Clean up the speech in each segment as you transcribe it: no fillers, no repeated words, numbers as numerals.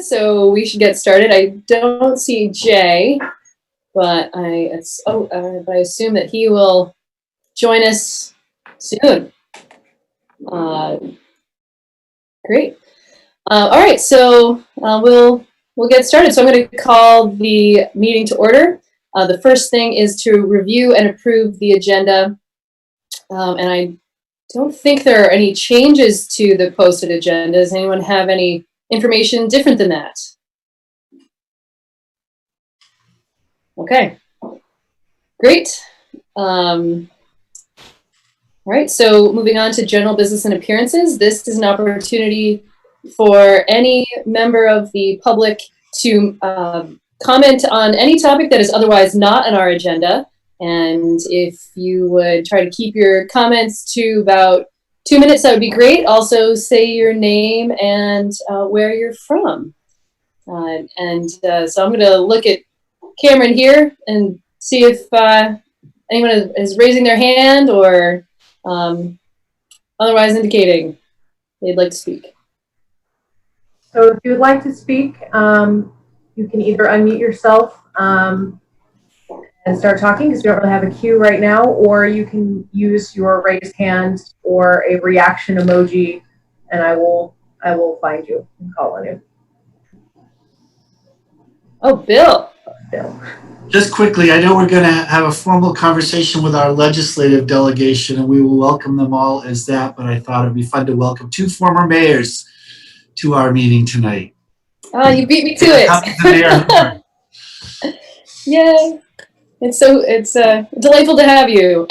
So we should get started. I don't see Jay, but I assume that he will join us soon. Great. All right, so we'll get started. So I'm going to call the meeting to order. The first thing is to review and approve the agenda, and I don't think there are any changes to the posted agenda. Does anyone have any information different than that? Okay, great. All right, so moving on to general business and appearances. This is an opportunity for any member of the public to comment on any topic that is otherwise not on our agenda. And if you would try to keep your comments to about 2 minutes, that would be great. Also say your name and where you're from. So I'm going to look at Cameron here and see if anyone is raising their hand or otherwise indicating they'd like to speak. So if you would like to speak, you can either unmute yourself and start talking because we don't really have a queue right now, or you can use your raised hand or a reaction emoji, and I will find you and call on you. Oh, Bill. Just quickly, I know we're going to have a formal conversation with our legislative delegation, and we will welcome them all as that, but I thought it'd be fun to welcome 2 former mayors to our meeting tonight. Oh, you beat me to it. Yay. It's delightful to have you.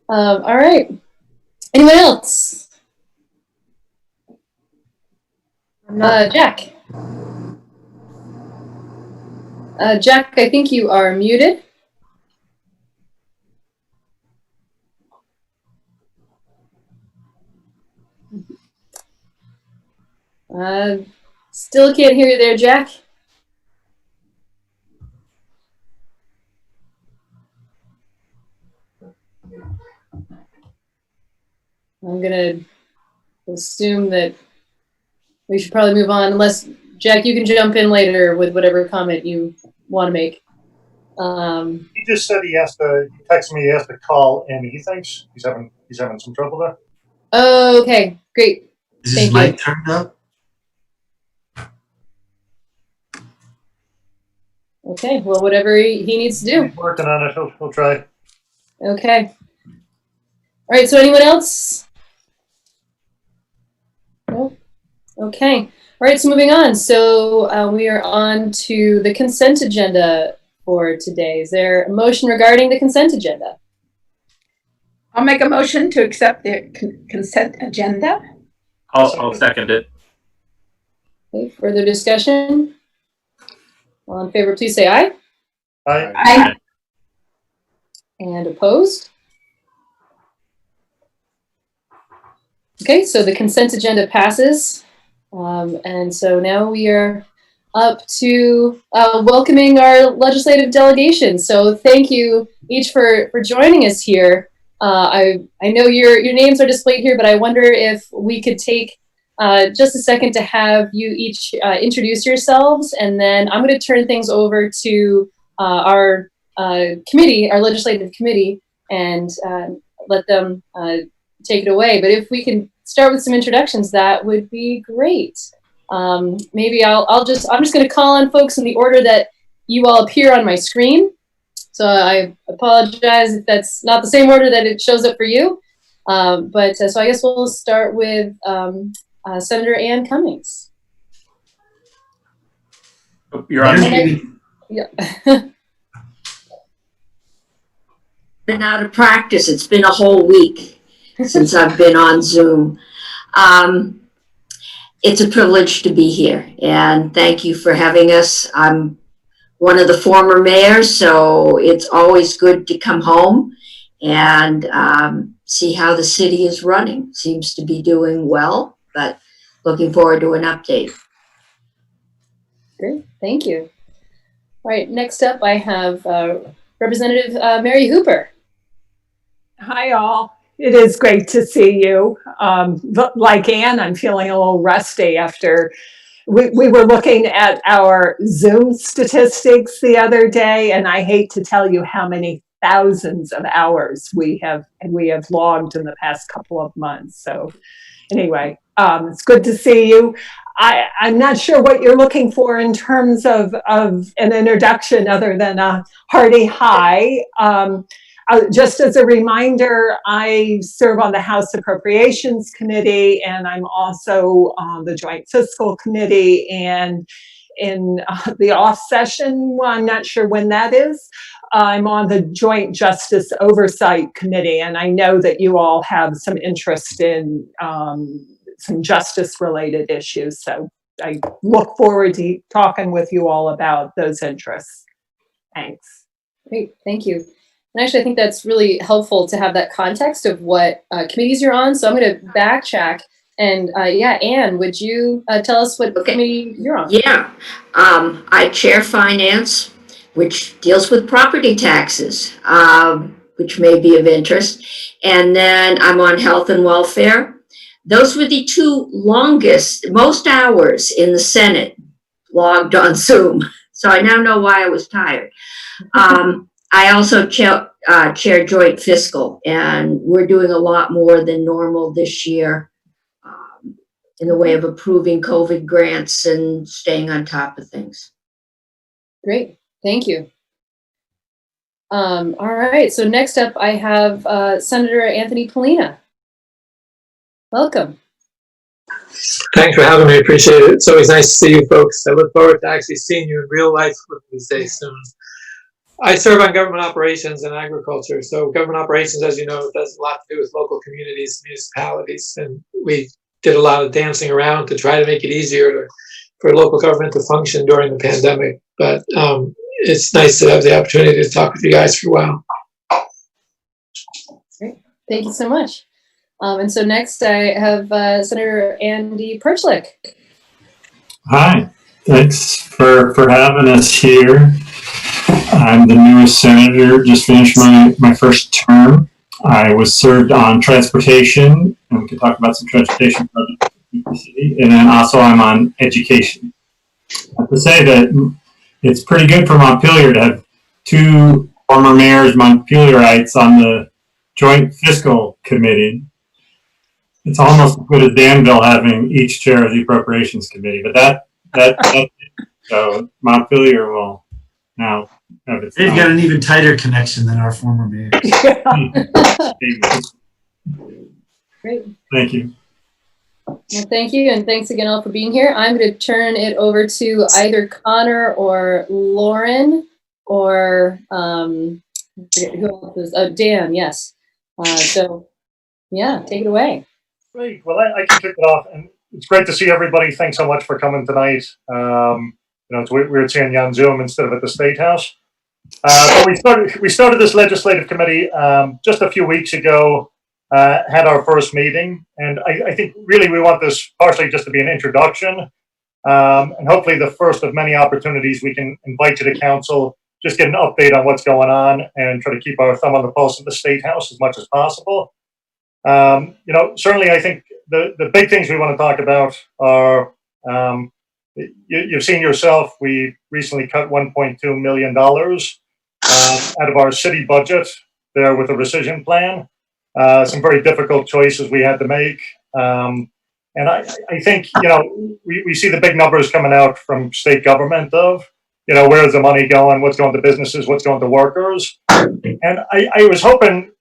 All right. Anyone else? Jack. Jack, I think you are muted. Still can't hear you there, Jack. I'm gonna assume that we should probably move on, unless Jack, you can jump in later with whatever comment you want to make. He just said he texted me, he has to call in. He thinks he's having some trouble there. Oh, okay, great. Is his mic turned up? Okay, well, whatever he needs to do. He's working on it. He'll try. Okay. All right, so anyone else? No? Okay. All right, so moving on. So we are on to the consent agenda for today. Is there a motion regarding the consent agenda? I'll make a motion to accept the consent agenda. I'll second it. Okay, further discussion? All in favor, please say aye. Aye. Aye. And opposed? Okay, so the consent agenda passes. And so now we are up to welcoming our legislative delegation. So thank you each for joining us here. I know your names are displayed here, but I wonder if we could take just a second to have you each introduce yourselves, and then I'm going to turn things over to our committee, our legislative committee, and let them take it away. But if we can start with some introductions, that would be great. Maybe I'm just going to call on folks in the order that you all appear on my screen. So I apologize if that's not the same order that it shows up for you. So I guess we'll start with Senator Ann Cummings. You're on. Yeah. Been out of practice. It's been a whole week since I've been on Zoom. It's a privilege to be here, and thank you for having us. I'm one of the former mayors, so it's always good to come home and see how the city is running. Seems to be doing well, but looking forward to an update. Great, thank you. All right, next up I have Representative Mary Hooper. Hi, all. It is great to see you. Like Ann, I'm feeling a little rusty after we were looking at our Zoom statistics the other day, and I hate to tell you how many thousands of hours we have logged in the past couple of months. So anyway, it's good to see you. I'm not sure what you're looking for in terms of an introduction other than a hearty hi. Just as a reminder, I serve on the House Appropriations Committee, and I'm also on the Joint Fiscal Committee. And in the off session, well, I'm not sure when that is, I'm on the Joint Justice Oversight Committee, and I know that you all have some interest in some justice-related issues. So I look forward to talking with you all about those interests. Thanks. Great, thank you. And actually, I think that's really helpful to have that context of what committees you're on. So I'm going to backtrack. And yeah, Anne, would you tell us what committee you're on? Yeah, I chair finance, which deals with property taxes, which may be of interest. And then I'm on health and welfare. Those were the two most hours in the Senate logged on Zoom. So I now know why I was tired. I also chair joint fiscal, and we're doing a lot more than normal this year in the way of approving COVID grants and staying on top of things. Great, thank you. All right, so next up I have Senator Anthony Polina. Welcome. Thanks for having me. Appreciate it. It's always nice to see you folks. I look forward to actually seeing you in real life one of these days soon. I serve on government operations and agriculture. So government operations, as you know, does a lot to do with local communities, municipalities, and we did a lot of dancing around to try to make it easier for local government to function during the pandemic. But it's nice to have the opportunity to talk with you guys for a while. Great, thank you so much. And so next I have Senator Andy Perchlik. Hi, thanks for having us here. I'm the newest senator, just finished my first term. I was served on transportation, and we can talk about some transportation projects in the city. And then also I'm on education. I have to say that it's pretty good for Montpelier to have two former mayors, Montpelierites, on the Joint Fiscal Committee. It's almost as good as Danville having each chair of the Appropriations Committee, but that's so Montpelier will now have its They've got an even tighter connection than our former mayors. Great. Thank you. Well, thank you, and thanks again all for being here. I'm going to turn it over to either Connor or Lauren or who else is, Dan, yes. So yeah, take it away. Great. Well, I can kick it off, and it's great to see everybody. Thanks so much for coming tonight. It's weird seeing you on Zoom instead of at the State House. But we started this legislative committee just a few weeks ago. Had our first meeting, and I think really we want this partially just to be an introduction, and hopefully the first of many opportunities we can invite you to council, just get an update on what's going on, and try to keep our thumb on the pulse of the State House as much as possible. Certainly I think the big things we want to talk about are, you've seen yourself, we recently cut $1.2 million out of our city budget there with a rescission plan. Some very difficult choices we had to make. And I think, we see the big numbers coming out from state government of, where's the money going, what's going to businesses, what's going to workers. And I was hoping,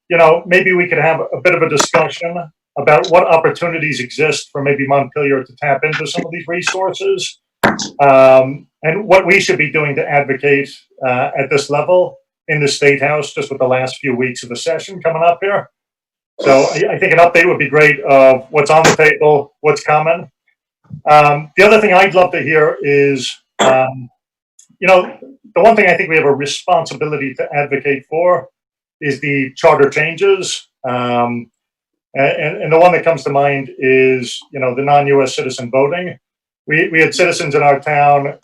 maybe we could have a bit of a discussion about what opportunities exist for maybe Montpelier to tap into some of these resources, and what we should be doing to advocate at this level in the State House, just with the last few weeks of the session coming up here. So I think an update would be great of what's on the table, what's coming. The other thing I'd love to hear is, the one thing I think we have a responsibility to advocate for is the charter changes. And the one that comes to mind is, the non-US citizen voting. We had citizens in our town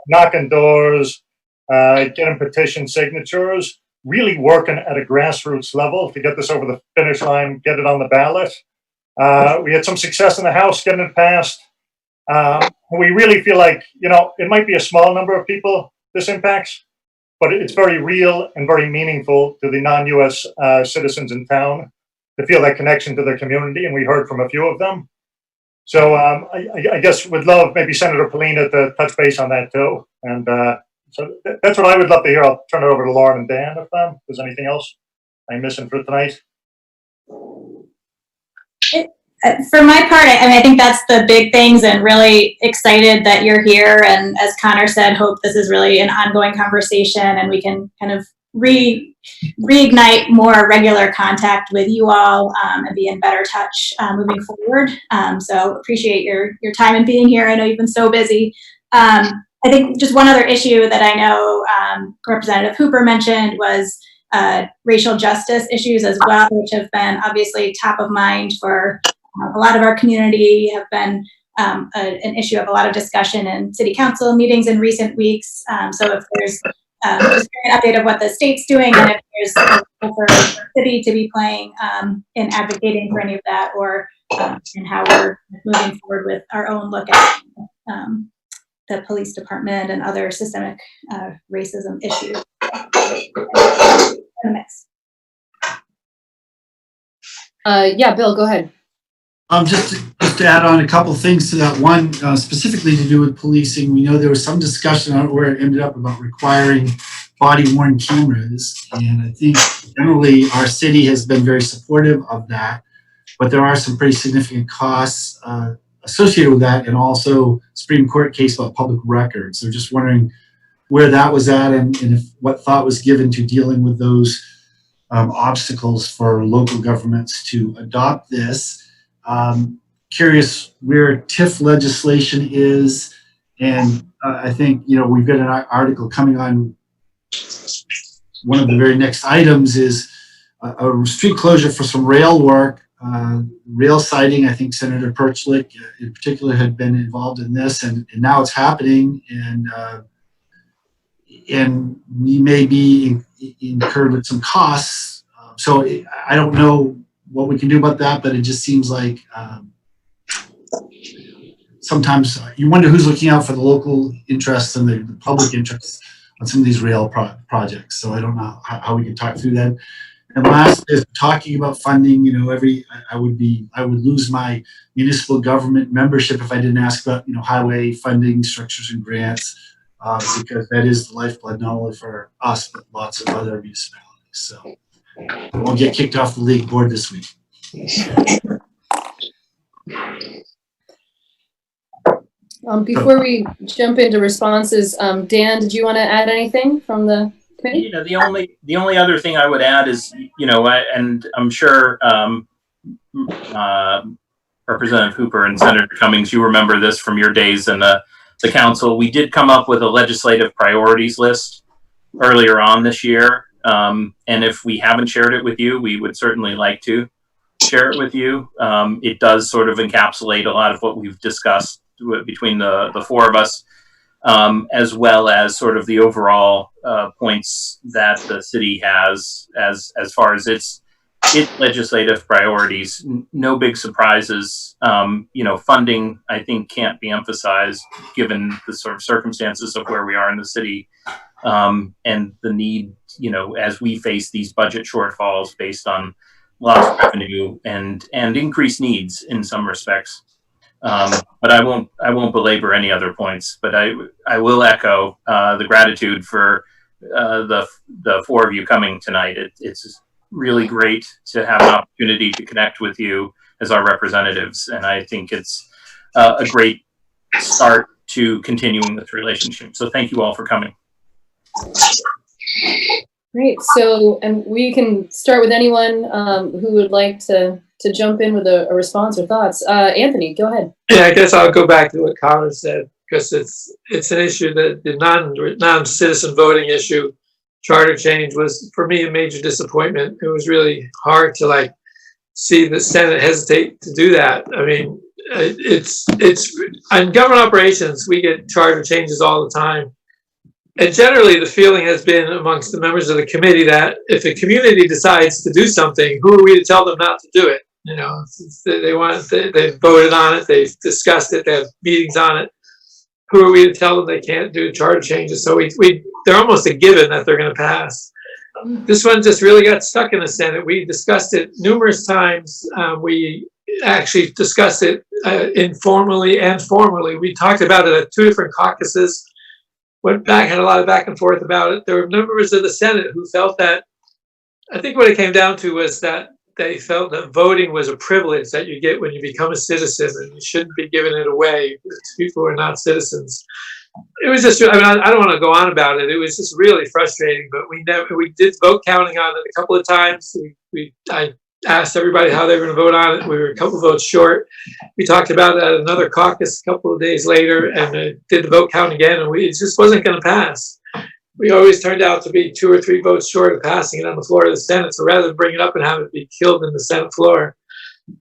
knocking doors, getting petition signatures, really working at a grassroots level to get this over the finish line, get it on the ballot. We had some success in the House getting it passed. We really feel like, it might be a small number of people this impacts, but it's very real and very meaningful to the non-US citizens in town to feel that connection to their community, and we heard from a few of them. So I guess would love maybe Senator Polina to touch base on that too. And so that's what I would love to hear. I'll turn it over to Lauren and Dan if there's anything else I'm missing for tonight. For my part, I think that's the big things, and really excited that you're here. And as Connor said, hope this is really an ongoing conversation and we can kind of reignite more regular contact with you all and be in better touch moving forward. So appreciate your time and being here. I know you've been so busy. I think just one other issue that I know Representative Hooper mentioned was racial justice issues as well, which have been obviously top of mind for a lot of our community, have been an issue of a lot of discussion in city council meetings in recent weeks. So if there's just an update of what the state's doing, and if there's a role for the city to be playing in advocating for any of that, or in how we're moving forward with our own look at the police department and other systemic racism issues. In the mix. Yeah, Bill, go ahead. Just to add on a couple things to that. One, specifically to do with policing, we know there was some discussion on where it ended up about requiring body-worn cameras. And I think generally our city has been very supportive of that, but there are some pretty significant costs associated with that, and also Supreme Court case about public records. So just wondering where that was at, and if what thought was given to dealing with those obstacles for local governments to adopt this. Curious where TIF legislation is, and I think we've got an article coming on. One of the very next items is a street closure for some rail work, rail siding. I think Senator Perchlik in particular had been involved in this, and now it's happening, and we may be incurred with some costs. So I don't know what we can do about that, but it just seems like sometimes you wonder who's looking out for the local interests and the public interests on some of these rail projects. So I don't know how we can talk through that. And last is talking about funding. I would lose my municipal government membership if I didn't ask about highway funding structures and grants, because that is the lifeblood not only for us but lots of other municipalities. So I won't get kicked off the league board this week. Before we jump into responses, Dan, did you want to add anything from the committee? The only other thing I would add is, and I'm sure Representative Hooper and Senator Cummings, you remember this from your days in the council. We did come up with a legislative priorities list earlier on this year. And if we haven't shared it with you, we would certainly like to share it with you. It does sort of encapsulate a lot of what we've discussed between the four of us, as well as sort of the overall points that the city has as far as its legislative priorities. No big surprises. Funding, I think, can't be emphasized given the sort of circumstances of where we are in the city, and the need, as we face these budget shortfalls based on lost revenue and increased needs in some respects. But I won't belabor any other points, but I will echo the gratitude for the four of you coming tonight. It's really great to have an opportunity to connect with you as our representatives, and I think it's a great start to continuing this relationship. So thank you all for coming. Great. So, and we can start with anyone who would like to jump in with a response or thoughts. Anthony, go ahead. Yeah, I guess I'll go back to what Colin said, because it's an issue that the non-citizen voting issue, charter change, was for me a major disappointment. It was really hard to see the Senate hesitate to do that. I mean, it's on government operations, we get charter changes all the time. And generally the feeling has been amongst the members of the committee that if the community decides to do something, who are we to tell them not to do it? You know, they voted on it, they discussed it, they have meetings on it. Who are we to tell them they can't do charter changes? So they're almost a given that they're going to pass. This one just really got stuck in the Senate. We discussed it numerous times. We actually discussed it informally and formally. We talked about it at 2 different caucuses. Went back, had a lot of back and forth about it. There were members of the Senate who felt that, I think what it came down to was that they felt that voting was a privilege that you get when you become a citizen, and you shouldn't be giving it away to people who are not citizens. It was just, I mean, I don't want to go on about it. It was just really frustrating, but we did vote counting on it a couple of times. I asked everybody how they were going to vote on it. We were a couple of votes short. We talked about it at another caucus a couple of days later, and did the vote count again, and it just wasn't going to pass. We always turned out to be 2 or 3 votes short of passing it on the floor of the Senate. So rather than bring it up and have it be killed in the Senate floor,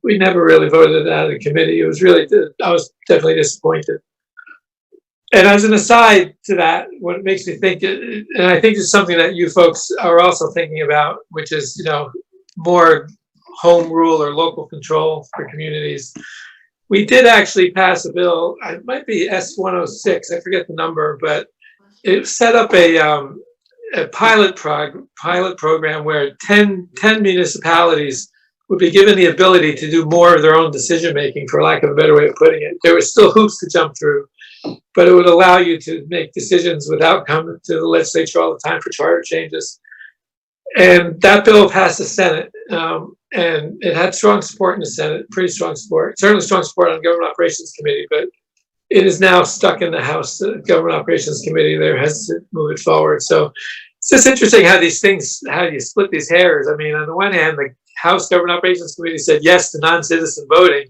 we never really voted it out of the committee. It was really, I was definitely disappointed. And as an aside to that, what makes me think, and I think it's something that you folks are also thinking about, which is, you know, more home rule or local control for communities. We did actually pass a bill, it might be S-106, I forget the number, but it set up a pilot program where 10 municipalities would be given the ability to do more of their own decision making, for lack of a better way of putting it. There were still hoops to jump through, but it would allow you to make decisions without coming to the legislature all the time for charter changes. And that bill passed the Senate, and it had strong support in the Senate, pretty strong support, certainly strong support on the Government Operations Committee, but it is now stuck in the House Government Operations Committee. There has to move it forward. So it's just interesting how these things, how you split these hairs. I mean, on the one hand, the House Government Operations Committee said yes to non-citizen voting,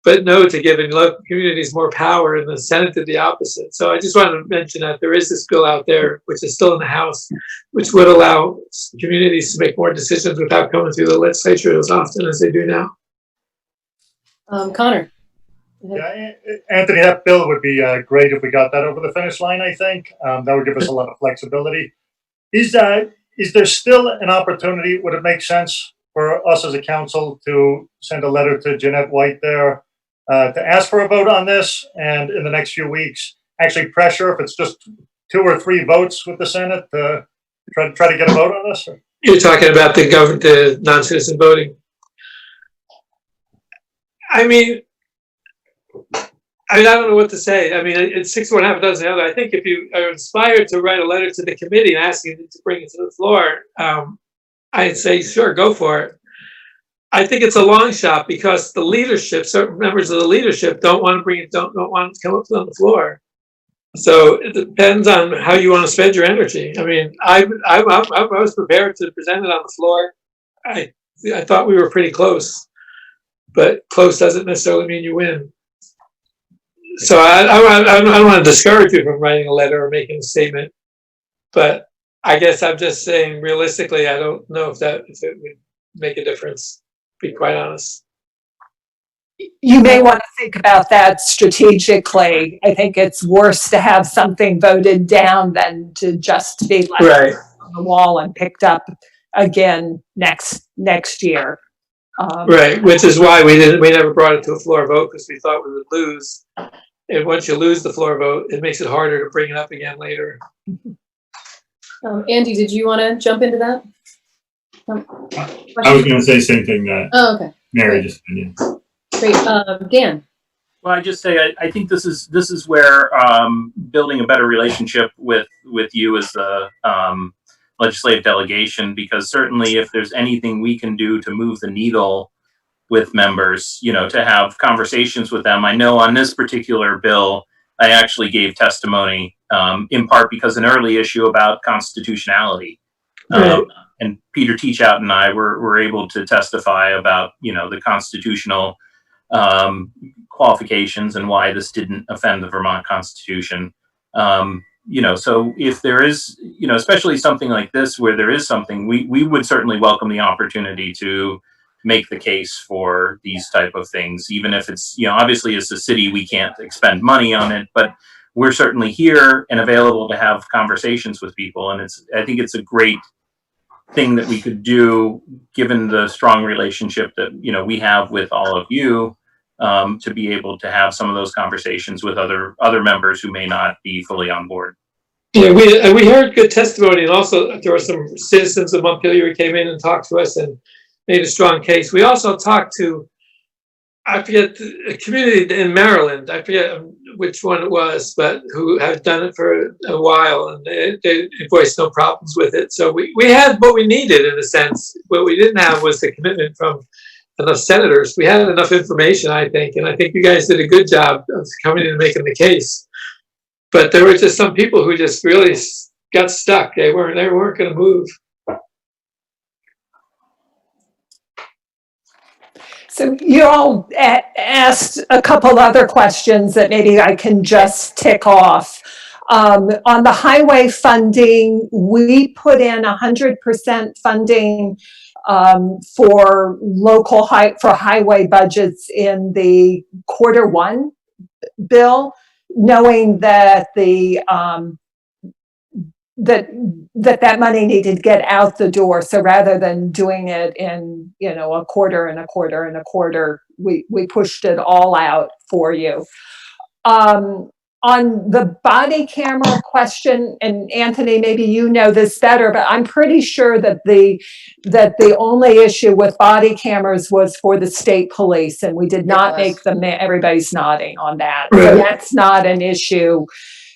but no to giving local communities more power, and the Senate did the opposite. So I just wanted to mention that there is this bill out there, which is still in the House, which would allow communities to make more decisions without coming through the legislature as often as they do now. Connor. Yeah, Anthony, that bill would be great if we got that over the finish line, I think. That would give us a lot of flexibility. Is there still an opportunity, would it make sense for us as a council to send a letter to Jeanette White there to ask for a vote on this, and in the next few weeks, actually pressure, if it's just 2 or 3 votes with the Senate, to try to get a vote on this? You're talking about the non-citizen voting. I don't know what to say. I mean, it's 6 of one, half a dozen the other. I think if you are inspired to write a letter to the committee and asking them to bring it to the floor, I'd say, sure, go for it. I think it's a long shot because the leadership, certain members of the leadership don't want to bring it, don't want it to come up on the floor. So it depends on how you want to spend your energy. I mean, I was prepared to present it on the floor. I thought we were pretty close, but close doesn't necessarily mean you win. So I don't want to discourage you from writing a letter or making a statement, but I guess I'm just saying realistically, I don't know if it would make a difference, to be quite honest. You may want to think about that strategically. I think it's worse to have something voted down than to just be left right on the wall and picked up again next year. Right, which is why we never brought it to a floor vote, because we thought we would lose. And once you lose the floor vote, it makes it harder to bring it up again later. Andy, did you want to jump into that? I was going to say the same thing that okay. Mary just did. Great. Dan. Well, I just say I think this is where building a better relationship with you as the legislative delegation, because certainly if there's anything we can do to move the needle with members, to have conversations with them. I know on this particular bill, I actually gave testimony in part because an early issue about constitutionality. Right. And Peter Teachout and I were able to testify about, the constitutional qualifications and why this didn't offend the Vermont Constitution. So if there is, especially something like this where there is something, we would certainly welcome the opportunity to make the case for these type of things, even if it's, obviously as a city, we can't expend money on it, but we're certainly here and available to have conversations with people. And I think it's a great thing that we could do, given the strong relationship that, you know, we have with all of you, to be able to have some of those conversations with other members who may not be fully on board. Yeah, we heard good testimony, and also there were some citizens of Montpelier who came in and talked to us and made a strong case. We also talked to, I forget, a community in Maryland, I forget which one it was, but who have done it for a while, and they voiced no problems with it. So we had what we needed, in a sense. What we didn't have was the commitment from enough senators. We had enough information, I think, and I think you guys did a good job of coming in and making the case. But there were just some people who just really got stuck. They weren't going to move. So you all asked a couple other questions that maybe I can just tick off. On the highway funding, we put in 100% funding for highway budgets in the Q1 bill, knowing that that money needed to get out the door. So rather than doing it in, you know, a quarter and a quarter and a quarter, we pushed it all out for you. On the body camera question, and Anthony, maybe you know this better, but I'm pretty sure that the only issue with body cameras was for the state police, and we did not make them. Everybody's nodding on that. Right. So that's not an issue.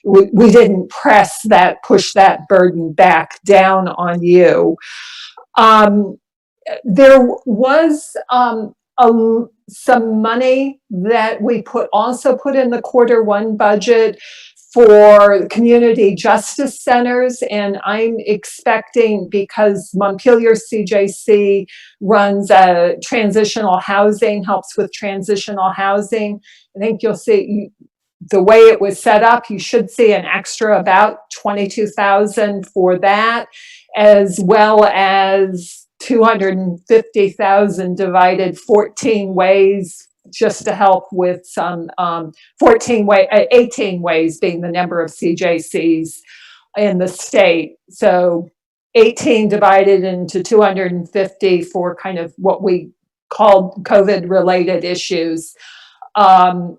We didn't push that burden back down on you. There was some money that we also put in the Q1 budget for community justice centers, and I'm expecting, because Montpelier CJC runs transitional housing, helps with transitional housing. I think you'll see the way it was set up, you should see an extra about $22,000 for that, as well as $250,000 divided 14 ways, just to help with some 18 ways being the number of CJCs in the state. So 18 divided into 250 for kind of what we called COVID-related issues.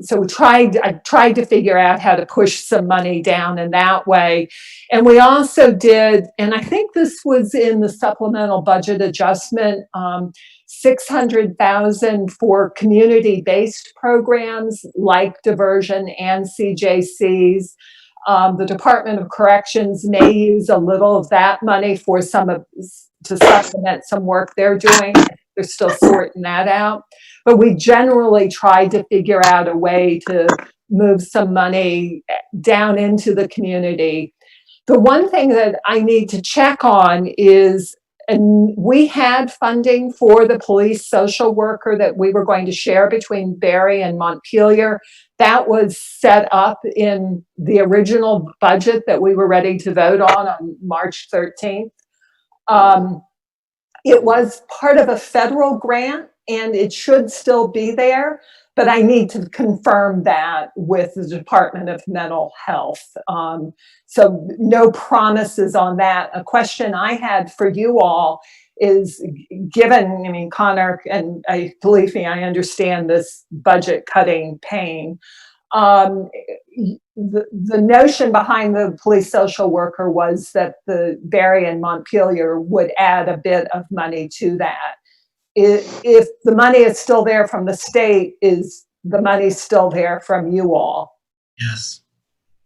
So I tried to figure out how to push some money down in that way. And we also did, and I think this was in the supplemental budget adjustment, $600,000 for community-based programs like diversion and CJCs. The Department of Corrections may use a little of that money to supplement some work they're doing. They're still sorting that out. But we generally tried to figure out a way to move some money down into the community. The one thing that I need to check on is, and we had funding for the police social worker that we were going to share between Barre and Montpelier. That was set up in the original budget that we were ready to vote on March 13th. It was part of a federal grant, and it should still be there, but I need to confirm that with the Department of Mental Health. So no promises on that. A question I had for you all is, given, I mean, Connor, and believe me, I understand this budget cutting pain. The notion behind the police social worker was that the Barre and Montpelier would add a bit of money to that. If the money is still there from the state, is the money still there from you all? Yes.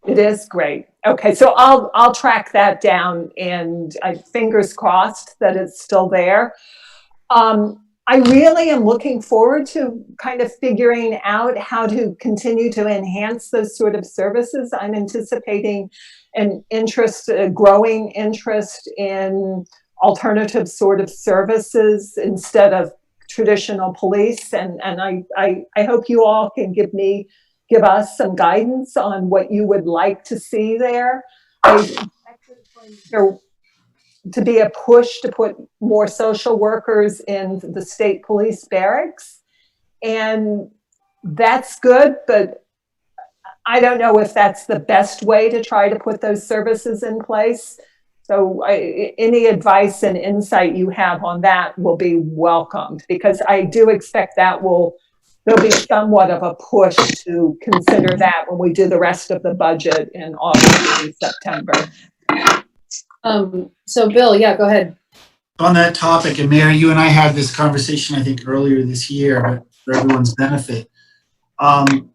It is? Great. Okay, so I'll track that down, and fingers crossed that it's still there. I really am looking forward to kind of figuring out how to continue to enhance those sort of services. I'm anticipating a growing interest in alternative sort of services instead of traditional police. And I hope you all can give us some guidance on what you would like to see there. I expect there to be a push to put more social workers in the state police barracks. And that's good, but I don't know if that's the best way to try to put those services in place. So any advice and insight you have on that will be welcomed, because I do expect there'll be somewhat of a push to consider that when we do the rest of the budget in August and September. So Bill, yeah, go ahead. On that topic, and Mary, you and I had this conversation, I think, earlier this year, but for everyone's benefit. And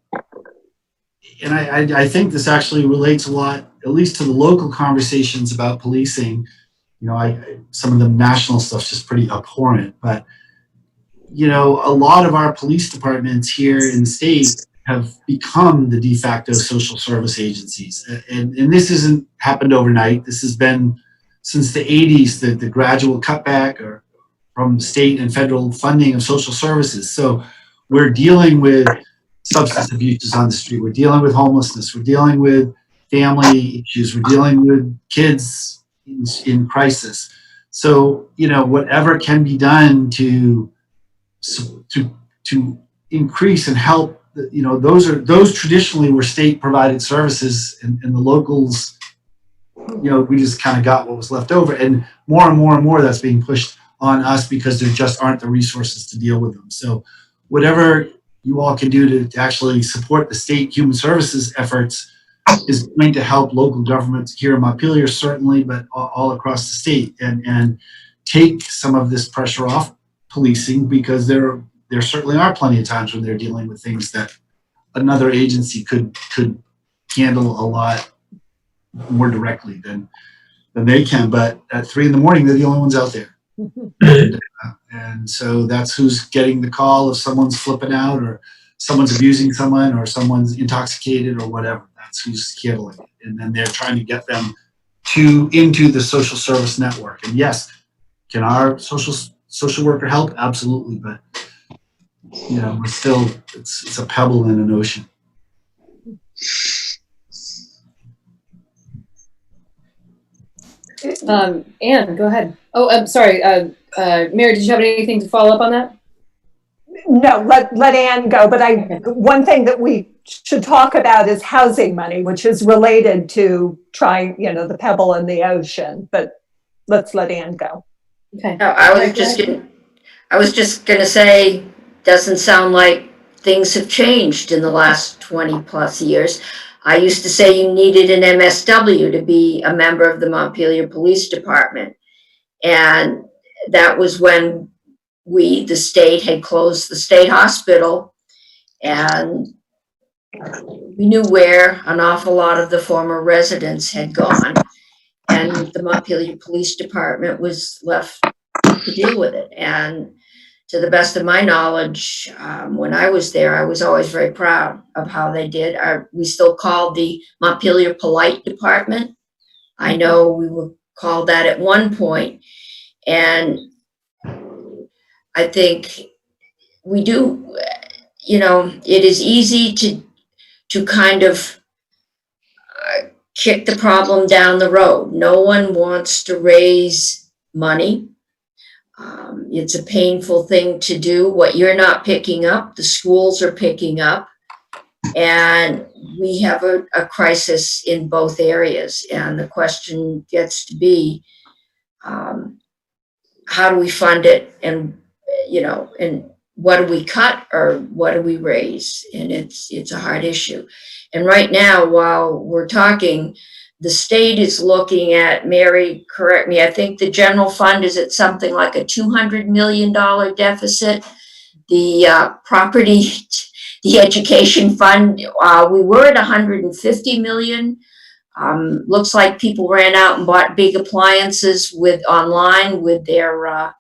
I think this actually relates a lot, at least to the local conversations about policing. You know, some of the national stuff's just pretty abhorrent, but you know, a lot of our police departments here in the state have become the de facto social service agencies. And this hasn't happened overnight. This has been since the 80s, the gradual cutback or from state and federal funding of social services. So we're dealing with substance abuses on the street. We're dealing with homelessness. We're dealing with family issues. We're dealing with kids in crisis. So, you know, whatever can be done to increase and help, you know, those traditionally were state provided services, and the locals, you know, we just kind of got what was left over, and more that's being pushed on us because there just aren't the resources to deal with them. So whatever you all can do to actually support the state human services efforts is going to help local governments here in Montpelier, certainly, but all across the state, and take some of this pressure off policing, because there certainly are plenty of times when they're dealing with things that another agency could handle a lot more directly than they can. But at 3 a.m, they're the only ones out there. And so that's who's getting the call if someone's flipping out or someone's abusing someone or someone's intoxicated or whatever. That's who's handling it. And then they're trying to get them into the social service network. And yes, can our social worker help? Absolutely. But you know, we're still, it's a pebble in an ocean. Anne, go ahead. Oh, I'm sorry. Mary, did you have anything to follow up on that? No, let Anne go. But one thing that we should talk about is housing money, which is related to the pebble in the ocean. But let's let Anne go. Okay. I was just gonna say, doesn't sound like things have changed in the last 20 plus years. I used to say you needed an MSW to be a member of the Montpelier Police Department. And that was when the state had closed the state hospital, and we knew where an awful lot of the former residents had gone. And the Montpelier Police Department was left to deal with it. And to the best of my knowledge, when I was there, I was always very proud of how they did. We still called the Montpelier Polite Department. I know we were called that at one point. And I think we do, it is easy to kind of kick the problem down the road. No one wants to raise money. It's a painful thing to do. What you're not picking up, the schools are picking up. And we have a crisis in both areas. And the question gets to be, how do we fund it? And, and what do we cut or what do we raise? And it's a hard issue. And right now, while we're talking, the state is looking at, Mary, correct me, I think the general fund is at something like a $200 million deficit. The property, the education fund, we were at 150 million. Looks like people ran out and bought big appliances online with their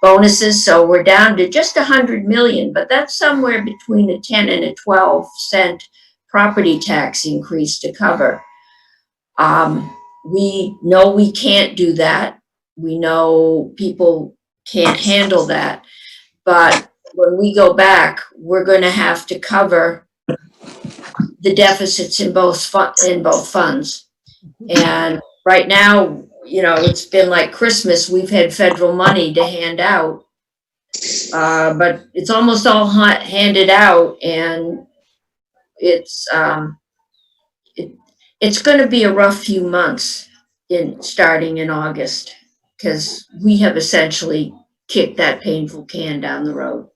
bonuses. So we're down to just 100 million, but that's somewhere between a 10 and a 12 cent property tax increase to cover. We know we can't do that. We know people can't handle that. But when we go back, we're going to have to cover the deficits in both funds. And right now, it's been like Christmas. We've had federal money to hand out, but it's almost all handed out, and it's going to be a rough few months starting in August, because we have essentially kicked that painful can down the road.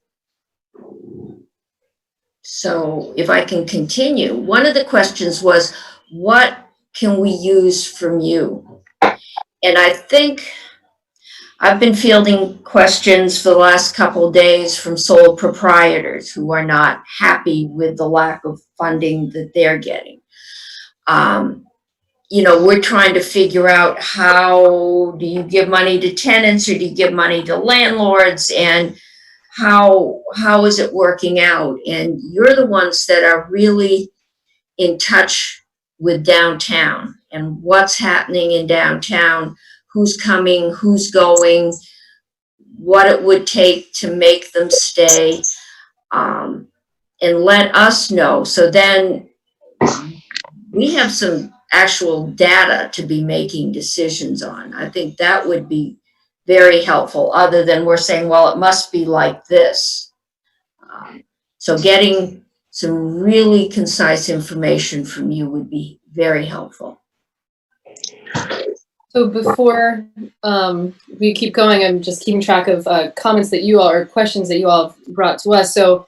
So if I can continue, one of the questions was, what can we use from you? And I think I've been fielding questions for the last couple of days from sole proprietors who are not happy with the lack of funding that they're getting. You know, we're trying to figure out, how do you give money to tenants or do you give money to landlords, and how is it working out? And you're the ones that are really in touch with downtown and what's happening in downtown, who's coming, who's going, what it would take to make them stay, and let us know. So then we have some actual data to be making decisions on. I think that would be very helpful, other than we're saying, well, it must be like this. So getting some really concise information from you would be very helpful. So before we keep going, I'm just keeping track of comments that you all, or questions that you all have brought to us. So,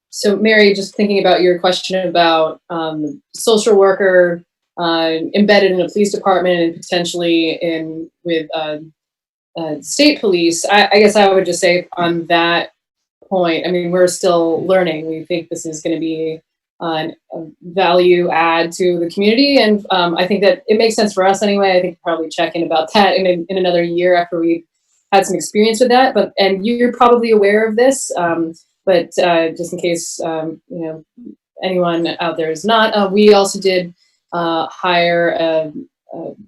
so Mary, just thinking about your question about social worker embedded in a police department and potentially in with state police, I guess I would just say on that point, I mean, we're still learning. We think this is going to be a value add to the community. And I think that it makes sense for us anyway. I think we'll probably check in about that in another year after we've had some experience with that. But, and you're probably aware of this, but just in case, you know, anyone out there is not, we also did hire a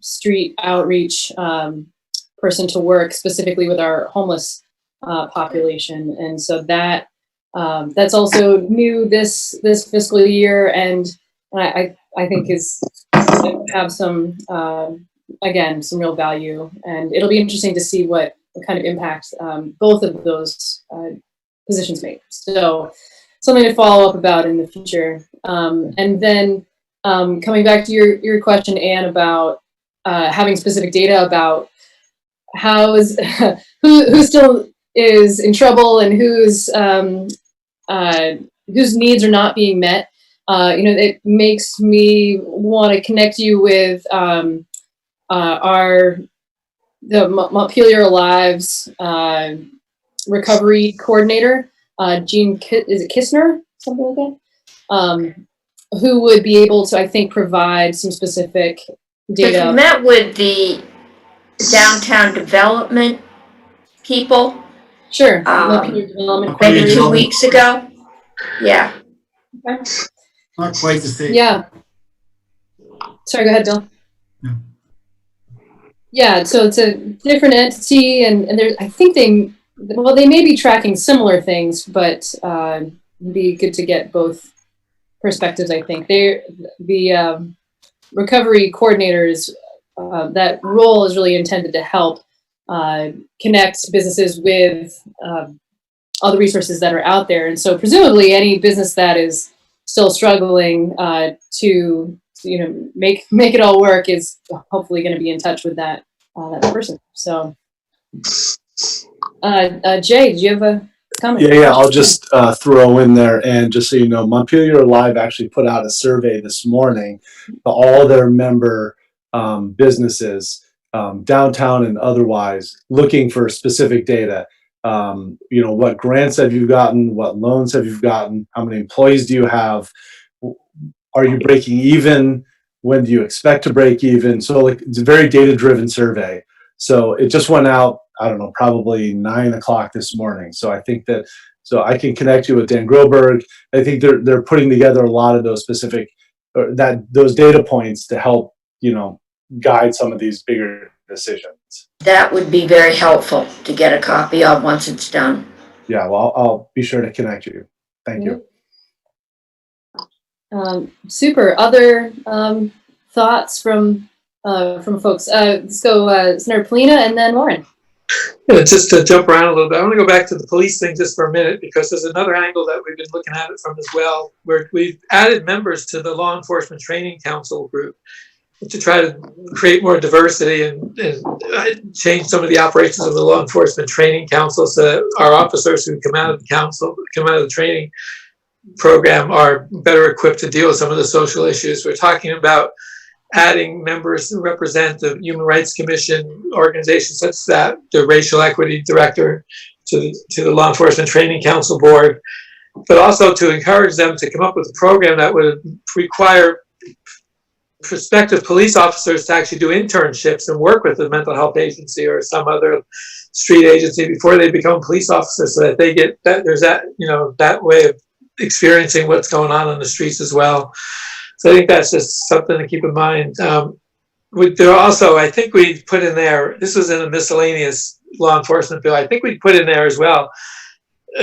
street outreach person to work specifically with our homeless population. And so that that's also new this fiscal year, and I think is have some again some real value, and it'll be interesting to see what kind of impact both of those positions make. So something to follow up about in the future. And then coming back to your question, Anne, about having specific data about how is who still is in trouble and whose needs are not being met. You know, it makes me want to connect you with the Montpelier Lives recovery coordinator, Jean, is it Kistner, something like that, who would be able to, I think, provide some specific data. We met with the downtown development people. Sure. Montpelier Development maybe 2 weeks ago. Yeah. Okay. Not quite the same. Yeah. Sorry, go ahead, Bill. No. Yeah, so it's a different entity, and there, I think they may be tracking similar things, but it'd be good to get both perspectives. I think the recovery coordinators, that role is really intended to help connect businesses with all the resources that are out there, and so presumably any business that is still struggling to make it all work is hopefully going to be in touch with that person. So, Jay, do you have a comment? Yeah, I'll just throw in there, and just so you know, Montpelier Live actually put out a survey this morning to all their member businesses, downtown and otherwise, looking for specific data. What grants have you gotten? What loans have you gotten? How many employees do you have? Are you breaking even? When do you expect to break even? So like, it's a very data-driven survey. So it just went out, I don't know, probably 9 o'clock this morning. So I think that, so I can connect you with Dan Groberg. I think they're putting together a lot of those specific, those data points to help, guide some of these bigger decisions. That would be very helpful to get a copy of once it's done. Yeah, well, I'll be sure to connect you. Thank you. Super. Other thoughts from folks? Let's go Senator Polina and then Lauren. Yeah, just to jump around a little bit, I want to go back to the police thing just for a minute, because there's another angle that we've been looking at it from as well, where we've added members to the Law Enforcement Training Council group. to try to create more diversity and change some of the operations of the Law Enforcement Training Council so that our officers who come out of the training program are better equipped to deal with some of the social issues. We're talking about adding members who represent the Human Rights Commission, organizations such as that, the Racial Equity Director to the Law Enforcement Training Council Board, but also to encourage them to come up with a program that would require prospective police officers to actually do internships and work with the mental health agency or some other street agency before they become police officers, so that they get that, there's that, that way of experiencing what's going on the streets as well. So I think that's just something to keep in mind. There also, I think we put in there, this was in a miscellaneous law enforcement bill, I think we put in there as well,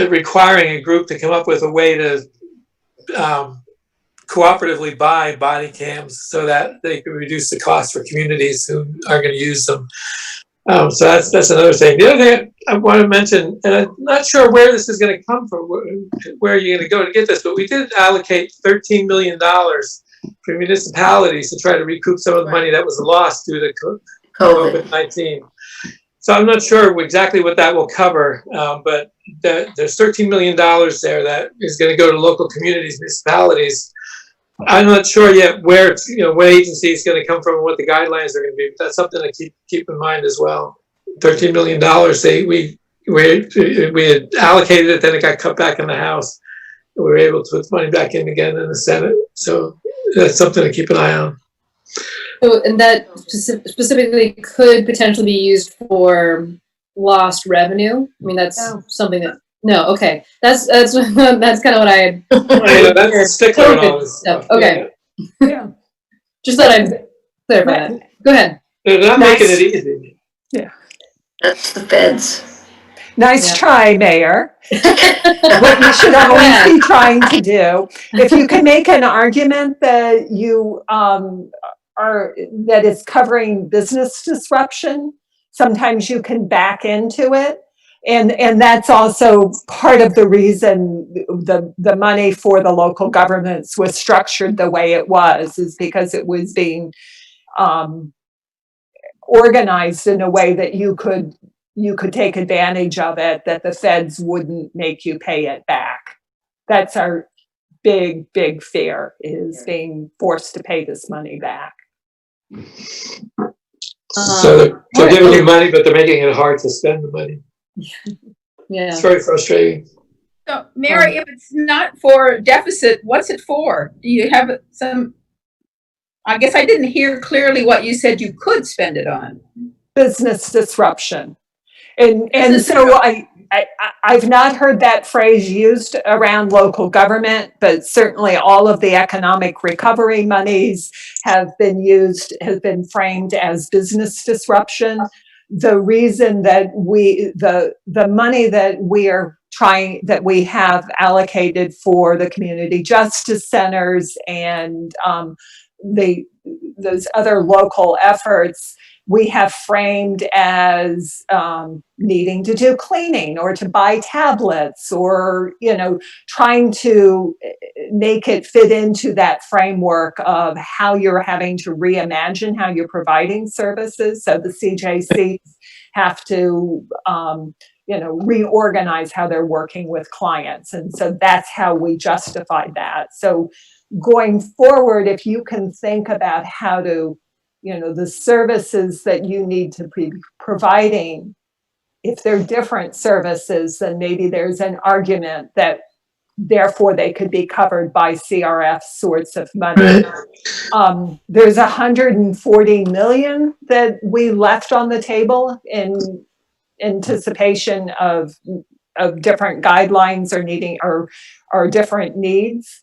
requiring a group to come up with a way to cooperatively buy body cams so that they can reduce the cost for communities who are going to use them. So that's another thing. The other thing I want to mention, and I'm not sure where this is going to come from, where you're going to go to get this, but we did allocate $13 million for municipalities to try to recoup some of the money that was lost due to COVID-19. So I'm not sure exactly what that will cover, but there's $13 million there that is going to go to local communities, municipalities. I'm not sure yet where what agency is going to come from and what the guidelines are going to be. But that's something to keep in mind as well. $13 million. We had allocated it, then it got cut back in the House. We were able to put the money back in again in the Senate. So that's something to keep an eye on. So, and that specifically could potentially be used for lost revenue. I mean, that's something that. No, okay. That's kind of what I had. That's a stickler and all this stuff. Okay. Yeah. Just thought I'd clarify that. Go ahead. They're not making it easy. Yeah. That's the feds. Nice try, Mayor. What you should always be trying to do, if you can make an argument that you that is covering business disruption, sometimes you can back into it. And that's also part of the reason the money for the local governments was structured the way it was, is because it was being organized in a way that you could take advantage of it, that the feds wouldn't make you pay it back. That's our big fear, is being forced to pay this money back. So they're giving you money, but they're making it hard to spend the money. Yeah, it's very frustrating. So, Mary, if it's not for deficit, what's it for? Do you have some? I guess I didn't hear clearly what you said you could spend it on. Business disruption, and so I've not heard that phrase used around local government, but certainly all of the economic recovery monies have been framed as business disruption. The reason that the money that we have allocated for the community justice centers and those other local efforts, we have framed as needing to do cleaning or to buy tablets, or trying to make it fit into that framework of how you're having to reimagine how you're providing services. So the CJCs have to reorganize how they're working with clients, and so that's how we justified that. So going forward, if you can think about how to the services that you need to be providing, if they're different services, then maybe there's an argument that therefore they could be covered by CRF sorts of money. There's $140 million that we left on the table in anticipation of different guidelines or different needs.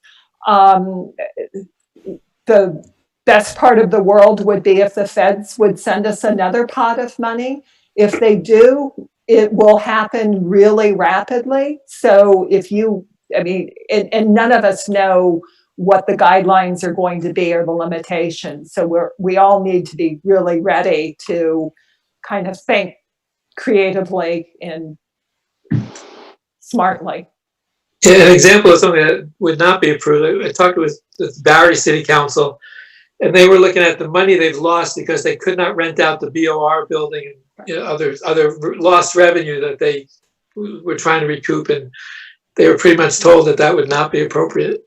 The best part of the world would be if the feds would send us another pot of money. If they do, it will happen really rapidly. So and none of us know what the guidelines are going to be or the limitations. So we all need to be really ready to kind of think creatively and smartly. An example of something that would not be approved, I talked with the Barry City Council, And they were looking at the money they've lost because they could not rent out the BOR building and other lost revenue that they were trying to recoup. And they were pretty much told that that would not be appropriate.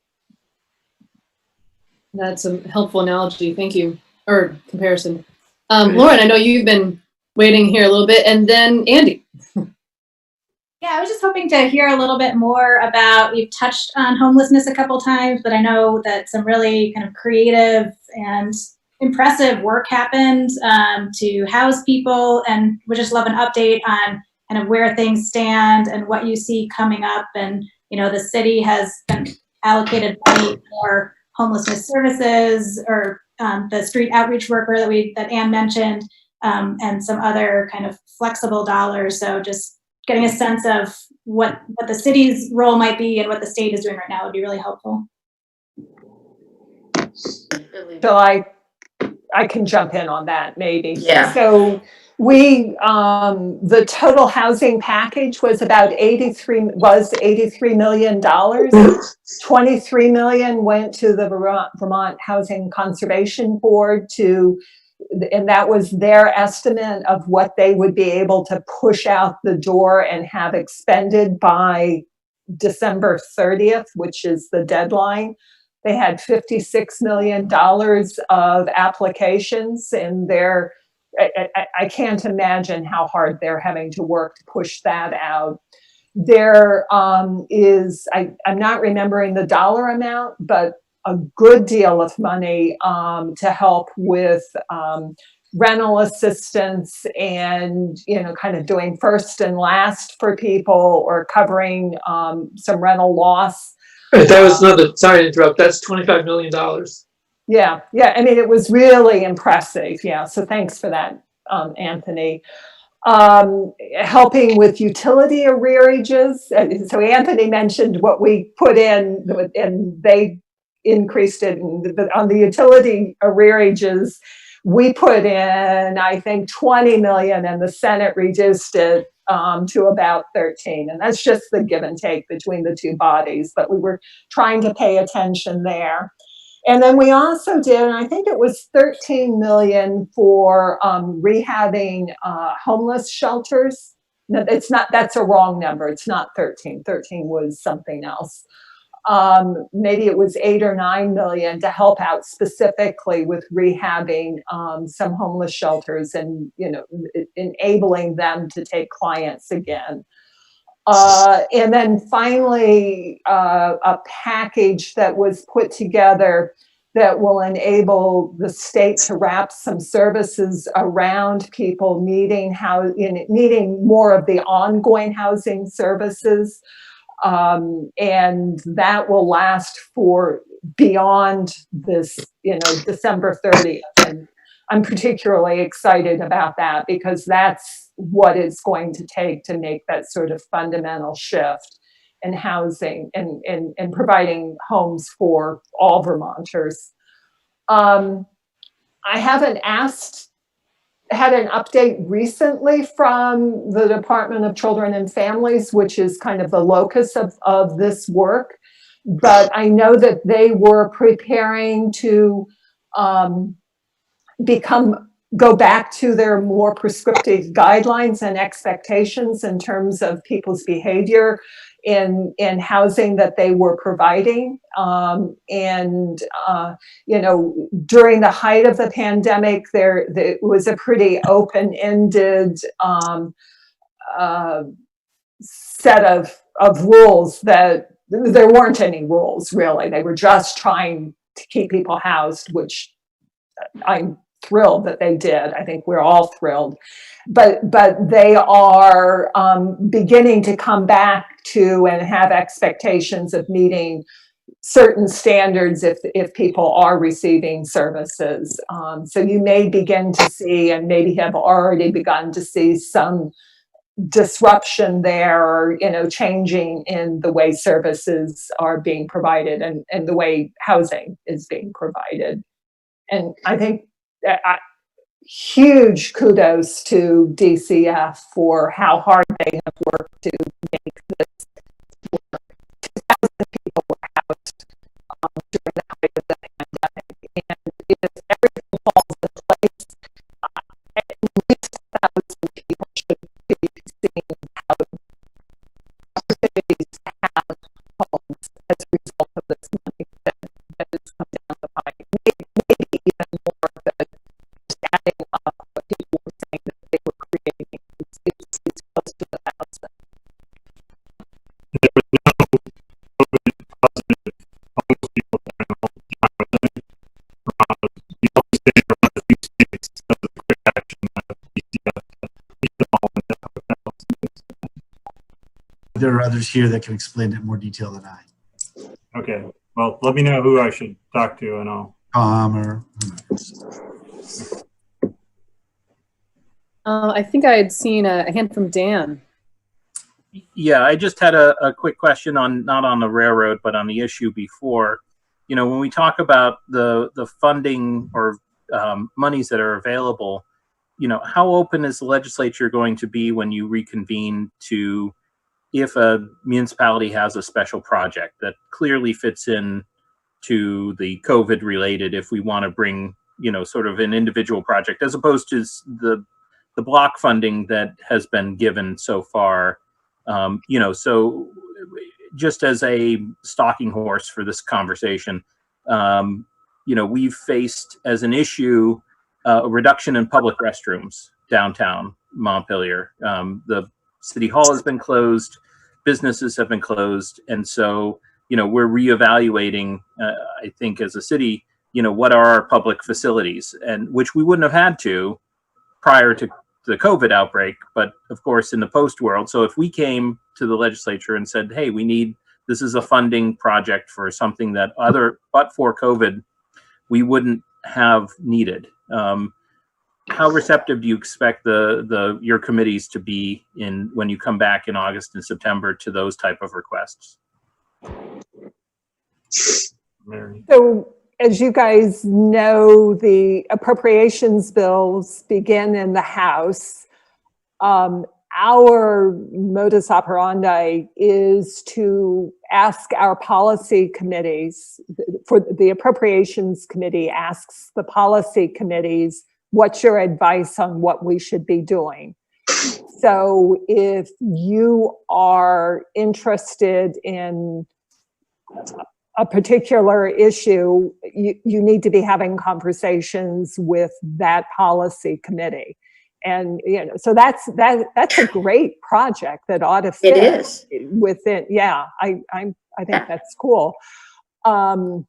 That's a helpful analogy. Thank you. Or comparison. Lauren, I know you've been waiting here a little bit, and then Andy. Yeah, I was just hoping to hear a little bit more about, you've touched on homelessness a couple times, but I know that some really kind of creative and impressive work happened to house people, and would just love an update on kind of where things stand and what you see coming up. And, you know, the city has been allocated money for homelessness services, or the street outreach worker that Ann mentioned, and some other kind of flexible dollars. So just getting a sense of what the city's role might be and what the state is doing right now would be really helpful. So I can jump in on that maybe. Yeah. So we, the total housing package was about $83 million. 23 million went to the Vermont Housing Conservation Board and that was their estimate of what they would be able to push out the door and have expended by December 30th, which is the deadline. They had $56 million of applications, and I can't imagine how hard they're having to work to push that out. There is, I'm not remembering the dollar amount, but a good deal of money to help with rental assistance and, you know, kind of doing first and last for people, or covering some rental loss. That was another, sorry to interrupt, that's $25 million. Yeah, I mean, it was really impressive. Yeah, so thanks for that, Anthony. Helping with utility arrearages. So Anthony mentioned what we put in, and they increased it. On the utility arrearages, we put in, I think, 20 million, and the Senate reduced it to about 13. And that's just the give and take between the two bodies, but we were trying to pay attention there. And then we also did, and I think it was 13 million for rehabbing homeless shelters. No, it's not, that's a wrong number. It's not 13. 13 was something else. Maybe it was 8 or 9 million to help out specifically with rehabbing some homeless shelters and, you know, enabling them to take clients again. And then finally, a package that was put together that will enable the state to wrap some services around people needing more of the ongoing housing services. And that will last for beyond this, you know, December 30th. And I'm particularly excited about that, because that's what it's going to take to make that sort of fundamental shift in housing and providing homes for all Vermonters. I haven't had an update recently from the Department of Children and Families, which is kind of the locus of this work, but I know that they were preparing to go back to their more prescriptive guidelines and expectations in terms of people's behavior in housing that they were providing. You know, during the height of the pandemic, there was a pretty open-ended set of rules that there weren't any rules, really. They were just trying to keep people housed, which I'm thrilled that they did. I think we're all thrilled, but they are beginning to come back to and have expectations of meeting certain standards if people are receiving services. So you may begin to see, and maybe have already begun to see, some disruption there, or, you know, changing in the way services are being provided and the way housing is being provided. And I think huge kudos to DCF for how hard they have worked to make this work. 2,000 people were housed during the height of the pandemic. And if there are others here that can explain it in more detail than I. Okay. Well, let me know who I should talk to, and I'll. Tom or. I think I had seen a hand from Dan. Yeah, I just had a quick question on, not on the railroad, but on the issue before. You know, when we talk about the funding or monies that are available, you know, how open is the legislature going to be when you reconvene to, if a municipality has a special project that clearly fits in to the COVID related, if we want to bring, you know, sort of an individual project as opposed to the block funding that has been given so far, you know, so just as a stalking horse for this conversation, you know, we've faced as an issue a reduction in public restrooms downtown Montpelier. The city hall has been closed, businesses have been closed, and so, you know, we're reevaluating, I think as a city, you know, what are our public facilities, and which we wouldn't have had to prior to the COVID outbreak, but of course in the post world. So if we came to the legislature and said, hey, this is a funding project for something that but for COVID, we wouldn't have needed. How receptive do you expect your committees to be when you come back in August and September to those type of requests? Mary. So, as you guys know, the appropriations bills begin in the House. Our modus operandi is to ask our policy committees, for the appropriations committee asks the policy committees, what's your advice on what we should be doing? So if you are interested in a particular issue, you need to be having conversations with that policy committee. And, you know, so that's a great project that ought to fit. It is. Within, yeah, I think that's cool. And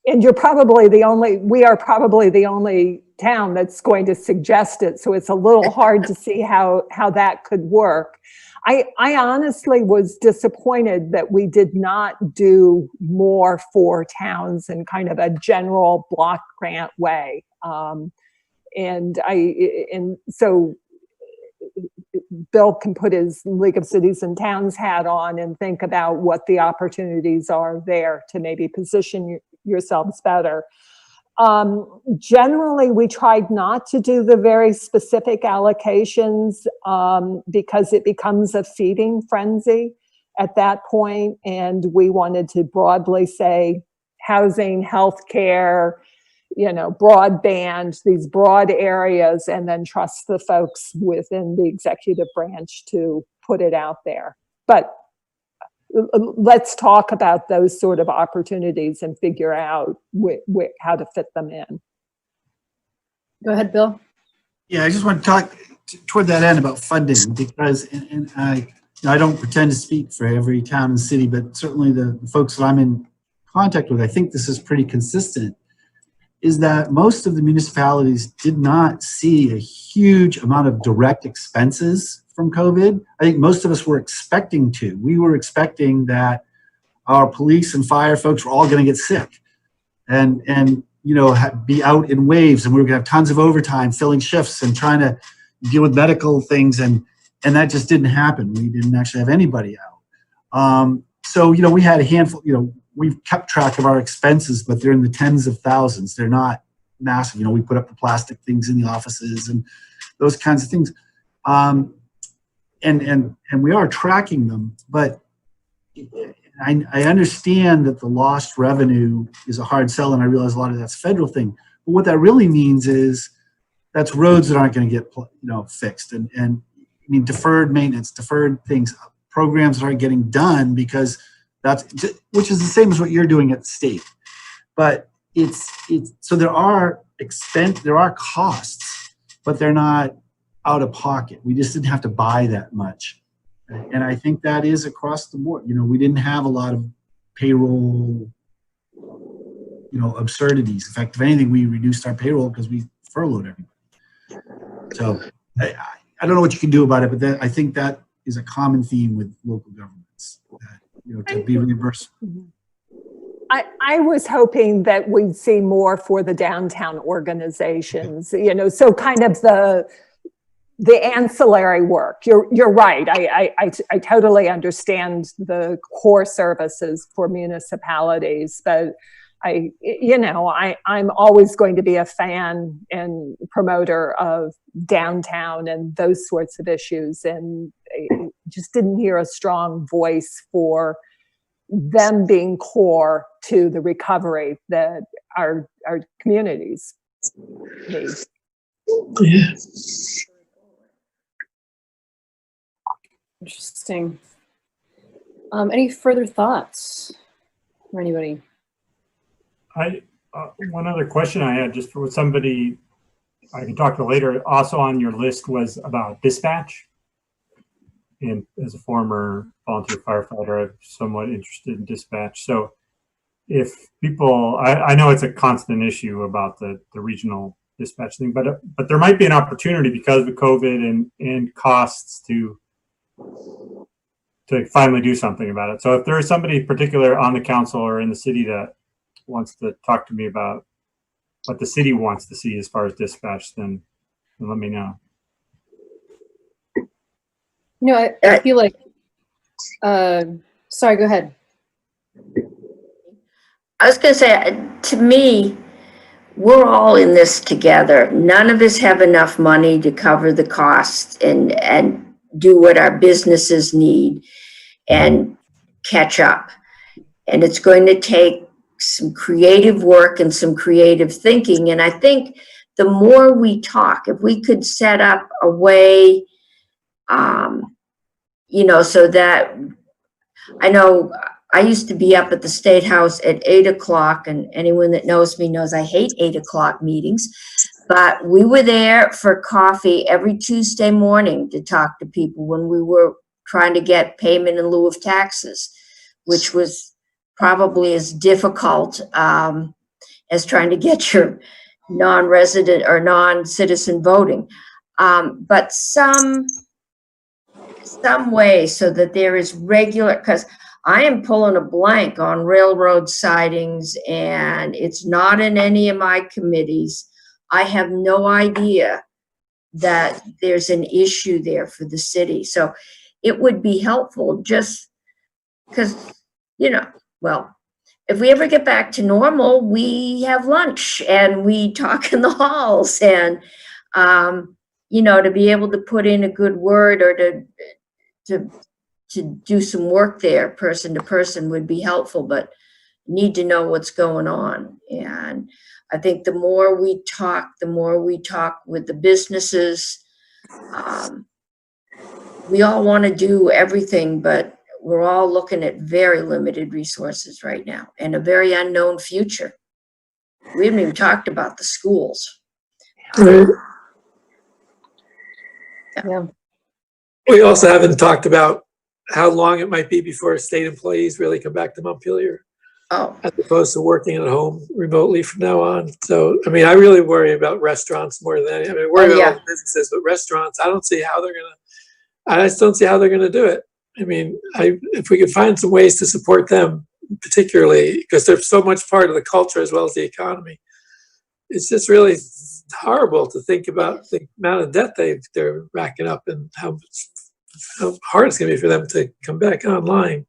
we are probably the only town that's going to suggest it. So it's a little hard to see how that could work. I honestly was disappointed that we did not do more for towns in kind of a general block grant way. And so Bill can put his League of Cities and Towns hat on and think about what the opportunities are there to maybe position yourselves better. Generally, we tried not to do the very specific allocations because it becomes a feeding frenzy at that point, and we wanted to broadly say housing, healthcare, you know, broadband, these broad areas, and then trust the folks within the executive branch to put it out there. But let's talk about those sort of opportunities and figure out how to fit them in. Go ahead, Bill. Yeah, I just want to talk toward that end about funding, because, and I don't pretend to speak for every town and city, but certainly the folks that I'm in contact with, I think this is pretty consistent, is that most of the municipalities did not see a huge amount of direct expenses from COVID. I think most of us were expecting to. We were expecting that our police and fire folks were all going to get sick and you know, be out in waves, and we were going to have tons of overtime filling shifts and trying to deal with medical things, and that just didn't happen. We didn't actually have anybody out. So, you know, we had a handful, you know, we've kept track of our expenses, but they're in the tens of thousands. They're not massive. You know, we put up the plastic things in the offices and those kinds of things. And we are tracking them, but I understand that the lost revenue is a hard sell, and I realize a lot of that's federal thing. But what that really means is that's roads that aren't going to get, you know, fixed, and I mean, deferred maintenance, deferred things, programs that aren't getting done because which is the same as what you're doing at the state. But it's so there are costs, but they're not out of pocket. We just didn't have to buy that much. And I think that is across the board. You know, we didn't have a lot of payroll, you know, absurdities. In fact, if anything, we reduced our payroll because we furloughed everybody. So I don't know what you can do about it, but I think that is a common theme with local governments, that, you know, to be reimbursed. I was hoping that we'd see more for the downtown organizations, you know, so kind of the ancillary work. You're right. I totally understand the core services for municipalities, but I'm always going to be a fan and promoter of downtown and those sorts of issues, and I just didn't hear a strong voice for them being core to the recovery that our communities need. Yeah. Interesting. Any further thoughts for anybody? One other question I had, just for somebody I can talk to later, also on your list was about dispatch. And as a former volunteer firefighter, I'm somewhat interested in dispatch. So if people, I know it's a constant issue about the regional dispatch thing, but there might be an opportunity because of COVID and costs to finally do something about it. So if there is somebody particular on the council or in the city that wants to talk to me about what the city wants to see as far as dispatch, then let me know. You know, I feel like, sorry, go ahead. I was going to say, to me, we're all in this together. None of us have enough money to cover the costs and do what our businesses need and catch up. And it's going to take some creative work and some creative thinking. And I think the more we talk, if we could set up a way, so that I know I used to be up at the State House at 8 o'clock, and anyone that knows me knows I hate 8 o'clock meetings, but we were there for coffee every Tuesday morning to talk to people when we were trying to get payment in lieu of taxes, which was probably as difficult as trying to get your non-resident or non-citizen voting. But some way so that there is regular, because I am pulling a blank on railroad sidings and it's not in any of my committees. I have no idea that there's an issue there for the city. So it would be helpful just because, if we ever get back to normal, we have lunch and we talk in the halls and, to be able to put in a good word or to do some work there person to person would be helpful, but need to know what's going on. And I think the more we talk with the businesses. We all want to do everything, but we're all looking at very limited resources right now and a very unknown future. We haven't even talked about the schools. Yeah. We also haven't talked about how long it might be before state employees really come back to Montpelier. Oh. As opposed to working at home remotely from now on. So, I mean, I really worry about restaurants more than anything. I mean, I worry about all the businesses, but restaurants, I just don't see how they're going to do it. I mean, if we could find some ways to support them, particularly because they're so much part of the culture as well as the economy. It's just really horrible to think about the amount of debt they're racking up and how hard it's going to be for them to come back online.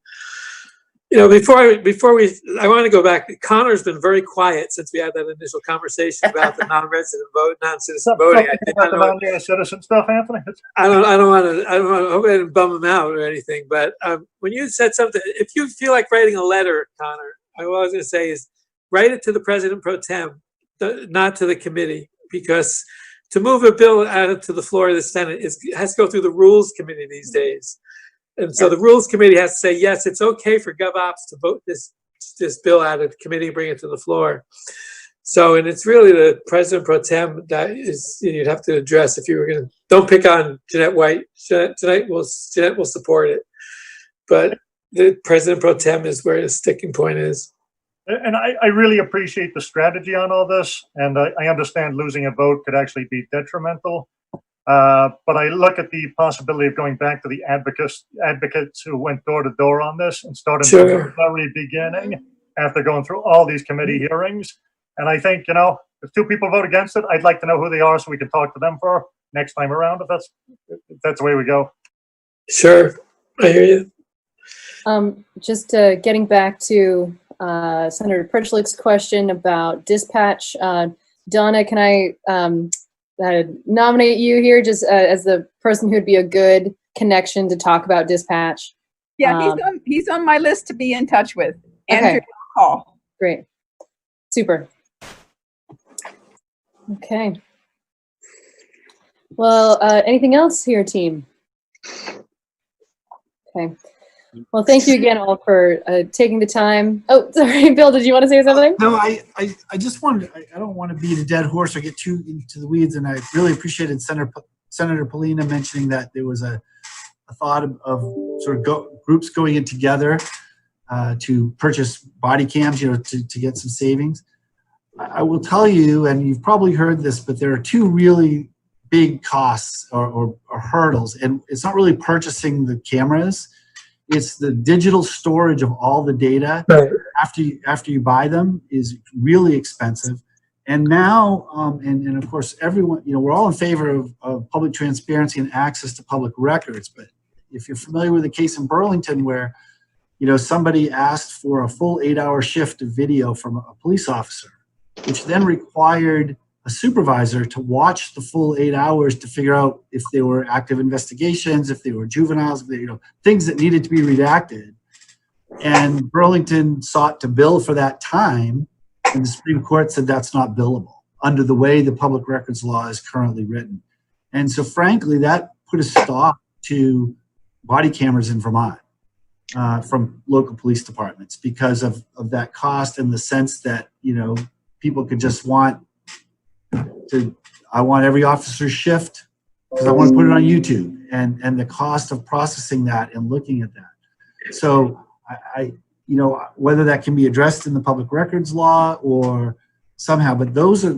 Before I want to go back. Connor's been very quiet since we had that initial conversation about the non-resident vote, non-citizen voting. About the non-citizen stuff, Anthony. I don't want to. I hope I didn't bum him out or anything. But when you said something, if you feel like writing a letter, Connor, what I was going to say is write it to the President Pro Tem, not to the committee, because to move a bill out to the floor of the Senate has to go through the Rules Committee these days. And so the Rules Committee has to say, yes, it's okay for GovOps to vote this bill out of the committee and bring it to the floor. So, and it's really the President Pro Tem that you'd have to address if you were going to, don't pick on Jeanette White. Jeanette will support it. But the President Pro Tem is where the sticking point is. And I really appreciate the strategy on all this. And I understand losing a vote could actually be detrimental. But I look at the possibility of going back to the advocates who went door to door on this and started from the very beginning after going through all these committee hearings. And I think, you know, if 2 people vote against it, I'd like to know who they are so we can talk to them for next time around, if that's the way we go. Sure, I hear you. Just getting back to Senator Pritchlick's question about dispatch. Donna, can I nominate you here just as the person who'd be a good connection to talk about dispatch? Yeah, he's on my list to be in touch with. Okay. Andrew Hall. Great. Super. Okay. Well, anything else here, team? Okay. Well, thank you again all for taking the time. Oh, sorry, Bill, did you want to say something? No, I just wanted, I don't want to beat a dead horse or get too into the weeds, and I really appreciated Senator Polina mentioning that there was a thought of sort of groups going in together to purchase body cams, you know, to get some savings. I will tell you, and you've probably heard this, but there are 2 really big costs or hurdles, and it's not really purchasing the cameras. It's the digital storage of all the data after you buy them is really expensive. And now, and of course, everyone, you know, we're all in favor of public transparency and access to public records. But if you're familiar with the case in Burlington where, you know, somebody asked for a full 8-hour shift of video from a police officer, which then required a supervisor to watch the full 8 hours to figure out if they were active investigations, if they were juveniles, if they, you know, things that needed to be redacted. And Burlington sought to bill for that time, and the Supreme Court said that's not billable under the way the public records law is currently written. And so frankly, that put a stop to body cameras in Vermont from local police departments because of that cost and the sense that, you know, people could just I want every officer's shift because I want to put it on YouTube, and the cost of processing that and looking at that. So I you know, whether that can be addressed in the public records law or somehow, but those are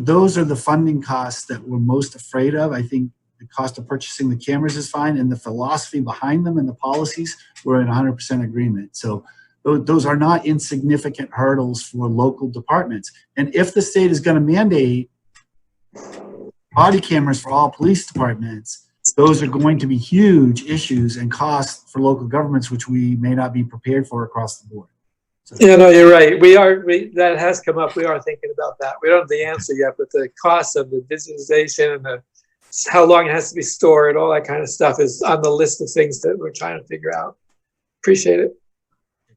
the funding costs that we're most afraid of. I think the cost of purchasing the cameras is fine, and the philosophy behind them and the policies, we're in 100% agreement. So those are not insignificant hurdles for local departments. And if the state is going to mandate body cameras for all police departments, those are going to be huge issues and costs for local governments, which we may not be prepared for across the board. So. Yeah, no, you're right. That has come up. We are thinking about that. We don't have the answer yet, but the cost of the digitization and how long it has to be stored, all that kind of stuff is on the list of things that we're trying to figure out. Appreciate it.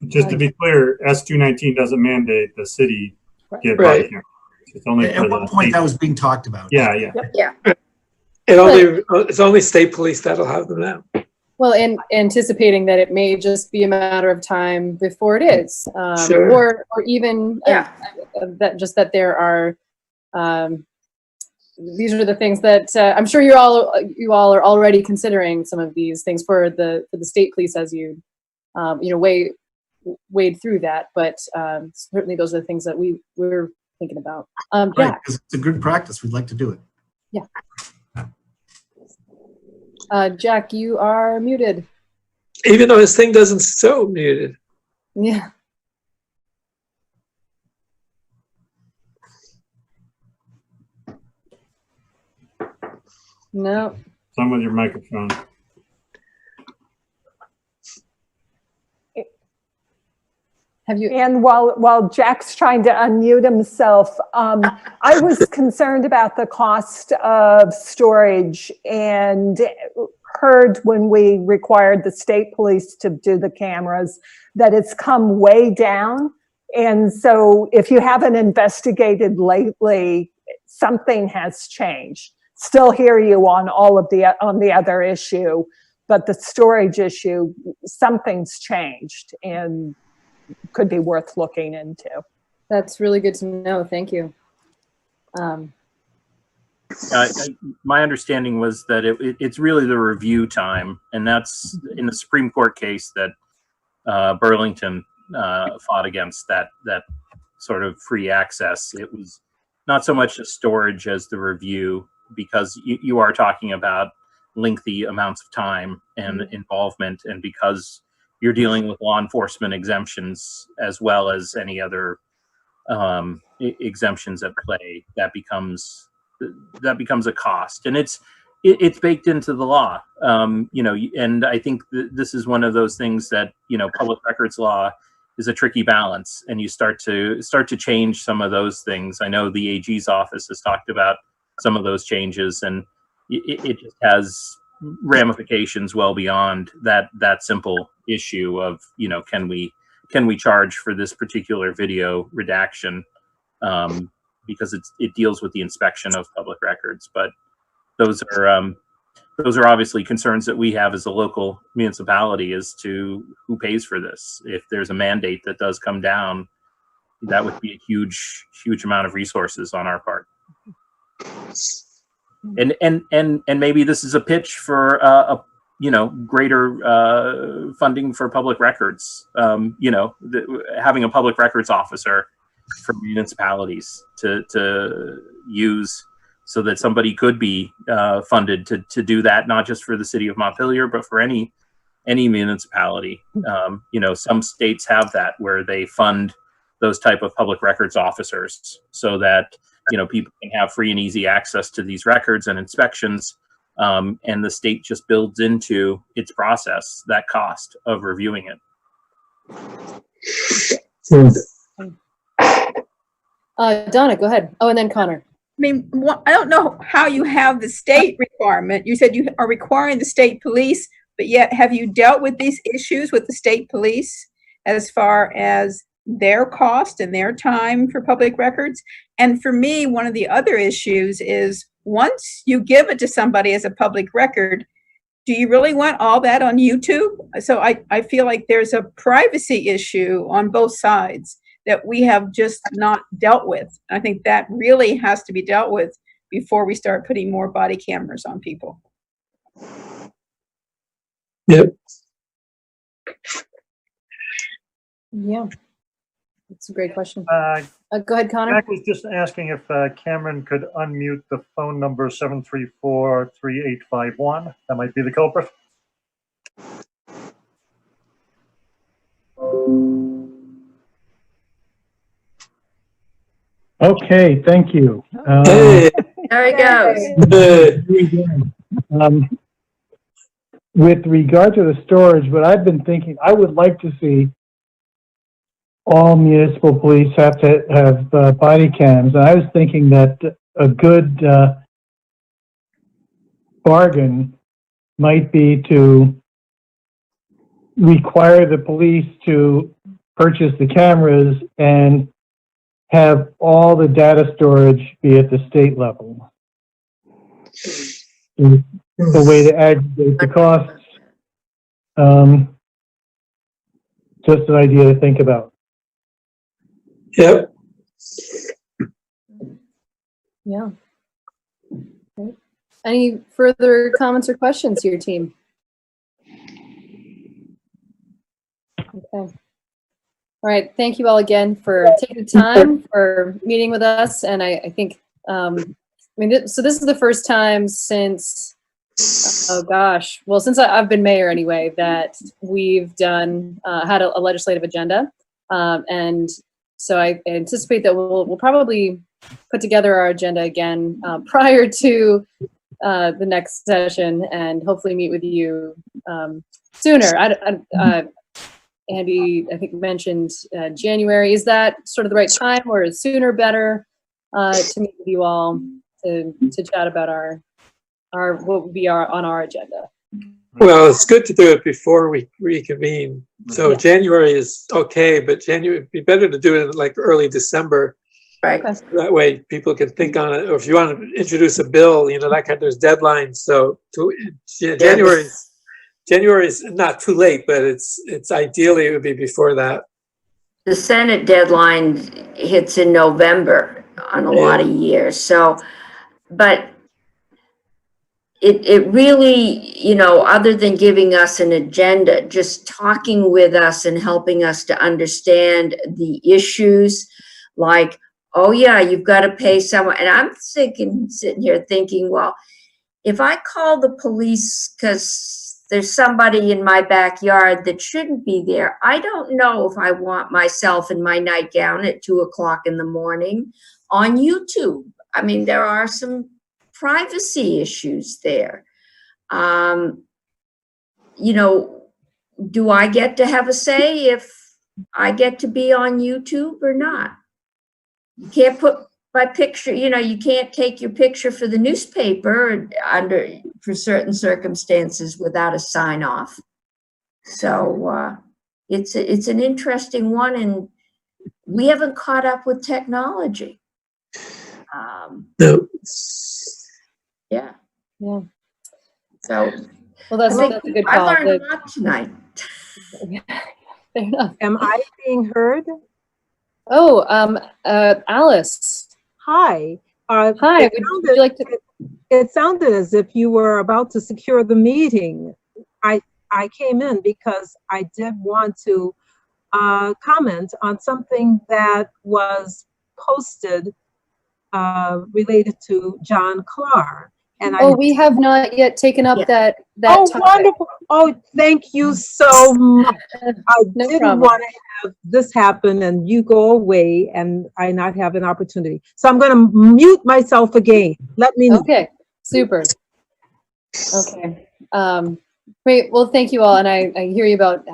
Just to be clear, S219 doesn't mandate the city get body cameras. It's only at one point that was being talked about. Yeah. It's only state police that'll have them now. Well, and anticipating that it may just be a matter of time before it is, Sure. or even that there are. These are the things that I'm sure you all are already considering some of these things for the state police as you wade through that. But certainly those are the things that we're thinking about. Right, because it's a good practice. We'd like to do it. Yeah. Jack, you are muted. Even though his thing doesn't show muted. Yeah. No. Some with your microphone. Have you? And while Jack's trying to unmute himself, I was concerned about the cost of storage and heard when we required the state police to do the cameras that it's come way down. And so if you haven't investigated lately, something has changed. Still hear you on on the other issue, but the storage issue, something's changed and could be worth looking into. That's really good to know. Thank you. My understanding was that it's really the review time, and that's in the Supreme Court case that Burlington fought against that sort of free access. It was not so much the storage as the review, because you are talking about lengthy amounts of time and involvement, and because you're dealing with law enforcement exemptions as well as any other exemptions at play, that becomes a cost, and it's baked into the law. And I think this is one of those things that, public records law is a tricky balance, and you start to change some of those things. I know the AG's office has talked about some of those changes, and it just has ramifications well beyond that simple issue of, can we charge for this particular video redaction, because it deals with the inspection of public records. But those are obviously concerns that we have as a local municipality as to who pays for this. If there's a mandate that does come down, that would be a huge amount of resources on our part. And maybe this is a pitch for greater funding for public records. Having a public records officer for municipalities to use, so that somebody could be funded to do that, not just for the city of Montpelier, but for any municipality. Some states have that, where they fund those type of public records officers, so that people can have free and easy access to these records and inspections, and the state just builds into its process that cost of reviewing it. Donna, go ahead. Oh, and then Connor. I mean, I don't know how you have the state requirement. You said you are requiring the state police, but yet have you dealt with these issues with the state police as far as their cost and their time for public records? And for me, one of the other issues is, once you give it to somebody as a public record, do you really want all that on YouTube? So I feel like there's a privacy issue on both sides that we have just not dealt with. I think that really has to be dealt with before we start putting more body cameras on people. Yep. Yeah, that's a great question. Go ahead, Connor. Jack was just asking if Cameron could unmute the phone number 734-3851. That might be the culprit. Okay, thank you. There he goes. With regard to the storage, what I've been thinking, I would like to see all municipal police have to have body cams. And I was thinking that a good bargain might be to require the police to purchase the cameras and have all the data storage be at the state level. The way to aggregate the costs. Just an idea to think about. Yep. Yeah. Okay. Any further comments or questions to your team? Okay. All right, thank you all again for taking the time for meeting with us. And I think, so this is the first time since, since I've been mayor anyway, that we've done, had a legislative agenda. And so I anticipate that we'll probably put together our agenda again prior to the next session, and hopefully meet with you sooner. Andy, I think, mentioned January. Is that sort of the right time, or is sooner better to meet with you all to chat about our what would be on our agenda? Well, it's good to do it before we reconvene. So yeah. January is okay, but January it'd be better to do it in like early December. Right. That way people can think on it. Or if you want to introduce a bill, that kind of, there's deadlines. So January is not too late, but it's ideally it would be before that. The Senate deadline hits in November on a lot of years. So, but it really, other than giving us an agenda, just talking with us and helping us to understand the issues, like, oh yeah, you've got to pay someone. And I'm sitting here thinking, well, if I call the police because there's somebody in my backyard that shouldn't be there, I don't know if I want myself in my nightgown at 2:00 in the morning on YouTube. I mean, there are some privacy issues there. You know, do I get to have a say if I get to be on YouTube or not? You can't put my picture, you know, you can't take your picture for the newspaper for certain circumstances without a sign off. So it's an interesting one, and we haven't caught up with technology. No. Yeah. Yeah. So Well, that's a good I call. learned a lot tonight. Fair enough. Am I being heard? Oh, Alice. Hi. Hi. Would you like to? It sounded as if you were about to secure the meeting. I came in because I did want to comment on something that was posted related to John Clark. And we have not yet taken up that oh, topic. wonderful. Oh, thank you so much. I didn't want to have this happen and you go away and I not have an opportunity. So I'm going to mute myself again. Let me know. Okay, super. Okay. Great. Well, thank you all. And I hear you about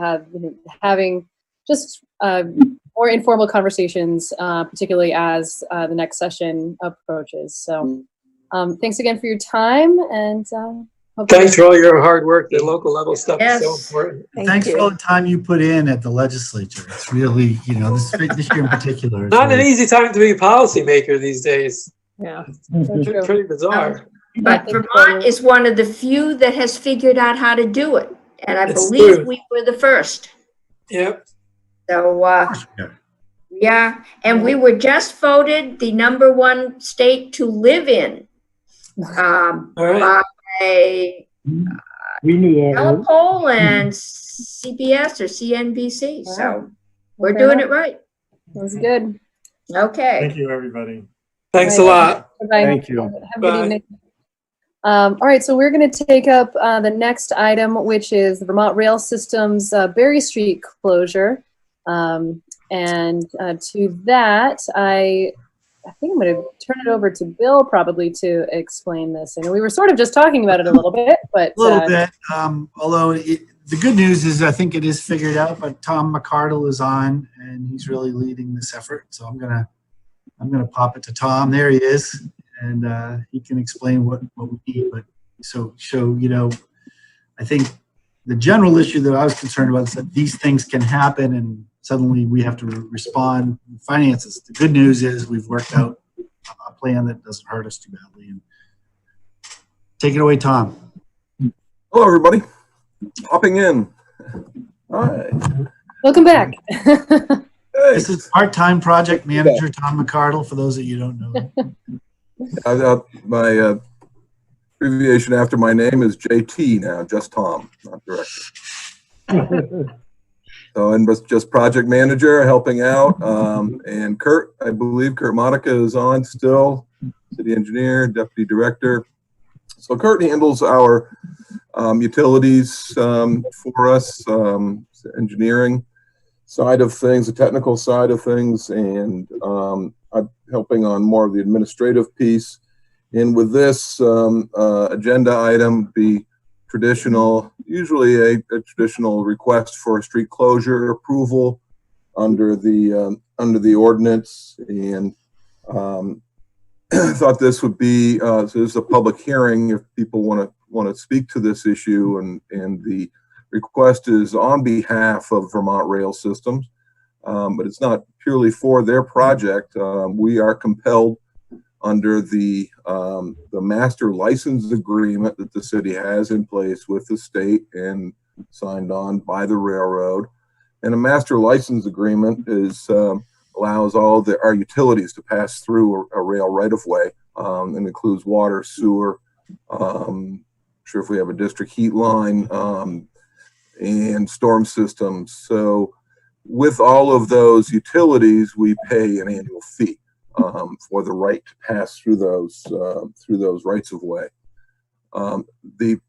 having just more informal conversations, particularly as the next session approaches. So thanks again for your time, and thanks for all your hard work. The local level stuff is so important. Thanks for all the time you put in at the legislature. It's really, you know, this year in particular. Not an easy time to be a policymaker these days. Yeah. It's pretty bizarre. But Vermont is one of the few that has figured out how to do it. And I It's believe true. we were the first. Yep. So, yeah. And we were just voted the #1 state to live in by Gallup poll and CBS or CNBC. Wow. So we're doing it right. That was good. Okay. Thank you, everybody. Thanks a lot. Bye-bye. Thank you. Have a good evening. All right, so we're going to take up the next item, which is the Vermont Rail System's Berry Street closure. And to that, I think I'm going to turn it over to Bill probably to explain this. I know we were sort of just talking about it a little bit, but a little bit. Although the good news is I think it is figured out. But Tom McCardle is on, and he's really leading this effort. So I'm gonna pop it to Tom. There he is, and he can explain what we need. But so you know, I think the general issue that I was concerned about is that these things can happen, and suddenly we have to respond. Finances. The good news is we've worked out a plan that doesn't hurt us too badly. And take it away, Tom. Hello, everybody. Hopping in. Hi. welcome back. This is part-time project manager Tom McCardle, for those of you who don't know. My abbreviation after my name is JT now, just Tom, not director. So, and just project manager helping out. And Kurt, I believe Kurt Monica is on still, city engineer, deputy director. So Kurt handles our utilities for us, engineering side of things, the technical side of things, and I'm helping on more of the administrative piece. And with this agenda item, be traditional, usually a traditional request for a street closure approval under the ordinance. And I thought this would be so this is a public hearing if people want to speak to this issue, and the request is on behalf of Vermont Rail Systems, but it's not purely for their project. We are compelled under the master license agreement that the city has in place with the state and signed on by the railroad. And a master license agreement is allows all our utilities to pass through a rail right-of-way, and includes water, sewer, sure if we have a district heat line, and storm systems. So with all of those utilities, we pay an annual fee. for the right to pass through those rights of way. The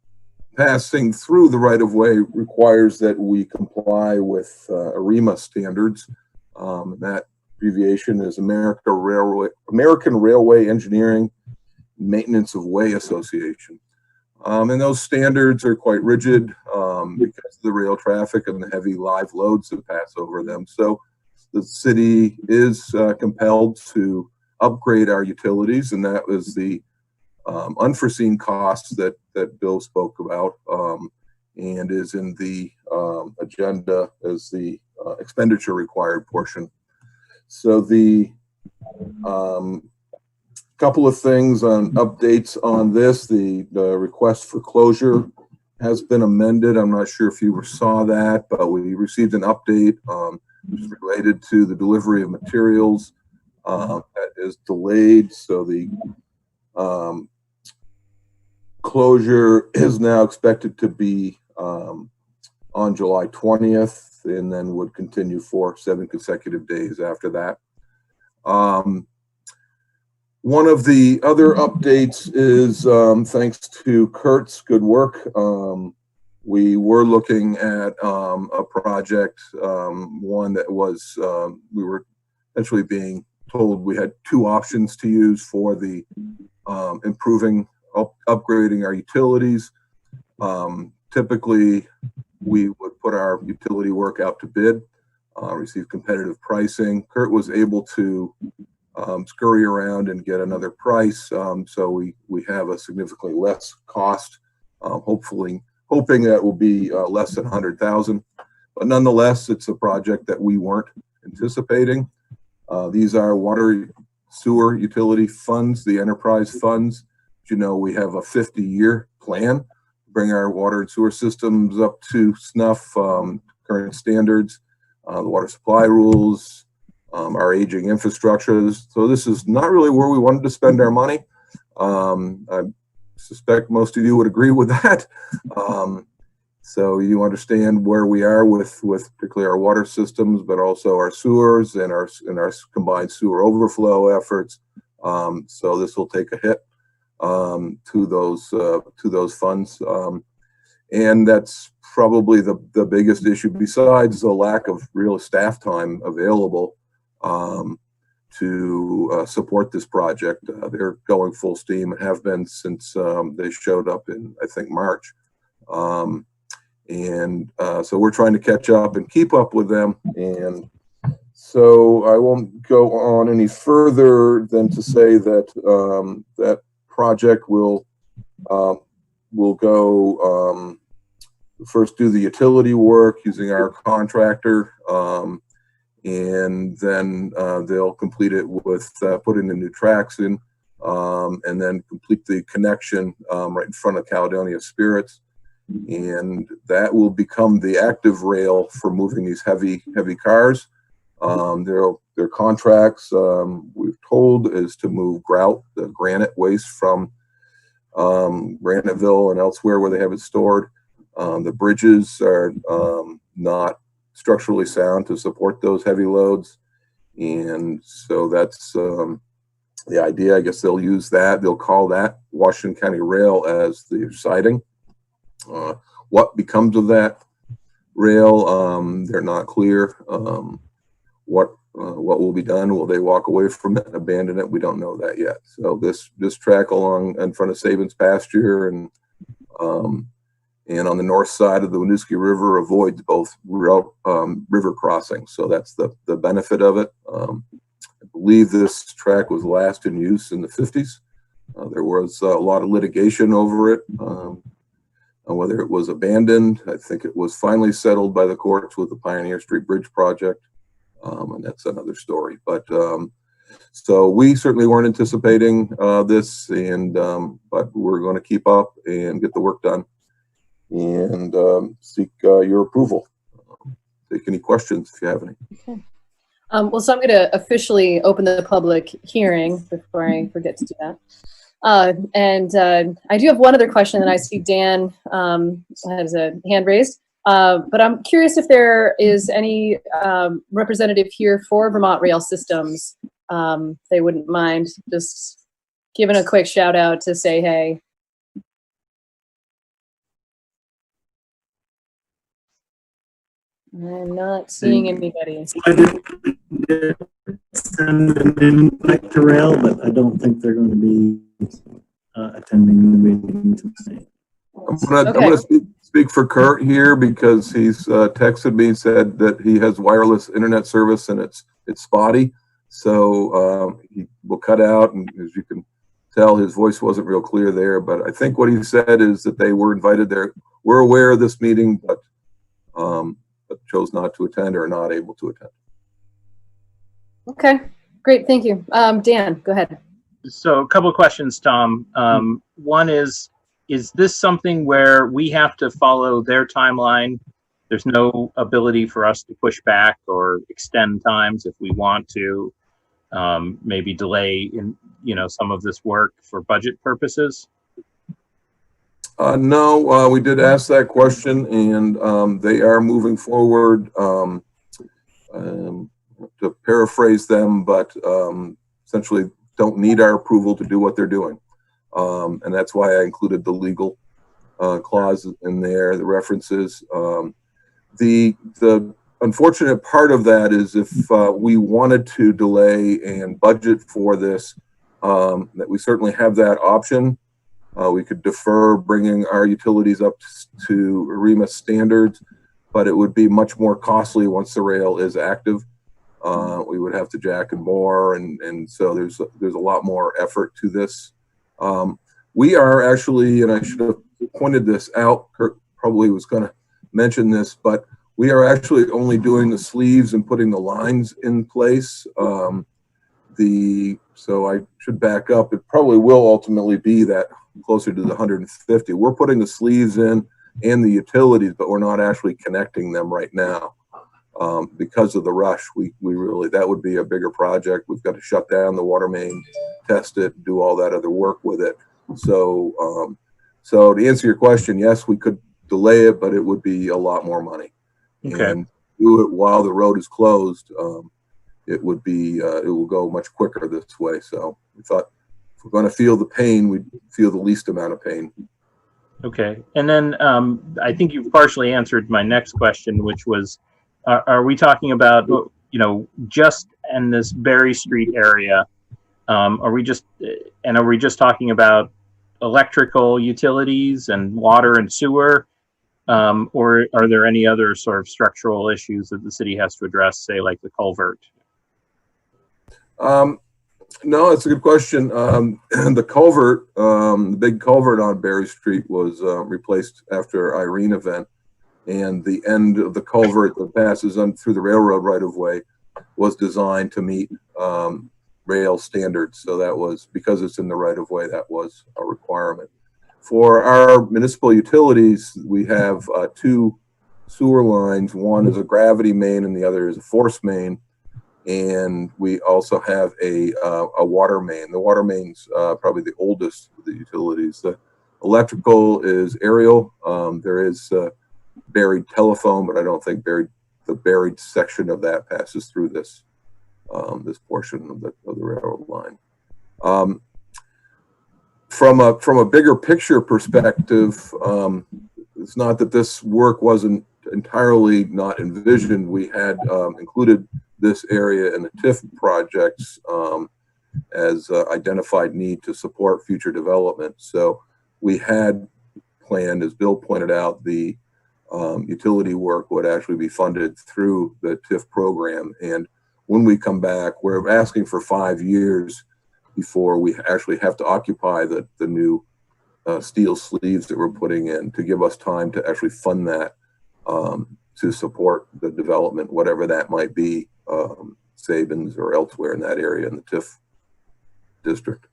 passing through the right of way requires that we comply with AREMA standards. That abbreviation is American Railway Engineering Maintenance of Way Association. And those standards are quite rigid because of the rail traffic and the heavy live loads that pass over them. So the city is compelled to upgrade our utilities, and that was the unforeseen costs that Bill spoke about, and is in the agenda as the expenditure required portion. So the couple of things on updates on this. The request for closure has been amended. I'm not sure if you saw that, but we received an update which is related to the delivery of materials that is delayed. So the closure is now expected to be on July 20th, and then would continue for 7 consecutive days after that. One of the other updates is thanks to Kurt's good work. We were looking at a project, one that was, we were essentially being told we had 2 options to use for the upgrading our utilities. Typically, we would put our utility work out to bid, receive competitive pricing. Kurt was able to scurry around and get another price, so we have a significantly less cost, hoping that will be less than 100,000. But nonetheless, it's a project that we weren't anticipating. These are water sewer utility funds, the enterprise funds. You know, we have a 50-year plan to bring our water and sewer systems up to snuff, current standards, the water supply rules, our aging infrastructures. So this is not really where we wanted to spend our money. I suspect most of you would agree with that. So you understand where we are with particularly our water systems, but also our sewers and our combined sewer overflow efforts. So this will take a hit to those funds, and that's probably the biggest issue, besides the lack of real staff time available to support this project. They're going full steam and have been since they showed up in, I think, March. So we're trying to catch up and keep up with them. And so I won't go on any further than to say that that project will go first do the utility work using our contractor, and then they'll complete it with putting the new tracks in, and then complete the connection right in front of Caledonia Spirits. And that will become the active rail for moving these heavy cars. Their contracts, we've told, is to move grout, the granite waste from Graniteville and elsewhere where they have it stored. The bridges are not structurally sound to support those heavy loads. And so that's the idea. I guess they'll use that. They'll call that Washington County Rail as the siding. What becomes of that rail, they're not clear. What will be done? Will they walk away from it and abandon it? We don't know that yet. So this track along in front of Sabin's pasture and on the north side of the Winooski River avoids both river crossings. So that's the benefit of it. I believe this track was last in use in the 50s. There was a lot of litigation over it. Whether it was abandoned, I think it was finally settled by the courts with the Pioneer Street Bridge project, and that's another story. But so we certainly weren't anticipating this, and but we're going to keep up and get the work done, and seek your approval. Take any questions if you have any. Okay. Well, so I'm going to officially open the public hearing before I forget to do that. I do have one other question, and I see Dan has a hand raised. But I'm curious if there is any representative here for Vermont Rail Systems they wouldn't mind just giving a quick shout out to say hey. I'm not seeing anybody. I did send an invite to Rail, but I don't think they're going to be attending the meeting tonight. I'm gonna speak for Kurt here because he's texted me and said that he has wireless internet service and it's spotty. So he will cut out, and as you can tell, his voice wasn't real clear there. But I think what he said is that they were invited there. We're aware of this meeting, but chose not to attend or not able to attend. Okay, great, thank you. Dan, go ahead. So a couple of questions, Tom. One is this something where we have to follow their timeline? There's no ability for us to push back or extend times if we want to, maybe delay in, some of this work for budget purposes? No, we did ask that question, and they are moving forward. To paraphrase them, but essentially don't need our approval to do what they're doing. And that's why I included the legal clause in there, the references. The unfortunate part of that is if we wanted to delay and budget for this, that we certainly have that option. We could defer bringing our utilities up to REMA standards, but it would be much more costly once the rail is active. We would have to jack and bore, and so there's a lot more effort to this. We are actually, and I should have pointed this out, Kurt probably was going to mention this, but we are actually only doing the sleeves and putting the lines in place. So I should back up. It probably will ultimately be that closer to the 150. We're putting the sleeves in and the utilities, but we're not actually connecting them right now. Because of the rush, we really, that would be a bigger project. We've got to shut down the water main, test it, do all that other work with it. So, so to answer your question, yes, we could delay it, but it would be a lot more money. Okay. And do it while the road is closed. It would be, it will go much quicker this way. So we thought if we're going to feel the pain, we'd feel the least amount of pain. Okay. And then I think you've partially answered my next question, which was, are we talking about, just in this Berry Street area? Are we just talking about electrical utilities and water and sewer? Or are there any other sort of structural issues that the city has to address, say like the culvert? No, that's a good question. The culvert, the big culvert on Berry Street was replaced after Irene event. And the end of the culvert that passes through the railroad right of way was designed to meet rail standards. So that was, because it's in the right of way, that was a requirement. For our municipal utilities, we have two sewer lines. One is a gravity main and the other is a force main. And we also have a water main. The water main's probably the oldest of the utilities. The electrical is aerial. There is buried telephone, but I don't think the buried section of that passes through this this portion of the railroad line. From a bigger picture perspective, it's not that this work wasn't entirely not envisioned. We had included this area in the TIF projects as identified need to support future development. So we had planned, as Bill pointed out, the utility work would actually be funded through the TIF program. And when we come back, we're asking for 5 years before we actually have to occupy the new steel sleeves that we're putting in, to give us time to actually fund that to support the development, whatever that might be, Sabins or elsewhere in that area in the TIF district.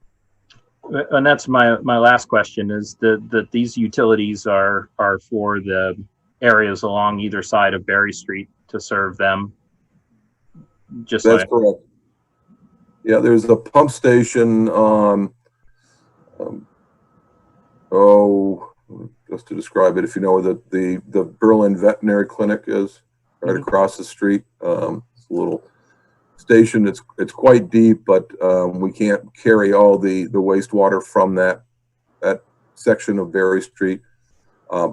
And that's my last question, is that these utilities are for the areas along either side of Berry Street to serve them. Just that's correct. Yeah, there's a pump station just to describe it, if you know where the Berlin Veterinary Clinic is, right across the street. It's a little station. It's quite deep, but we can't carry all the wastewater from that section of Berry Street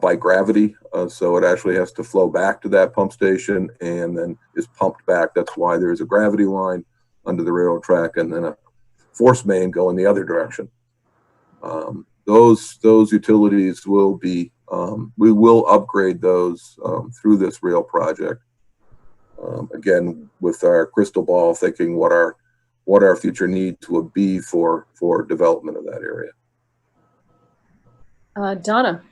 by gravity. So it actually has to flow back to that pump station and then is pumped back. That's why there's a gravity line under the railroad track and then a force main going the other direction. Those utilities will be, we will upgrade those through this rail project. Again, with our crystal ball, thinking what our future needs will be for development of that area. Donna.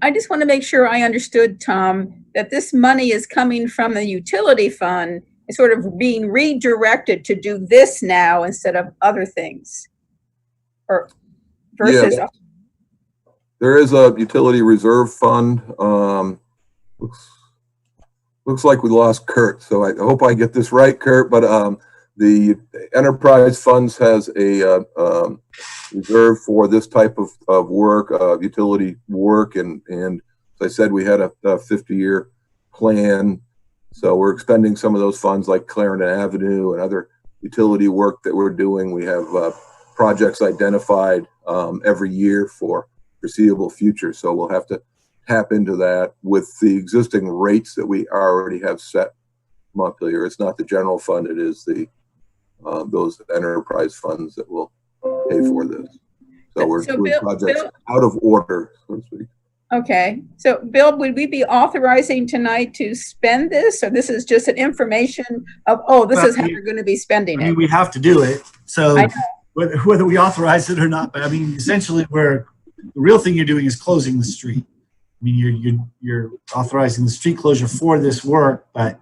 I just want to make sure I understood, Tom, that this money is coming from the utility fund. It's sort of being redirected to do this now instead of other things, or versus. Yeah, there is a utility reserve fund. Looks like we lost Kurt, so I hope I get this right, Kurt. But the enterprise funds has a reserve for this type of work, utility work, and as I said, we had a 50-year plan, so we're expending some of those funds like Clarendon Avenue and other utility work that we're doing. We have projects identified every year for foreseeable future, so we'll have to tap into that with the existing rates that we already have set Montpelier. It's not the general fund, it is the those enterprise funds that will pay for this. So we're doing projects out of order, so to speak. Okay, so Bill, would we be authorizing tonight to spend this, or this is just an information of, oh, this is how we're going to be spending it? I mean, we have to do it, so whether we authorize it or not, but I mean, essentially, the real thing you're doing is closing the street. I mean, you're authorizing the street closure for this work, but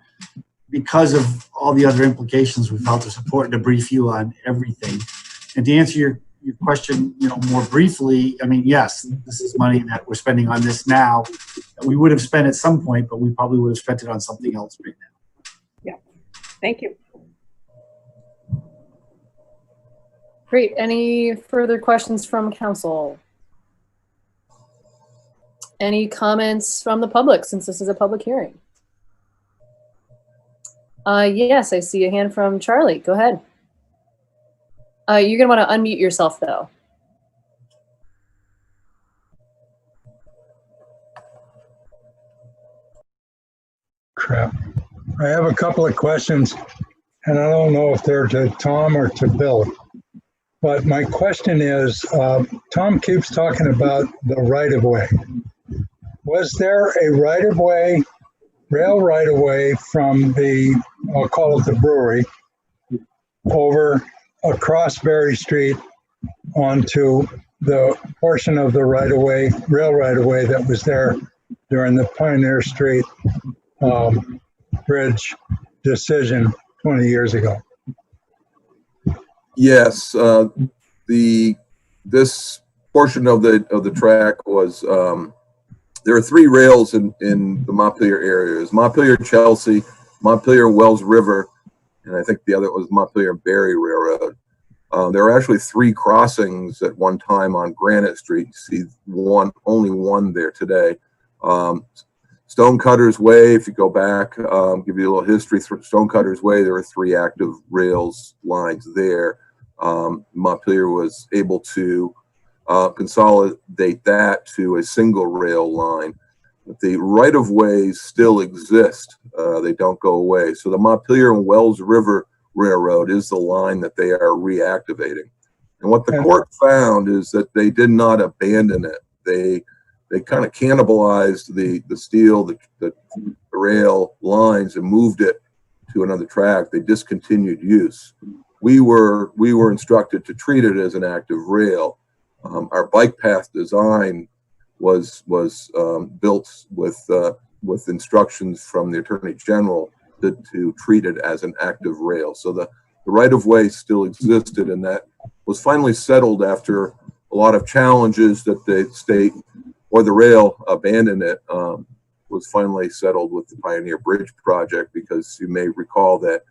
because of all the other implications, we felt it was important to brief you on everything. And to answer your question, more briefly, I mean, yes, this is money that we're spending on this now that we would have spent at some point, but we probably would have spent it on something else right now. Yeah, thank you. Great. Any further questions from council? Any comments from the public, since this is a public hearing? Yes, I see a hand from Charlie. Go ahead. You're going to want to unmute yourself, though. Crap. I have a couple of questions, and I don't know if they're to Tom or to Bill. But my question is, Tom keeps talking about the right-of-way. Was there a right-of-way, rail right-of-way from the, I'll call it the brewery, over across Berry Street onto the portion of the right-of-way, rail right-of-way that was there during the Pioneer Street bridge decision 20 years ago? Yes, this portion of the track was, there are three rails in the Montpelier areas: Montpelier, Chelsea, Montpelier, Wells River, and I think the other was Montpelier Berry Railroad. There were actually three crossings at one time on Granite Street. You see only one there today. Stonecutter's Way, if you go back, give you a little history. Stonecutter's Way, there were three active rails lines there. Montpelier was able to consolidate that to a single rail line. But the right-of-ways still exist. They don't go away. So the Montpelier and Wells River Railroad is the line that they are reactivating. And what the court found is that they did not abandon it. They kind of cannibalized the steel, the rail lines and moved it to another track. They discontinued use. We were instructed to treat it as an active rail. Our bike path design was built with instructions from the Attorney General to treat it as an active rail. So the right-of-way still existed, and that was finally settled after a lot of challenges that the state or the rail abandoned it. Was finally settled with the Pioneer Bridge project, because you may recall that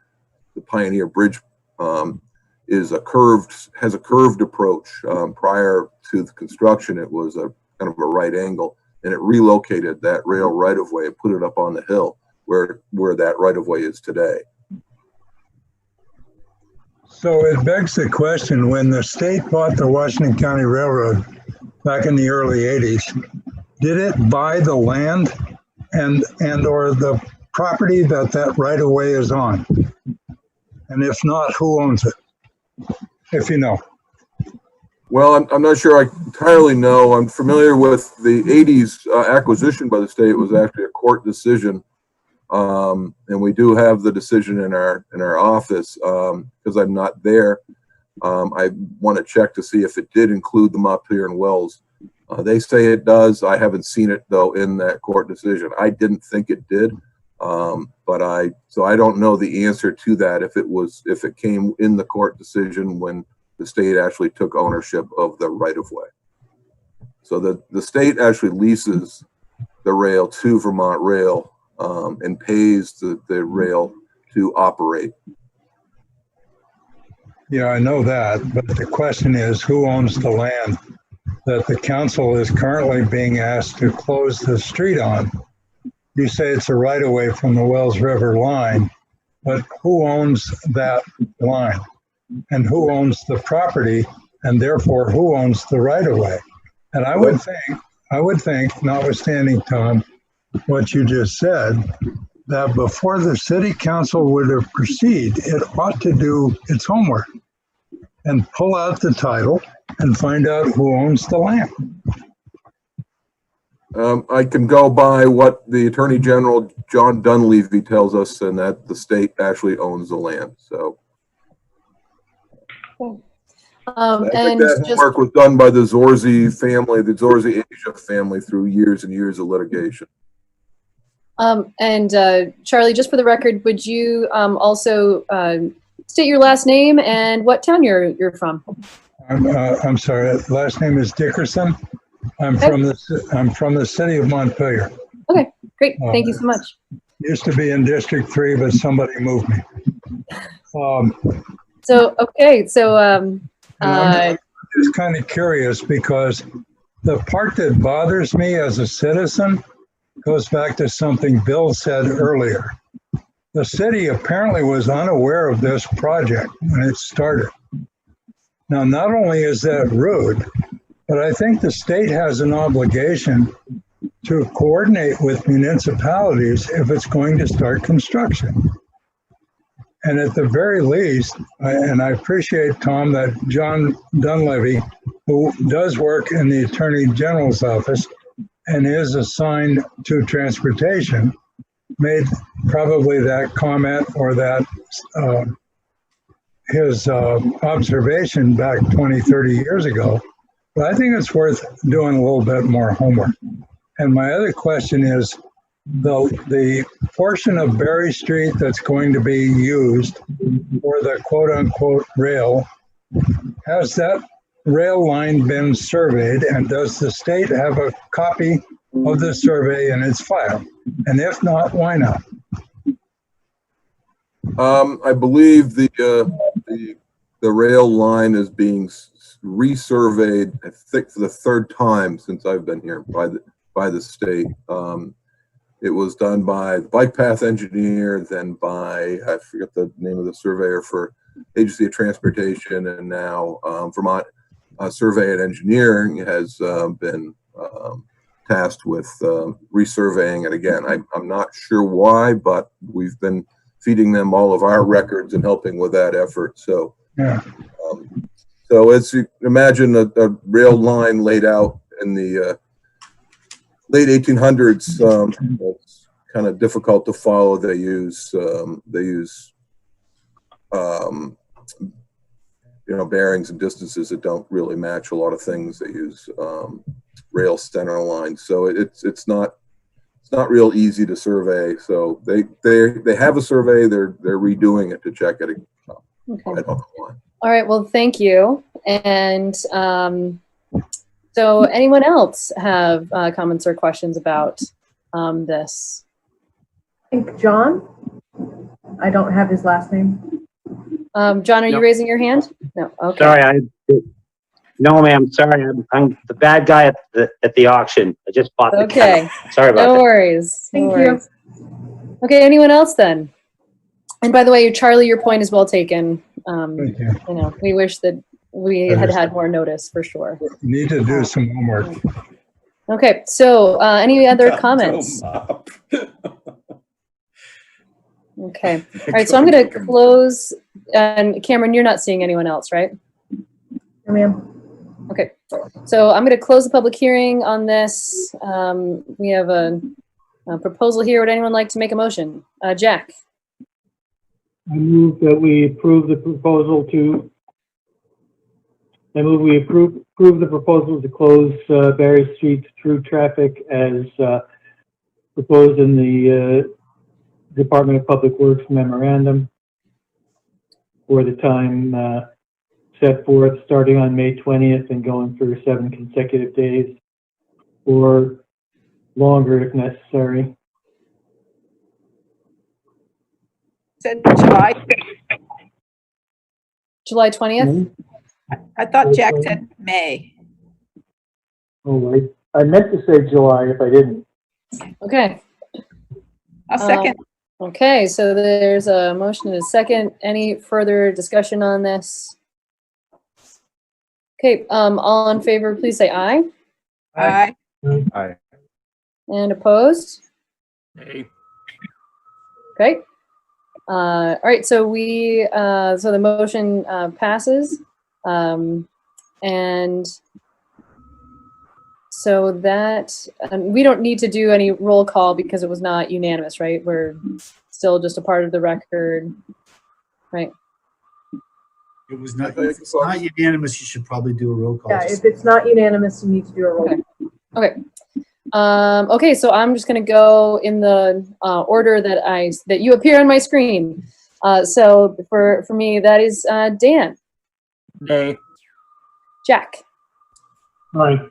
the Pioneer Bridge has a curved approach. Prior to the construction, it was a kind of a right angle, and it relocated that rail right of way and put it up on the hill where that right of way is today. So it begs the question, when the state bought the Washington County Railroad back in the early 80s, did it buy the land and or the property that right-of-way is on? And if not, who owns it? If you know. Well, I'm not sure I entirely know. I'm familiar with the 80s acquisition by the state. It was actually a court decision. And we do have the decision in our office because I'm not there. I want to check to see if it did include the Montpelier and Wells. They say it does. I haven't seen it though in that court decision. I didn't think it did, so I don't know the answer to that if it came in the court decision when the state actually took ownership of the right of way. So the state actually leases the rail to Vermont Rail and pays the rail to operate. Yeah, I know that, but the question is, who owns the land that the council is currently being asked to close the street on? You say it's a right-of-way from the Wells River line, but who owns that line? And who owns the property, and therefore who owns the right-of-way? And I would think, notwithstanding, Tom, what you just said, that before the city council would have proceed, it ought to do its homework and pull out the title and find out who owns the land. I can go by what the Attorney General, John Dunleavy, tells us, and that the state actually owns the land. So I think that homework was done by the Zorzi family, the Zorzi Asia family, through years and years of litigation. Charlie, just for the record, would you also state your last name and what town you're from? I'm sorry. Last name is Dickerson. I'm from the city of Montpelier. Okay, great. Thank you so much. Used to be in District 3, but somebody moved me. I'm just kind of curious because the part that bothers me as a citizen goes back to something Bill said earlier. The city apparently was unaware of this project when it started. Now, not only is that rude, but I think the state has an obligation to coordinate with municipalities if it's going to start construction. And at the very least, and I appreciate, Tom, that John Dunleavy, who does work in the Attorney General's office and is assigned to transportation, made probably that comment or that his observation back 20, 30 years ago. But I think it's worth doing a little bit more homework. And my other question is, the portion of Berry Street that's going to be used for the quote-unquote rail, has that rail line been surveyed, and does the state have a copy of the survey in its file? And if not, why not? I believe the rail line is being resurveyed, I think, for the third time since I've been here by the state. It was done by the bike path engineer, then by, I forget the name of the surveyor for Agency of Transportation, and now Vermont Survey and Engineering has been tasked with resurveying it again. I'm not sure why, but we've been feeding them all of our records and helping with that effort. So, yeah. So as you imagine, a rail line laid out in the late 1800s, it's kind of difficult to follow. They use bearings and distances that don't really match a lot of things. They use rail center lines, so it's not real easy to survey. So they have a survey. They're redoing it to check it. Okay. I don't know why. All right. Well, thank you. And so, anyone else have comments or questions about this? I think John. I don't have his last name. John, are you raising your hand? No. Okay. Sorry, no, ma'am. Sorry, I'm the bad guy at the auction. I just bought the Okay. Sorry about that. No worries. Thank you. Okay. Anyone else then? And by the way, Charlie, your point is well taken. Thank you. You know, we wish that we had had more notice for sure. Need to do some homework. Okay, so any other comments? Okay, all right, so I'm going to close, and Cameron, you're not seeing anyone else, right? No, ma'am. Okay, so I'm going to close the public hearing on this. We have a proposal here. Would anyone like to make a motion? Jack? I move that we approve the proposal to, approve the proposal to close Barry Street through traffic as proposed in the Department of Public Works memorandum for the time set forth starting on May 20th and going through 7 consecutive days or longer if necessary. Said July. July 20th? I thought Jack said May. Oh, I meant to say July if I didn't. Okay. I'll second. Okay, so there's a motion and a second. Any further discussion on this? Okay, all in favor, please say aye. Aye. Aye. And opposed? Hey. Okay. All right, so so the motion passes. And so that, we don't need to do any roll call because it was not unanimous, right? We're still just a part of the record, right? It was not, if it's not unanimous, you should probably do a roll call. Yeah, if it's not unanimous, you need to do a roll call. Okay. Okay, so I'm just going to go in the order that you appear on my screen. So for me, that is Dan. Nay. Jack. Aye.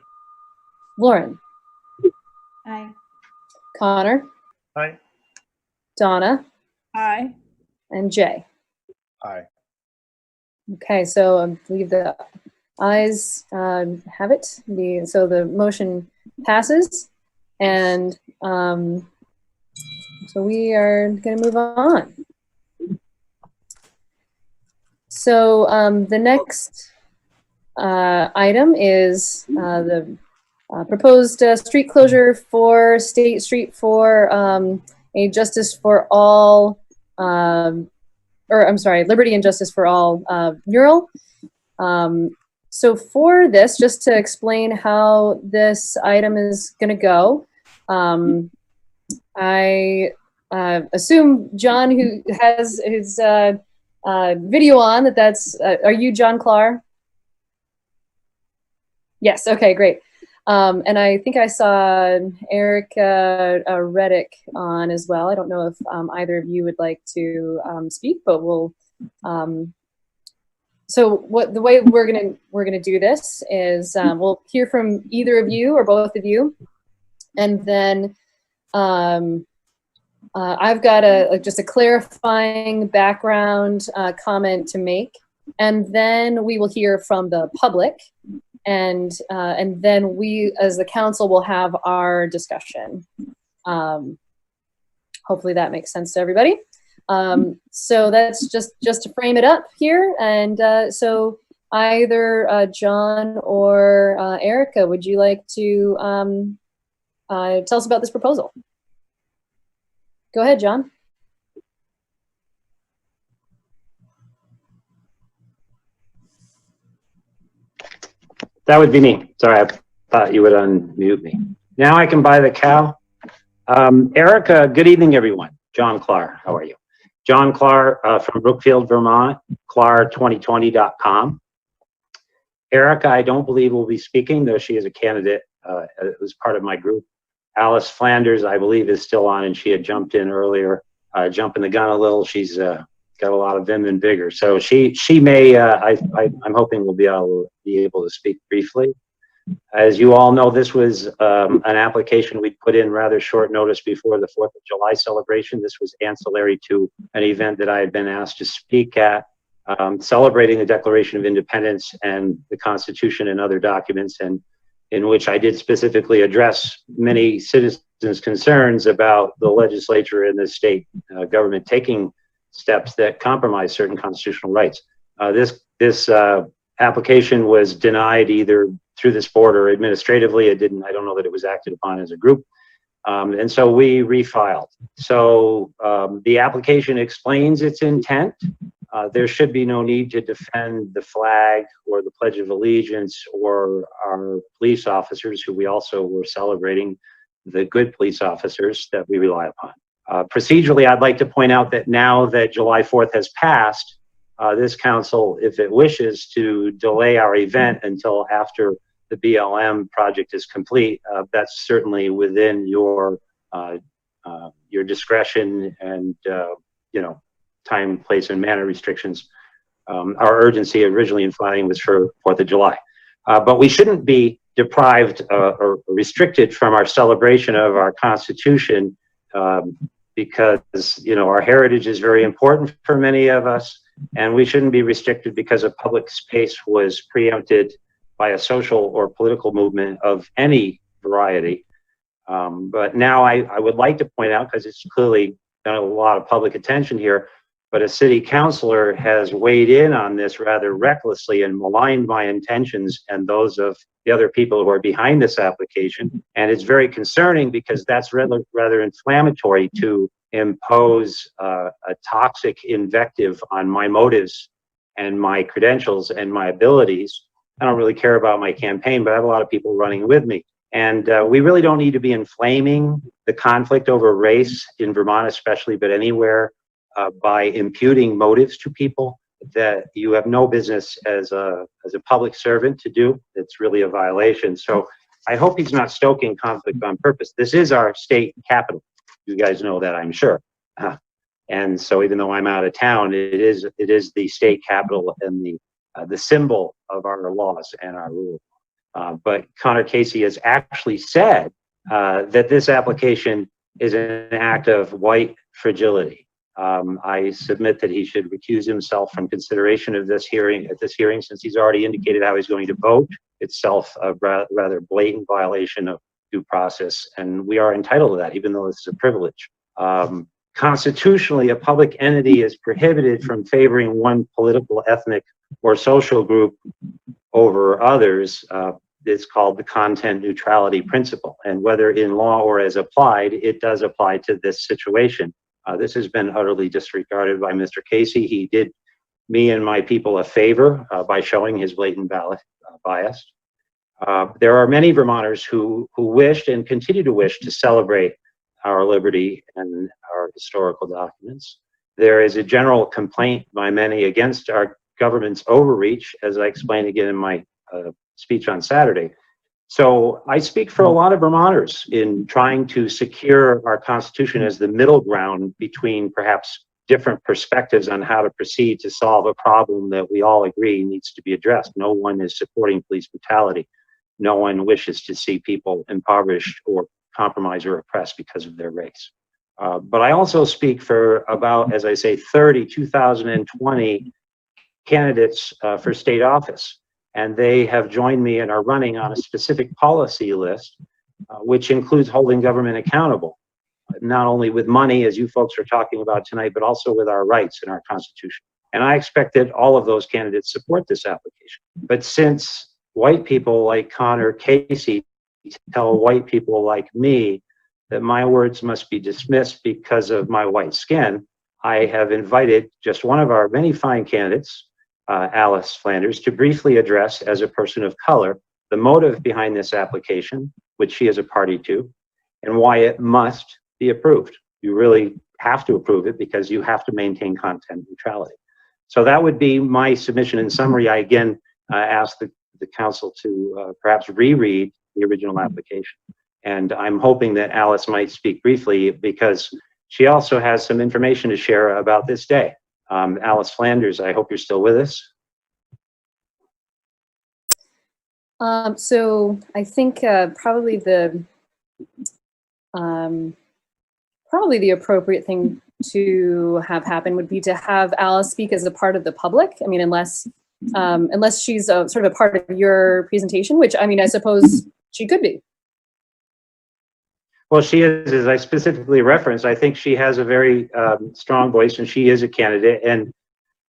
Lauren. Aye. Connor. Aye. Donna. Aye. And Jay. Aye. Okay, so I believe the ayes have it. So the motion passes, and so we are going to move on. So the next item is the proposed street closure for State Street for a Justice for All, Liberty and Justice for All mural. So for this, just to explain how this item is going to go, I assume John, who has his video on, that's, are you John Clark? Yes, okay, great. And I think I saw Erica Reddick on as well. I don't know if either of you would like to speak, but we'll. So the way we're gonna do this is we'll hear from either of you or both of you, and then I've got just a clarifying background comment to make, and then we will hear from the public. And then we, as the council, will have our discussion. Hopefully that makes sense to everybody. So that's just to frame it up here. And so either John or Erica, would you like to tell us about this proposal? Go ahead, John. That would be me. Sorry, I thought you would unmute me. Now I can buy the cow. Erica, good evening, everyone. John Clark, how are you? John Clark from Brookfield, Vermont, Clark2020.com. Erica, I don't believe will be speaking, though she is a candidate. It was part of my group. Alice Flanders, I believe, is still on, and she had jumped in earlier, jumping the gun a little. She's got a lot of vim and vigor. So she may, I'm hoping will be able to speak briefly. As you all know, this was an application we put in rather short notice before the 4th of July celebration. This was ancillary to an event that I had been asked to speak at, celebrating the Declaration of Independence and the Constitution and other documents, and in which I did specifically address many citizens' concerns about the legislature and the state government taking steps that compromise certain constitutional rights. This application was denied either through this board or administratively. I don't know that it was acted upon as a group. And so we refiled. So the application explains its intent. There should be no need to defend the flag or the Pledge of Allegiance or our police officers, who we also were celebrating, the good police officers that we rely upon. Procedurally, I'd like to point out that now that July 4th has passed, this council, if it wishes to delay our event until after the BLM project is complete, that's certainly within your discretion and time, place, and manner restrictions. Our urgency originally in filing was for 4th of July. But we shouldn't be deprived or restricted from our celebration of our Constitution because, our heritage is very important for many of us, and we shouldn't be restricted because a public space was preempted by a social or political movement of any variety. But now I would like to point out, because it's clearly got a lot of public attention here, but a city councilor has weighed in on this rather recklessly and maligned my intentions and those of the other people who are behind this application. And it's very concerning because that's rather inflammatory to impose a toxic invective on my motives and my credentials and my abilities. I don't really care about my campaign, but I have a lot of people running with me. And we really don't need to be inflaming the conflict over race in Vermont, especially, but anywhere, by imputing motives to people that you have no business as a public servant to do. It's really a violation. So I hope he's not stoking conflict on purpose. This is our state capital. You guys know that, I'm sure. And so even though I'm out of town, it is the state capital and the symbol of our laws and our rules. But Connor Casey has actually said that this application is an act of white fragility. I submit that he should recuse himself from consideration of this hearing since he's already indicated how he's going to vote. Itself a rather blatant violation of due process, and we are entitled to that, even though this is a privilege. Constitutionally, a public entity is prohibited from favoring one political, ethnic, or social group over others. It's called the content neutrality principle, and whether in law or as applied, it does apply to this situation. This has been utterly disregarded by Mr. Casey. He did me and my people a favor by showing his blatant bias. There are many Vermonters who wished and continue to wish to celebrate our liberty and our historical documents. There is a general complaint by many against our government's overreach, as I explained again in my speech on Saturday. So I speak for a lot of Vermonters in trying to secure our Constitution as the middle ground between perhaps different perspectives on how to proceed to solve a problem that we all agree needs to be addressed. No one is supporting police brutality. No one wishes to see people impoverished or compromised or oppressed because of their race. But I also speak for about, as I say, 2020 candidates for state office. And they have joined me and are running on a specific policy list, which includes holding government accountable, not only with money, as you folks are talking about tonight, but also with our rights in our Constitution. And I expect that all of those candidates support this application. But since white people like Connor Casey tell white people like me that my words must be dismissed because of my white skin, I have invited just one of our many fine candidates, Alice Flanders, to briefly address, as a person of color, the motive behind this application, which she is a party to, and why it must be approved. You really have to approve it because you have to maintain content neutrality. So that would be my submission. In summary, I again ask the council to perhaps reread the original application. And I'm hoping that Alice might speak briefly because she also has some information to share about this day. Alice Flanders, I hope you're still with us. So I think probably the appropriate thing to have happen would be to have Alice speak as a part of the public. I mean, unless she's sort of a part of your presentation, which I mean, I suppose she could be. Well, she is, as I specifically referenced, I think she has a very strong voice, and she is a candidate. And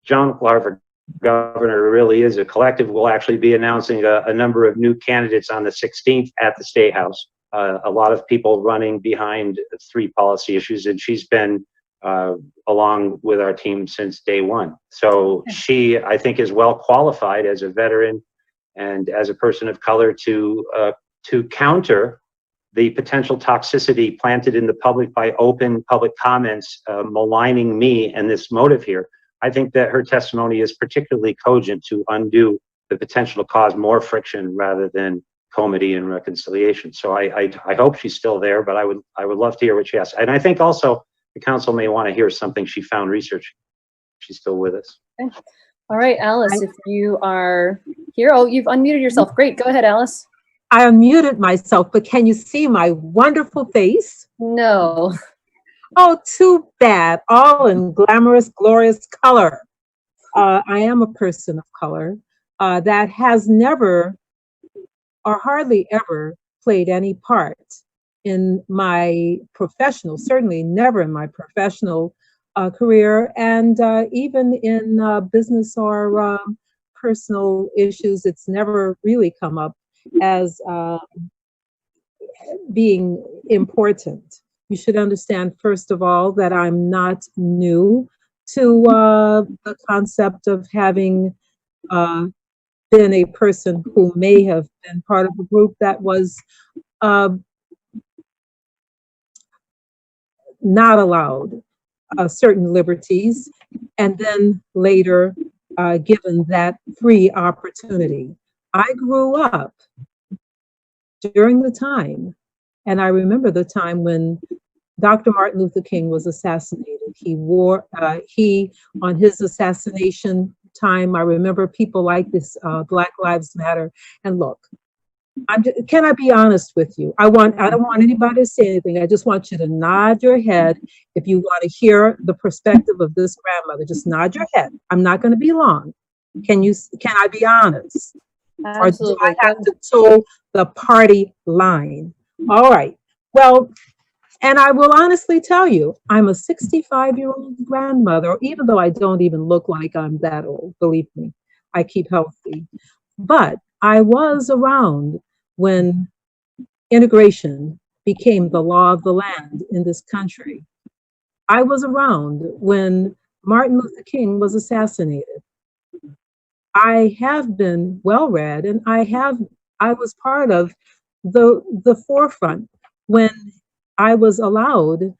John Clark for governor really is a collective. We'll actually be announcing a number of new candidates on the 16th at the State House. A lot of people running behind 3 policy issues, and she's been along with our team since day one. So she, I think, is well qualified as a veteran and as a person of color to counter the potential toxicity planted in the public by open public comments maligning me and this motive here. I think that her testimony is particularly cogent to undo the potential to cause more friction rather than comity and reconciliation. So I hope she's still there, but I would love to hear what she has. And I think also the council may want to hear something she found research. She's still with us. Okay. All right, Alice, if you are here. Oh, you've unmuted yourself. Great. Go ahead, Alice. I unmuted myself, but can you see my wonderful face? No. Oh, too bad. All in glamorous, glorious color. I am a person of color that has never or hardly ever played any part in my professional, certainly never in my professional career, and even in business or personal issues, it's never really come up as being important. You should understand, first of all, that I'm not new to the concept of having been a person who may have been part of a group that was not allowed certain liberties, and then later given that free opportunity. I grew up during the time, and I remember the time when Dr. Martin Luther King was assassinated. He on his assassination time, I remember people like this, Black Lives Matter. And look, can I be honest with you? I don't want anybody to say anything. I just want you to nod your head if you want to hear the perspective of this grandmother. Just nod your head. I'm not going to be long. Can I be honest? Absolutely. Or do I have to toe the party line? All right. Well, and I will honestly tell you, I'm a 65-year-old grandmother, even though I don't even look like I'm that old, believe me. I keep healthy. But I was around when integration became the law of the land in this country. I was around when Martin Luther King was assassinated. I have been well read, and I was part of the forefront when I was allowed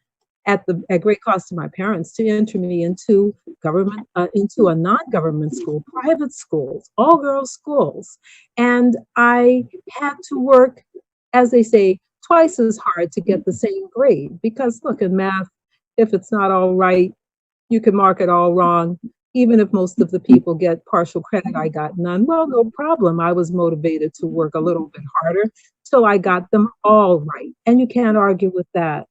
at great cost to my parents to enter me into government, into a non-government school, private schools, all girls schools. And I had to work, as they say, twice as hard to get the same grade, because look, in math, if it's not all right, you can mark it all wrong. Even if most of the people get partial credit, I got none. Well, no problem. I was motivated to work a little bit harder till I got them all right. And you can't argue with that.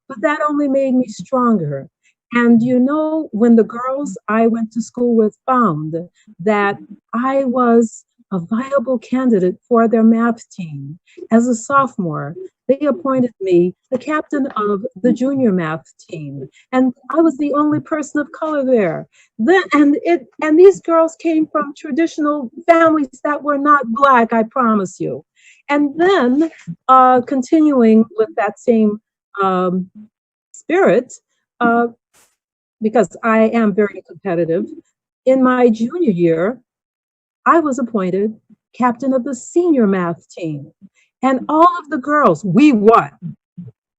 But that only made me stronger. And you know, when the girls I went to school with found that I was a viable candidate for their math team, as a sophomore, they appointed me the captain of the junior math team. And I was the only person of color there. And these girls came from traditional families that were not Black, I promise you. And then continuing with that same spirit, because I am very competitive, in my junior year, I was appointed captain of the senior math team. And all of the girls, we won.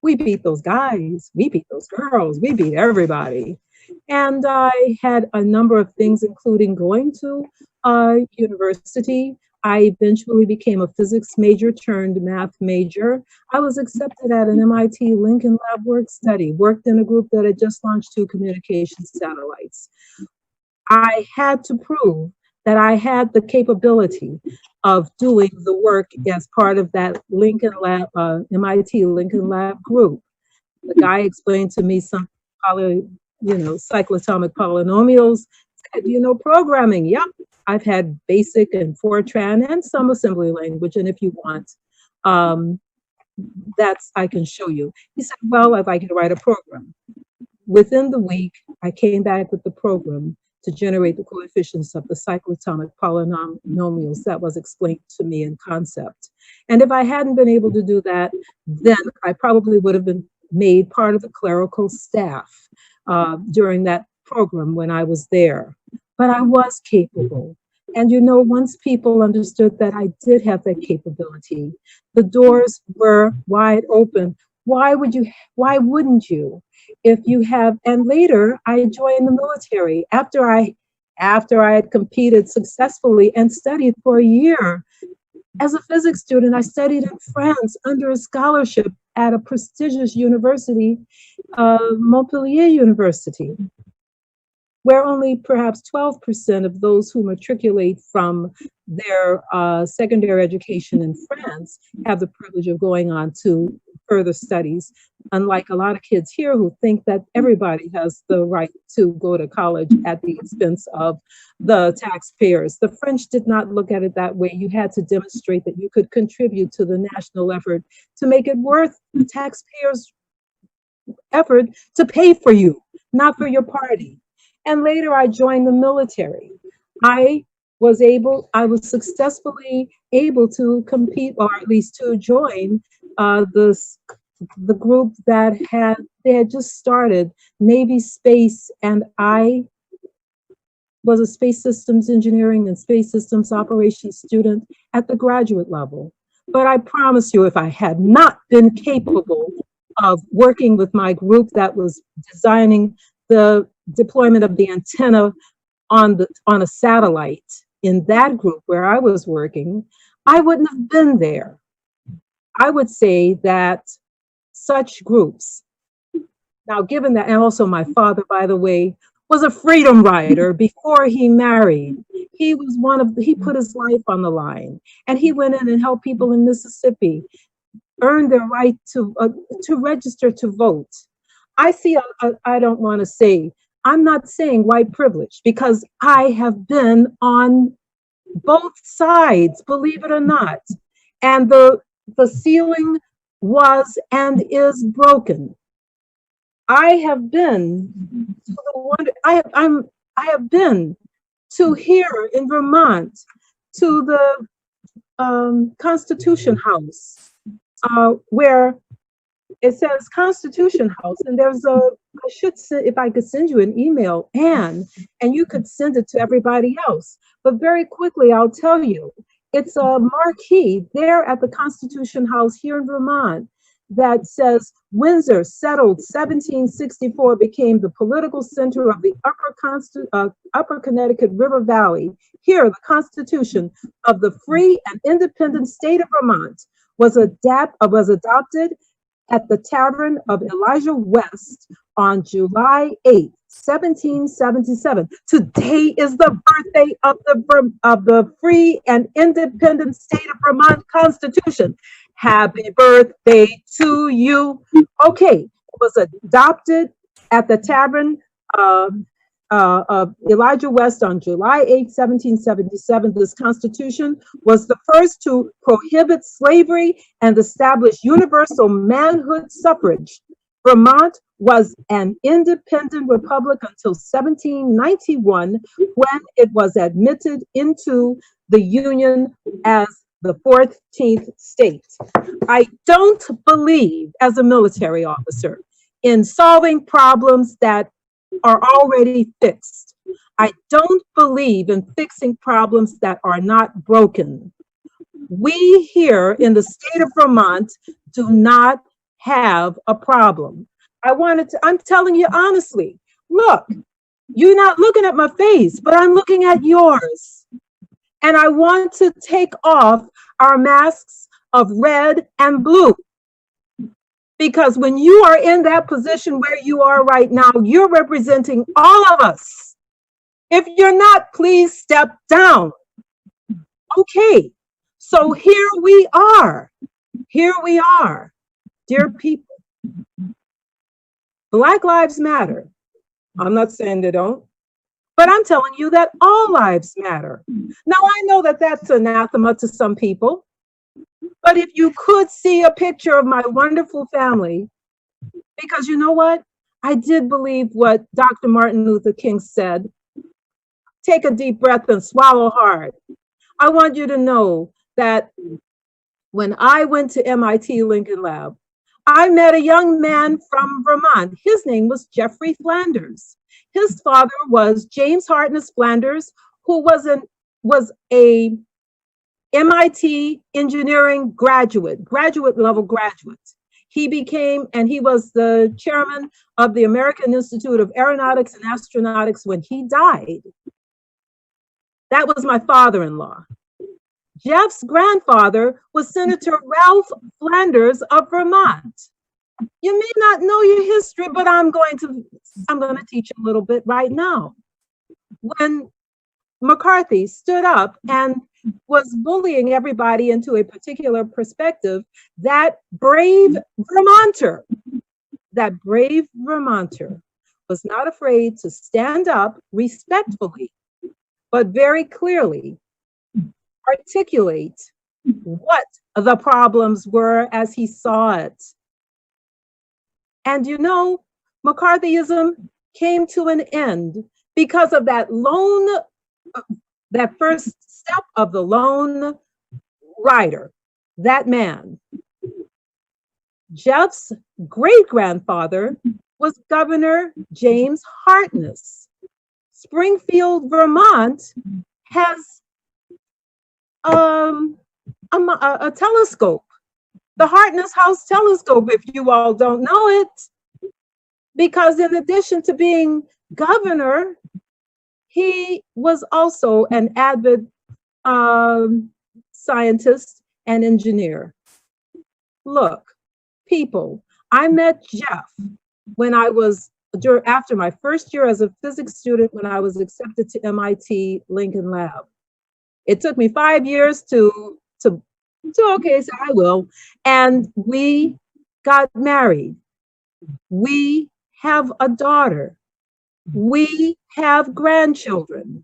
We beat those guys, we beat those girls, we beat everybody. And I had a number of things, including going to university. I eventually became a physics major turned math major. I was accepted at an MIT Lincoln Lab work study, worked in a group that had just launched 2 communication satellites. I had to prove that I had the capability of doing the work as part of that Lincoln Lab, MIT Lincoln Lab group. The guy explained to me some cyclotomic polynomials. Said, programming? Yep. I've had BASIC and Fortran and some assembly language. And if you want I can show you. He said, well, I'd like you to write a program. Within the week, I came back with the program to generate the coefficients of the cyclotomic polynomials that was explained to me in concept. And if I hadn't been able to do that, then I probably would have been made part of the clerical staff during that program when I was there. But I was capable. And you know, once people understood that I did have that capability, the doors were wide open. Why wouldn't you? If you have, and later I joined the military after I had competed successfully and studied for a year. As a physics student, I studied in France under a scholarship at a prestigious university, Montpelier University, where only perhaps 12% of those who matriculate from their secondary education in France have the privilege of going on to further studies, unlike a lot of kids here who think that everybody has the right to go to college at the expense of the taxpayers. The French did not look at it that way. You had to demonstrate that you could contribute to the national effort to make it worth the taxpayers' effort to pay for you, not for your party. And later I joined the military. I was successfully able to compete, or at least to join the group that they had just started, Navy Space, and I was a space systems engineering and space systems operations student at the graduate level. But I promise you, if I had not been capable of working with my group that was designing the deployment of the antenna on a satellite in that group where I was working, I wouldn't have been there. I would say that such groups, now given that, and also my father, by the way, was a freedom rider before he married. He put his life on the line, and he went in and helped people in Mississippi earn their right to register to vote. I don't want to say, I'm not saying white privilege, because I have been on both sides, believe it or not. And the ceiling was and is broken. I have been to I have been to here in Vermont, to the Constitution House, where it says Constitution House, and there's if I could send you an email, and you could send it to everybody else. But very quickly, I'll tell you, it's a marquee there at the Constitution House here in Vermont that says, Windsor settled 1764, became the political center of the upper Connecticut River Valley. Here, the Constitution of the free and independent state of Vermont was adopted at the Tavern of Elijah West on July 8, 1777. Today is the birthday of the free and independent state of Vermont Constitution. Happy birthday to you. Okay, it was adopted at the Tavern of Elijah West on July 8, 1777. This Constitution was the first to prohibit slavery and establish universal manhood suffrage. Vermont was an independent republic until 1791, when it was admitted into the Union as the 14th state. I don't believe, as a military officer, in solving problems that are already fixed. I don't believe in fixing problems that are not broken. We here in the state of Vermont do not have a problem. I'm telling you honestly, look, you're not looking at my face, but I'm looking at yours. And I want to take off our masks of red and blue. Because when you are in that position where you are right now, you're representing all of us. If you're not, please step down. Okay, so here we are. Here we are, dear people. Black lives matter. I'm not saying they don't, but I'm telling you that all lives matter. Now, I know that that's anathema to some people. But if you could see a picture of my wonderful family, because you know what? I did believe what Dr. Martin Luther King said. Take a deep breath and swallow hard. I want you to know that when I went to MIT Lincoln Lab, I met a young man from Vermont. His name was Jeffrey Flanders. His father was James Hartness Flanders, who was a MIT engineering graduate level graduate. He was the chairman of the American Institute of Aeronautics and Astronautics when he died. That was my father-in-law. Jeff's grandfather was Senator Ralph Flanders of Vermont. You may not know your history, but I'm going to teach a little bit right now. When McCarthy stood up and was bullying everybody into a particular perspective, that brave Vermonter was not afraid to stand up respectfully, but very clearly articulate what the problems were as he saw it. And you know, McCarthyism came to an end because of that first step of the lone rider, that man. Jeff's great-grandfather was Governor James Hartness. Springfield, Vermont has a telescope, the Hartness House telescope, if you all don't know it, because in addition to being governor, he was also an avid scientist and engineer. Look, people, I met Jeff when after my first year as a physics student, when I was accepted to MIT Lincoln Lab. It took me 5 years to okay, so I will. And we got married. We have a daughter. We have grandchildren.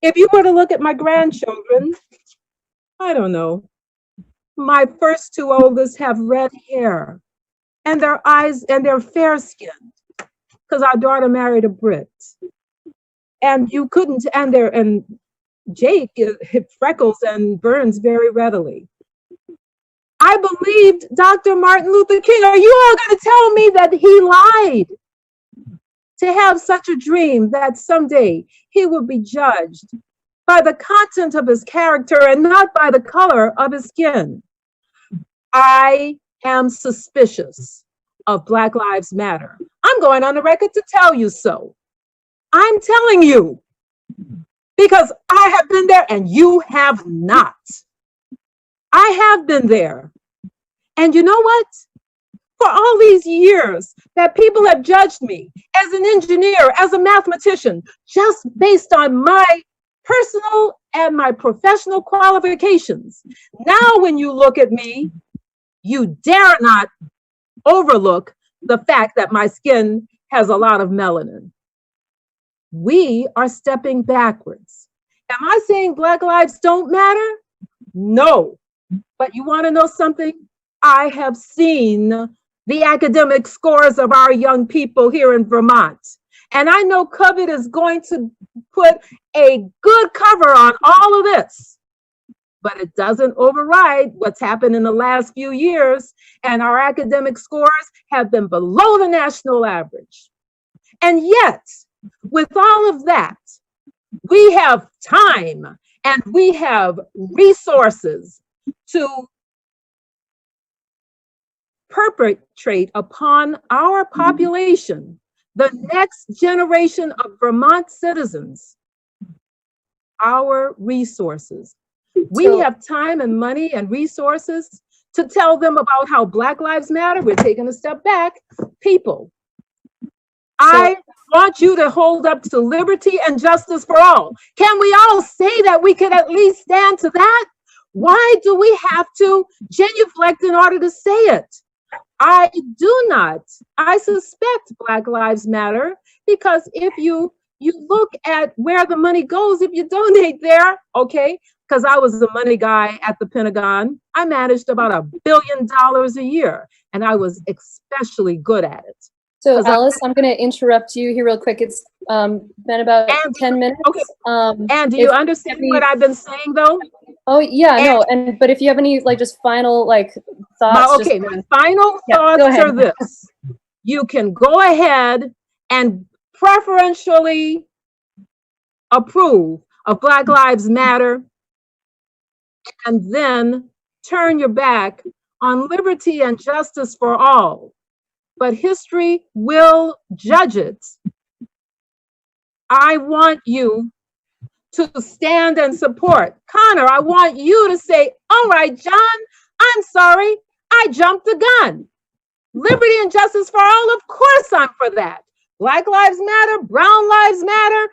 If you were to look at my grandchildren, I don't know. My first two oldest have red hair and their eyes, and they're fair-skinned because our daughter married a Brit. And you couldn't, and Jake freckles and burns very readily. I believed Dr. Martin Luther King. Are you all going to tell me that he lied? To have such a dream that someday he would be judged by the content of his character and not by the color of his skin. I am suspicious of Black Lives Matter. I'm going on the record to tell you so. I'm telling you, because I have been there and you have not. I have been there. And you know what? For all these years that people have judged me as an engineer, as a mathematician, just based on my personal and my professional qualifications. Now, when you look at me, you dare not overlook the fact that my skin has a lot of melanin. We are stepping backwards. Am I saying Black lives don't matter? No. But you want to know something? I have seen the academic scores of our young people here in Vermont. And I know COVID is going to put a good cover on all of this, but it doesn't override what's happened in the last few years. And our academic scores have been below the national average. And yet, with all of that, we have time and we have resources to perpetrate upon our population, the next generation of Vermont citizens, our resources. We have time and money and resources to tell them about how Black Lives Matter. We're taking a step back. People, I want you to hold up to liberty and justice for all. Can we all say that we could at least stand to that? Why do we have to genuflect in order to say it? I do not. I suspect Black Lives Matter because if you look at where the money goes, if you donate there, okay, because I was the money guy at the Pentagon. I managed about $1 billion a year, and I was especially good at it. So Alice, I'm going to interrupt you here real quick. It's been about 10 minutes. Okay. And do you understand what I've been saying though? Oh yeah, but if you have any like just final like thoughts. Okay, my final thoughts are this. You can go ahead and preferentially approve of Black Lives Matter and then turn your back on liberty and justice for all. But history will judge it. I want you to stand and support. Connor, I want you to say, all right, John, I'm sorry, I jumped the gun. Liberty and justice for all, of course I'm for that. Black Lives Matter, Brown Lives Matter,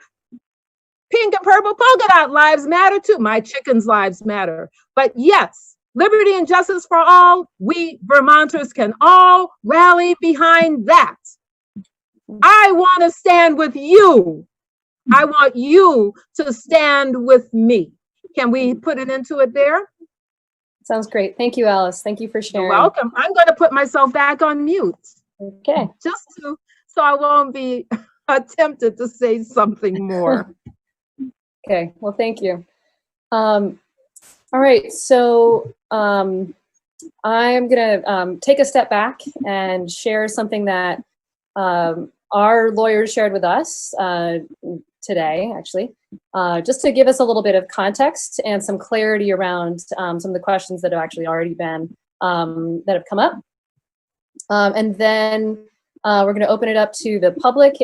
pink and purple polka dot lives matter too. My chickens' lives matter. But yes, liberty and justice for all, we Vermonters can all rally behind that. I want to stand with you. I want you to stand with me. Can we put an end to it there? Sounds great. Thank you, Alice. Thank you for sharing. You're welcome. I'm going to put myself back on mute. Okay. Just so I won't be tempted to say something more. Okay. Well, thank you. All right. So I'm going to take a step back and share something that our lawyers shared with us today, actually, just to give us a little bit of context and some clarity around some of the questions that have actually already been, that have come up. And then we're going to open it up to the public.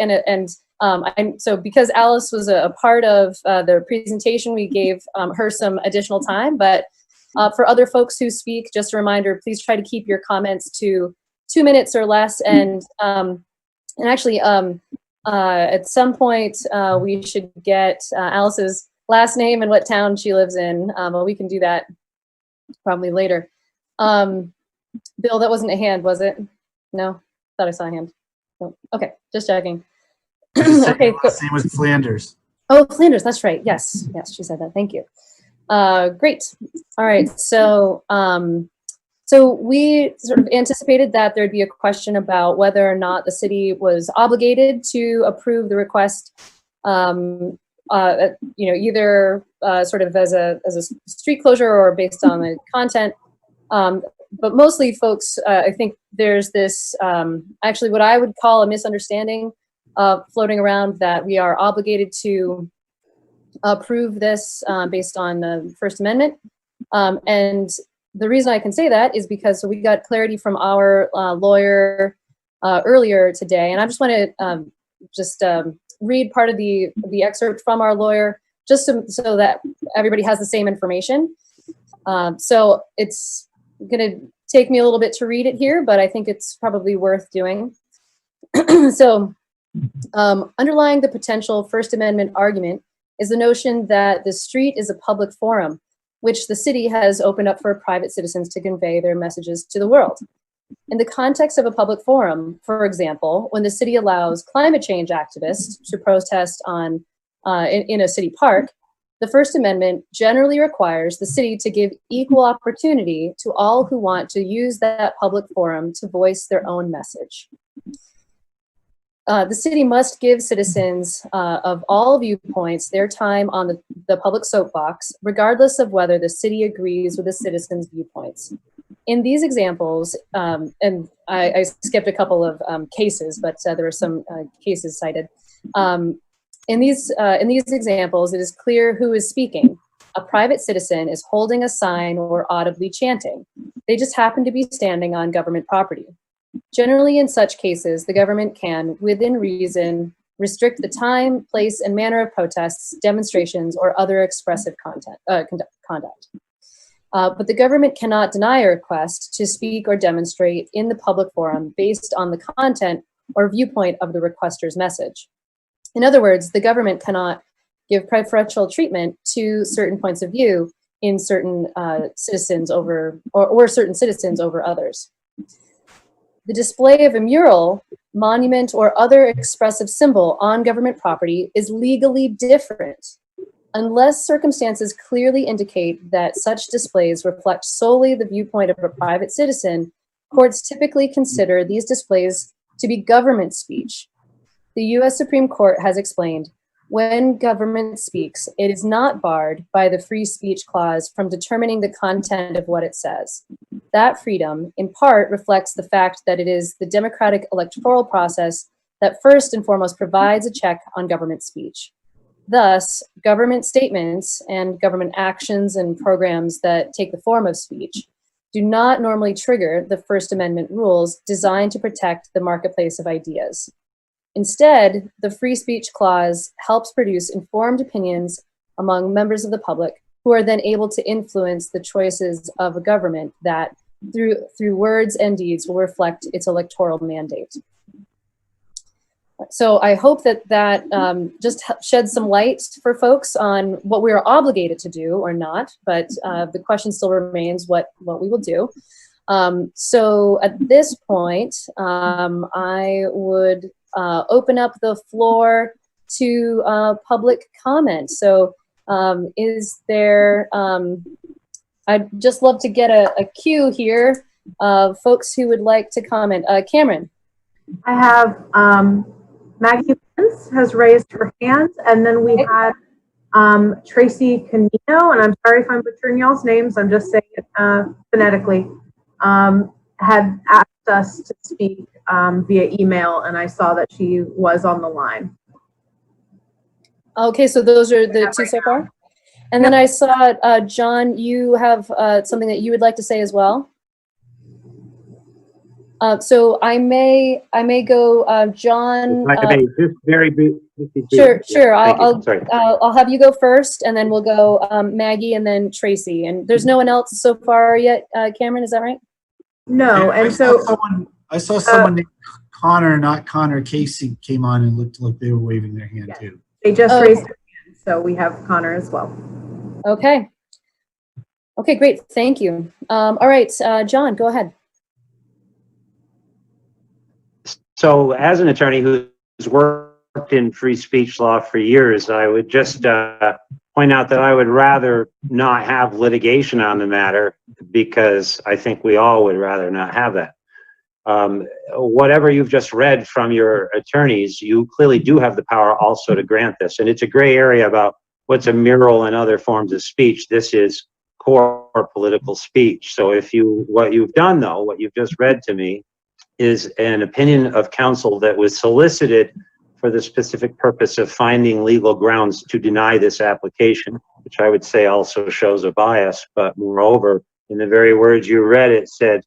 So because Alice was a part of the presentation, we gave her some additional time. But for other folks who speak, just a reminder, please try to keep your comments to 2 minutes or less. And actually, at some point, we should get Alice's last name and what town she lives in. But we can do that probably later. Bill, that wasn't a hand, was it? No, thought I saw a hand. No. Okay, just checking. Okay, last name was Flanders. Oh, Flanders, that's right. Yes, yes, she said that. Thank you. Great. All right. So, so we sort of anticipated that there'd be a question about whether or not the city was obligated to approve the request, either sort of as a street closure or based on the content. But mostly, folks, I think there's this actually what I would call a misunderstanding floating around that we are obligated to approve this based on the First Amendment. And the reason I can say that is because we got clarity from our lawyer earlier today, and I just want to read part of the excerpt from our lawyer, just so that everybody has the same information. So it's going to take me a little bit to read it here, but I think it's probably worth doing. So underlying the potential First Amendment argument is the notion that the street is a public forum, which the city has opened up for private citizens to convey their messages to the world. In the context of a public forum, for example, when the city allows climate change activists to protest on in a city park, the First Amendment generally requires the city to give equal opportunity to all who want to use that public forum to voice their own message. The city must give citizens of all viewpoints their time on the public soapbox, regardless of whether the city agrees with the citizens' viewpoints. In these examples, and I skipped a couple of cases, but there were some cases cited. In these examples, it is clear who is speaking. A private citizen is holding a sign or audibly chanting. They just happen to be standing on government property. Generally, in such cases, the government can, within reason, restrict the time, place, and manner of protests, demonstrations, or other expressive conduct. But the government cannot deny a request to speak or demonstrate in the public forum based on the content or viewpoint of the requester's message. In other words, the government cannot give preferential treatment to certain points of view in certain citizens over, or certain citizens over others. The display of a mural, monument, or other expressive symbol on government property is legally different Unless circumstances clearly indicate that such displays reflect solely the viewpoint of a private citizen, courts typically consider these displays to be government speech. The U.S. Supreme Court has explained, when government speaks, it is not barred by the free speech clause from determining the content of what it says. That freedom, in part, reflects the fact that it is the democratic electoral process that first and foremost provides a check on government speech. Thus, government statements and government actions and programs that take the form of speech do not normally trigger the First Amendment rules designed to protect the marketplace of ideas. Instead, the free speech clause helps produce informed opinions among members of the public who are then able to influence the choices of a government that, through words and deeds, will reflect its electoral mandate. So I hope that just sheds some light for folks on what we are obligated to do or not, but the question still remains what we will do. So at this point, I would open up the floor to public comment. So is there, I'd just love to get a cue here of folks who would like to comment. Cameron. I have Maggie Pence has raised her hand, and then we had Tracy Canino, and I'm sorry if I'm butchering y'all's names, I'm just saying it phonetically, had asked us to speak via email, and I saw that she was on the line. Okay, so those are the two so far? And then I saw, John, you have something that you would like to say as well? So I may go, John. Just very brief. Sure. I'll have you go first, and then we'll go Maggie, and then Tracy. And there's no one else so far yet. Cameron, is that right? No, and I saw someone named Connor, not Connor Casey, came on and looked like they were waving their hand too. They just raised their hand, so we have Connor as well. Okay. Okay, great. Thank you. All right, John, go ahead. So as an attorney who's worked in free speech law for years, I would just point out that I would rather not have litigation on the matter, because I think we all would rather not have that. Whatever you've just read from your attorneys, you clearly do have the power also to grant this. And it's a gray area about what's a mural and other forms of speech. This is core political speech. So what you've done though, what you've just read to me, is an opinion of counsel that was solicited for the specific purpose of finding legal grounds to deny this application, which I would say also shows a bias. But moreover, in the very words you read, it said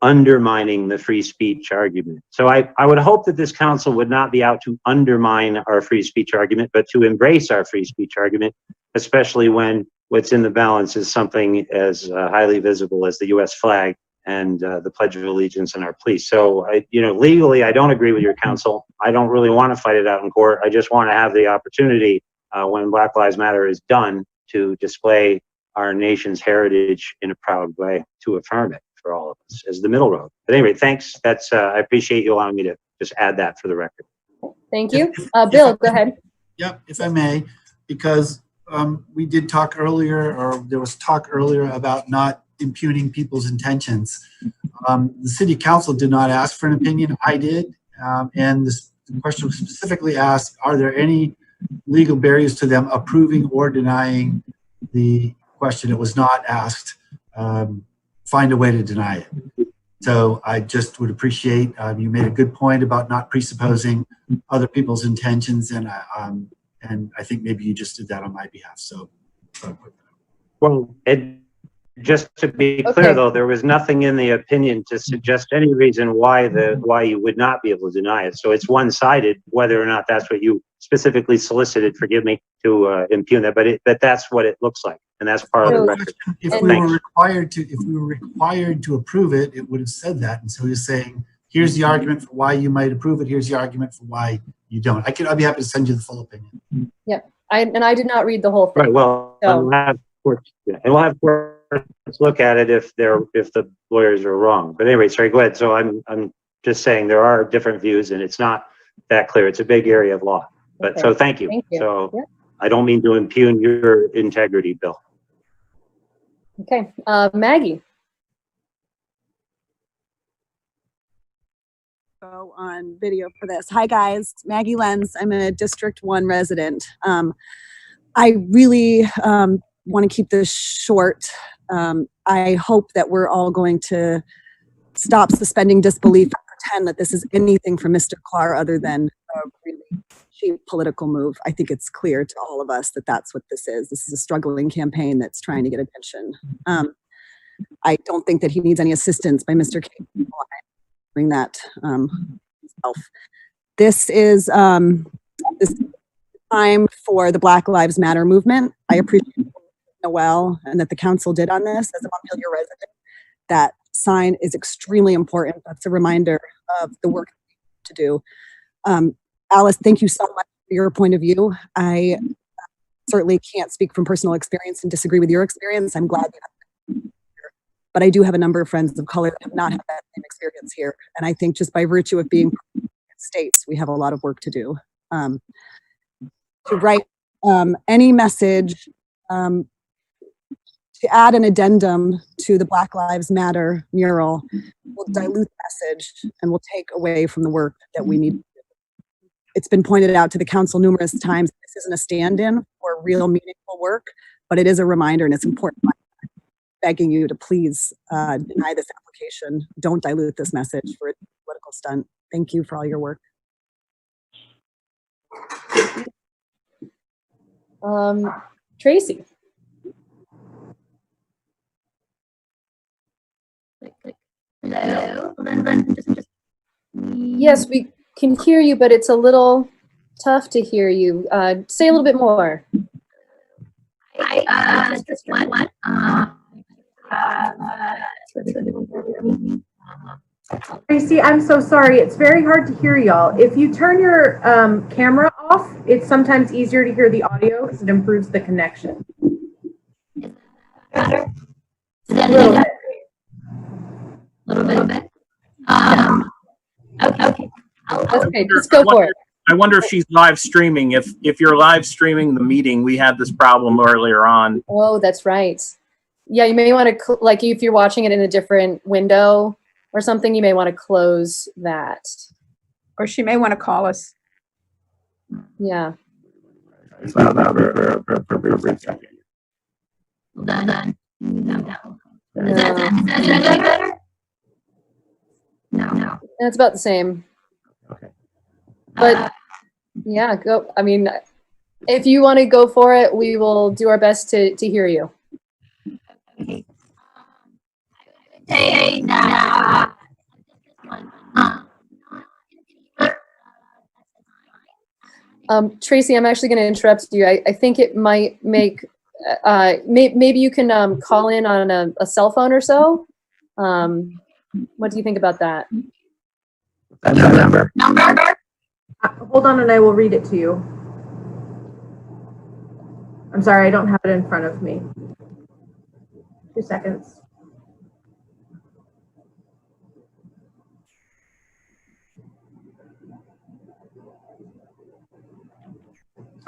undermining the free speech argument. So I would hope that this counsel would not be out to undermine our free speech argument, but to embrace our free speech argument, especially when what's in the balance is something as highly visible as the U.S. flag and the Pledge of Allegiance and our police. So, legally, I don't agree with your counsel. I don't really want to fight it out in court. I just want to have the opportunity when Black Lives Matter is done to display our nation's heritage in a proud way, to affirm it for all of us as the middle road. But anyway, thanks. I appreciate you allowing me to just add that for the record. Thank you. Bill, go ahead. Yep, if I may, because we did talk earlier, or there was talk earlier about not impugning people's intentions. The city council did not ask for an opinion. I did. And the question was specifically asked, are there any legal barriers to them approving or denying the question? It was not asked. Find a way to deny it. So I just would appreciate, you made a good point about not presupposing other people's intentions. And I think maybe you just did that on my behalf. So. Well, just to be clear, though, there was nothing in the opinion to suggest any reason why you would not be able to deny it. So it's one-sided, whether or not that's what you specifically solicited, forgive me, to impugn that. But that's what it looks like, and that's part of the record. If we were required to approve it, it would have said that. And so he's saying, here's the argument for why you might approve it. Here's the argument for why you don't. I'd be happy to send you the full opinion. Yep. I did not read the whole thing. Right. Well, so. we'll have courts look at it if the lawyers are wrong. But anyway, sorry, go ahead. So I'm just saying there are different views, and it's not that clear. It's a big area of law. But so thank you. Thank you. So yep. I don't mean to impugn your integrity, Bill. Okay, Maggie. Go on video for this. Hi guys, Maggie Lenz. I'm a District 1 resident. I really want to keep this short. I hope that we're all going to stop suspending disbelief and pretend that this is anything from Mr. Clark other than a really cheap political move. I think it's clear to all of us that that's what this is. This is a struggling campaign that's trying to get attention. I don't think that he needs any assistance by Mr. King doing that himself. This is this time for the Black Lives Matter movement. I appreciate Noel and that the council did on this as a Montpelier resident. That sign is extremely important. That's a reminder of the work to do. Alice, thank you so much for your point of view. I certainly can't speak from personal experience and disagree with your experience. I'm glad you have that. But I do have a number of friends of color that have not had that same experience here. And I think just by virtue of being states, we have a lot of work to do. To write any message, to add an addendum to the Black Lives Matter mural will dilute the message and will take away from the work that we need to do. It's been pointed out to the council numerous times, this isn't a stand-in for real meaningful work, but it is a reminder and it's important. I'm begging you to please deny this application. Don't dilute this message for a political stunt. Thank you for all your work. Tracy. Hello. Yes, we can hear you, but it's a little tough to hear you. Say a little bit more. Just what? Tracy, I'm so sorry. It's very hard to hear y'all. If you turn your camera off, it's sometimes easier to hear the audio because it improves the connection. Better? A little bit. Okay. Okay, just go for it. I wonder if she's live streaming. If you're live streaming the meeting, we had this problem earlier on. Oh, that's right. Yeah, you may want to, like if you're watching it in a different window or something, you may want to close that. Or she may want to call us. Yeah. Done. No. Is that better? No. It's about the same. Okay. But yeah, go. I mean, if you want to go for it, we will do our best to hear you. Hey, now. Tracy, I'm actually going to interrupt you. I think it might make, maybe you can call in on a cell phone or so. What do you think about that? Number. Hold on and I will read it to you. I'm sorry, I don't have it in front of me. 2 seconds.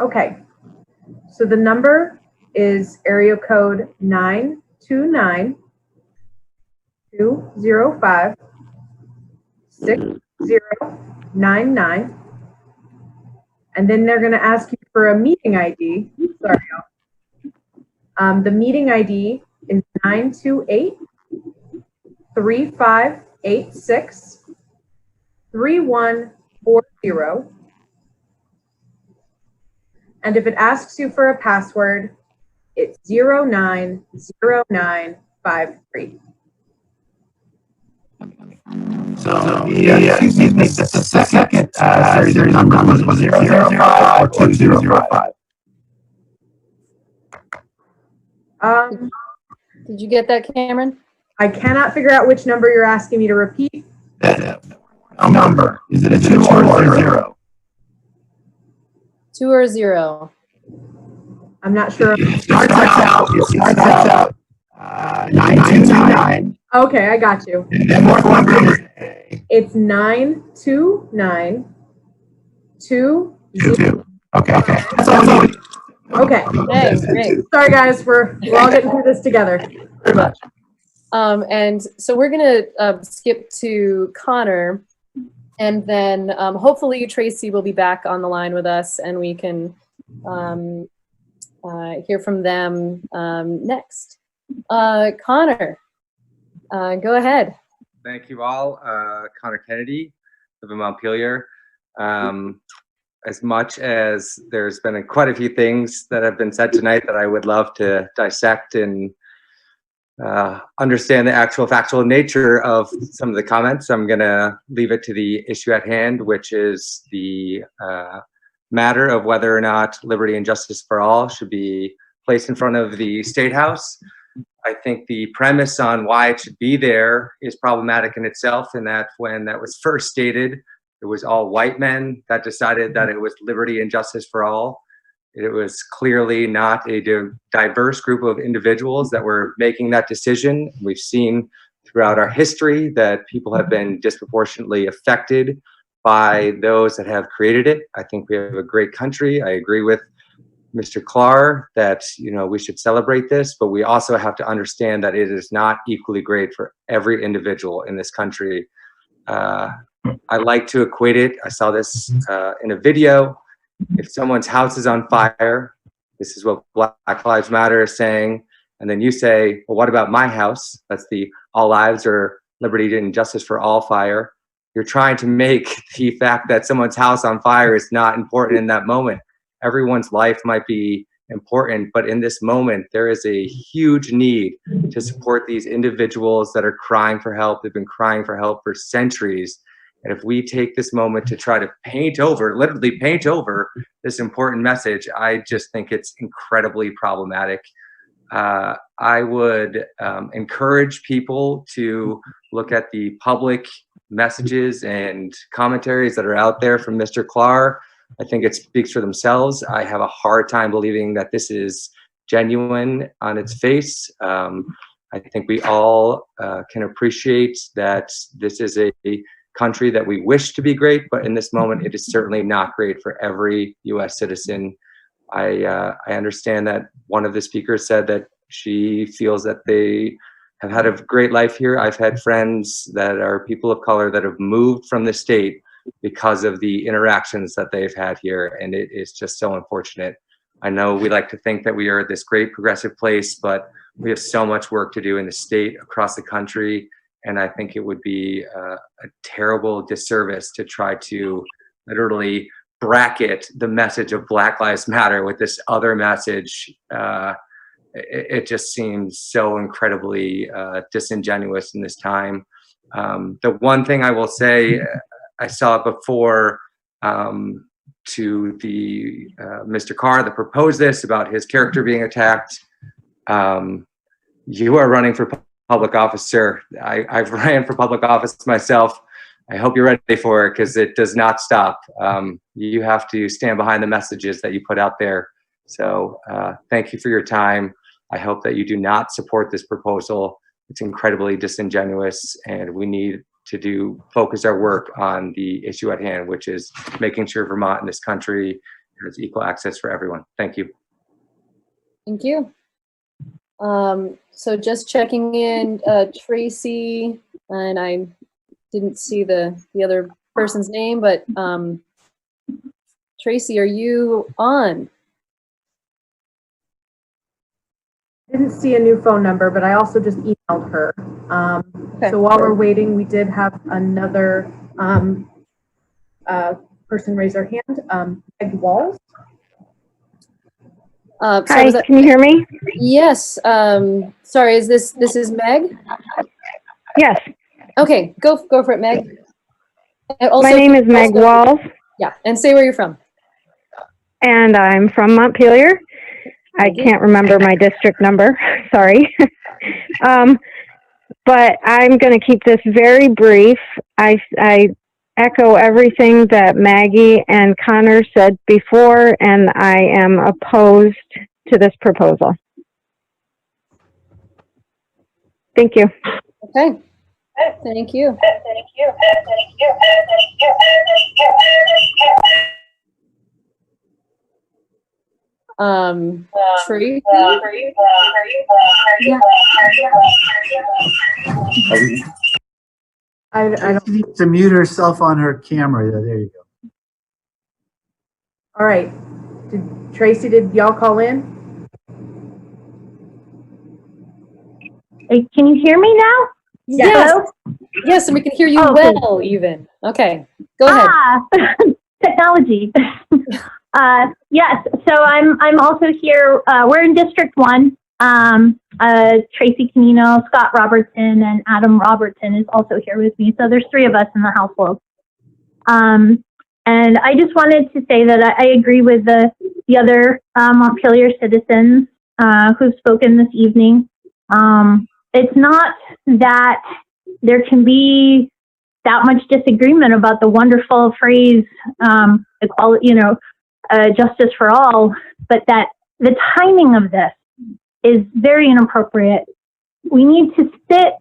Okay, so the number is area code 929-205-6099. And then they're going to ask you for a meeting ID. Sorry, y'all. The meeting ID is 928-3586-3140. And if it asks you for a password, it's 090953. So, excuse me, just a second. Their number was 005 or 205. Did you get that, Cameron? I cannot figure out which number you're asking me to repeat. Number. Is it a 2 or a 0? 2 or 0? I'm not sure. It starts out 929. Okay, I got you. And then what number? It's 929-2. Okay. That's all. Okay. Hey, great. Sorry, guys. We're all getting through this together. Very much. And so we're going to skip to Connor, and then hopefully Tracy will be back on the line with us, and we can hear from them next. Connor, go ahead. Thank you all. Connor Kennedy, live in Montpelier. As much as there's been quite a few things that have been said tonight that I would love to dissect and understand the actual factual nature of some of the comments, I'm going to leave it to the issue at hand, which is the matter of whether or not liberty and justice for all should be placed in front of the State House. I think the premise on why it should be there is problematic in itself, in that when that was first stated, it was all white men that decided that it was liberty and justice for all. It was clearly not a diverse group of individuals that were making that decision. We've seen throughout our history that people have been disproportionately affected by those that have created it. I think we have a great country. I agree with Mr. Clark that, you know, we should celebrate this, but we also have to understand that it is not equally great for every individual in this country. I like to equate it. I saw this in a video. If someone's house is on fire, this is what Black Lives Matter is saying. And then you say, well, what about my house? That's the all lives or liberty and justice for all fire. You're trying to make the fact that someone's house on fire is not important in that moment. Everyone's life might be important, but in this moment, there is a huge need to support these individuals that are crying for help. They've been crying for help for centuries. And if we take this moment to try to paint over, literally paint over this important message, I just think it's incredibly problematic. I would encourage people to look at the public messages and commentaries that are out there from Mr. Clark. I think it speaks for themselves. I have a hard time believing that this is genuine on its face. I think we all can appreciate that this is a country that we wish to be great, but in this moment, it is certainly not great for every U.S. citizen. I understand that one of the speakers said that she feels that they have had a great life here. I've had friends that are people of color that have moved from the state because of the interactions that they've had here, and it is just so unfortunate. I know we like to think that we are this great progressive place, but we have so much work to do in the state, across the country, and I think it would be a terrible disservice to try to literally bracket the message of Black Lives Matter with this other message. It just seems so incredibly disingenuous in this time. The one thing I will say, I saw before to the Mr. Carr that proposed this about his character being attacked. You are running for public office, sir. I've ran for public office myself. I hope you're ready for it, because it does not stop. You have to stand behind the messages that you put out there. So thank you for your time. I hope that you do not support this proposal. It's incredibly disingenuous, and we need to focus our work on the issue at hand, which is making sure Vermont and this country has equal access for everyone. Thank you. Thank you. So just checking in, Tracy, and I didn't see the other person's name, but Tracy, are you on? I didn't see a new phone number, but I also just emailed her. Okay. So while we're waiting, we did have another person raise their hand, Meg Walls. Hi, can you hear me? Yes. Sorry, is this is Meg? Yes. Okay, go for it, Meg. And also, my name is Meg Walls. Yeah, and say where you're from. And I'm from Montpelier. I can't remember my district number, sorry. But I'm going to keep this very brief. I echo everything that Maggie and Connor said before, and I am opposed to this proposal. Thank you. Okay. Thank you. Tracy? Yeah. I don't. She needs to mute herself on her camera. There you go. All right. Tracy, did y'all call in? Hey, can you hear me now? Yes. Hello? Yes, and we can hear you Okay. well, even. Okay, go ahead. Technology. Yes, so I'm also here. We're in District 1. Tracy Canino, Scott Robertson, and Adam Robertson is also here with me. So there's 3 of us in the household. And I just wanted to say that I agree with the other Montpelier citizens who've spoken this evening. It's not that there can be that much disagreement about the wonderful phrase, equality, justice for all, but that the timing of this is very inappropriate. We need to sit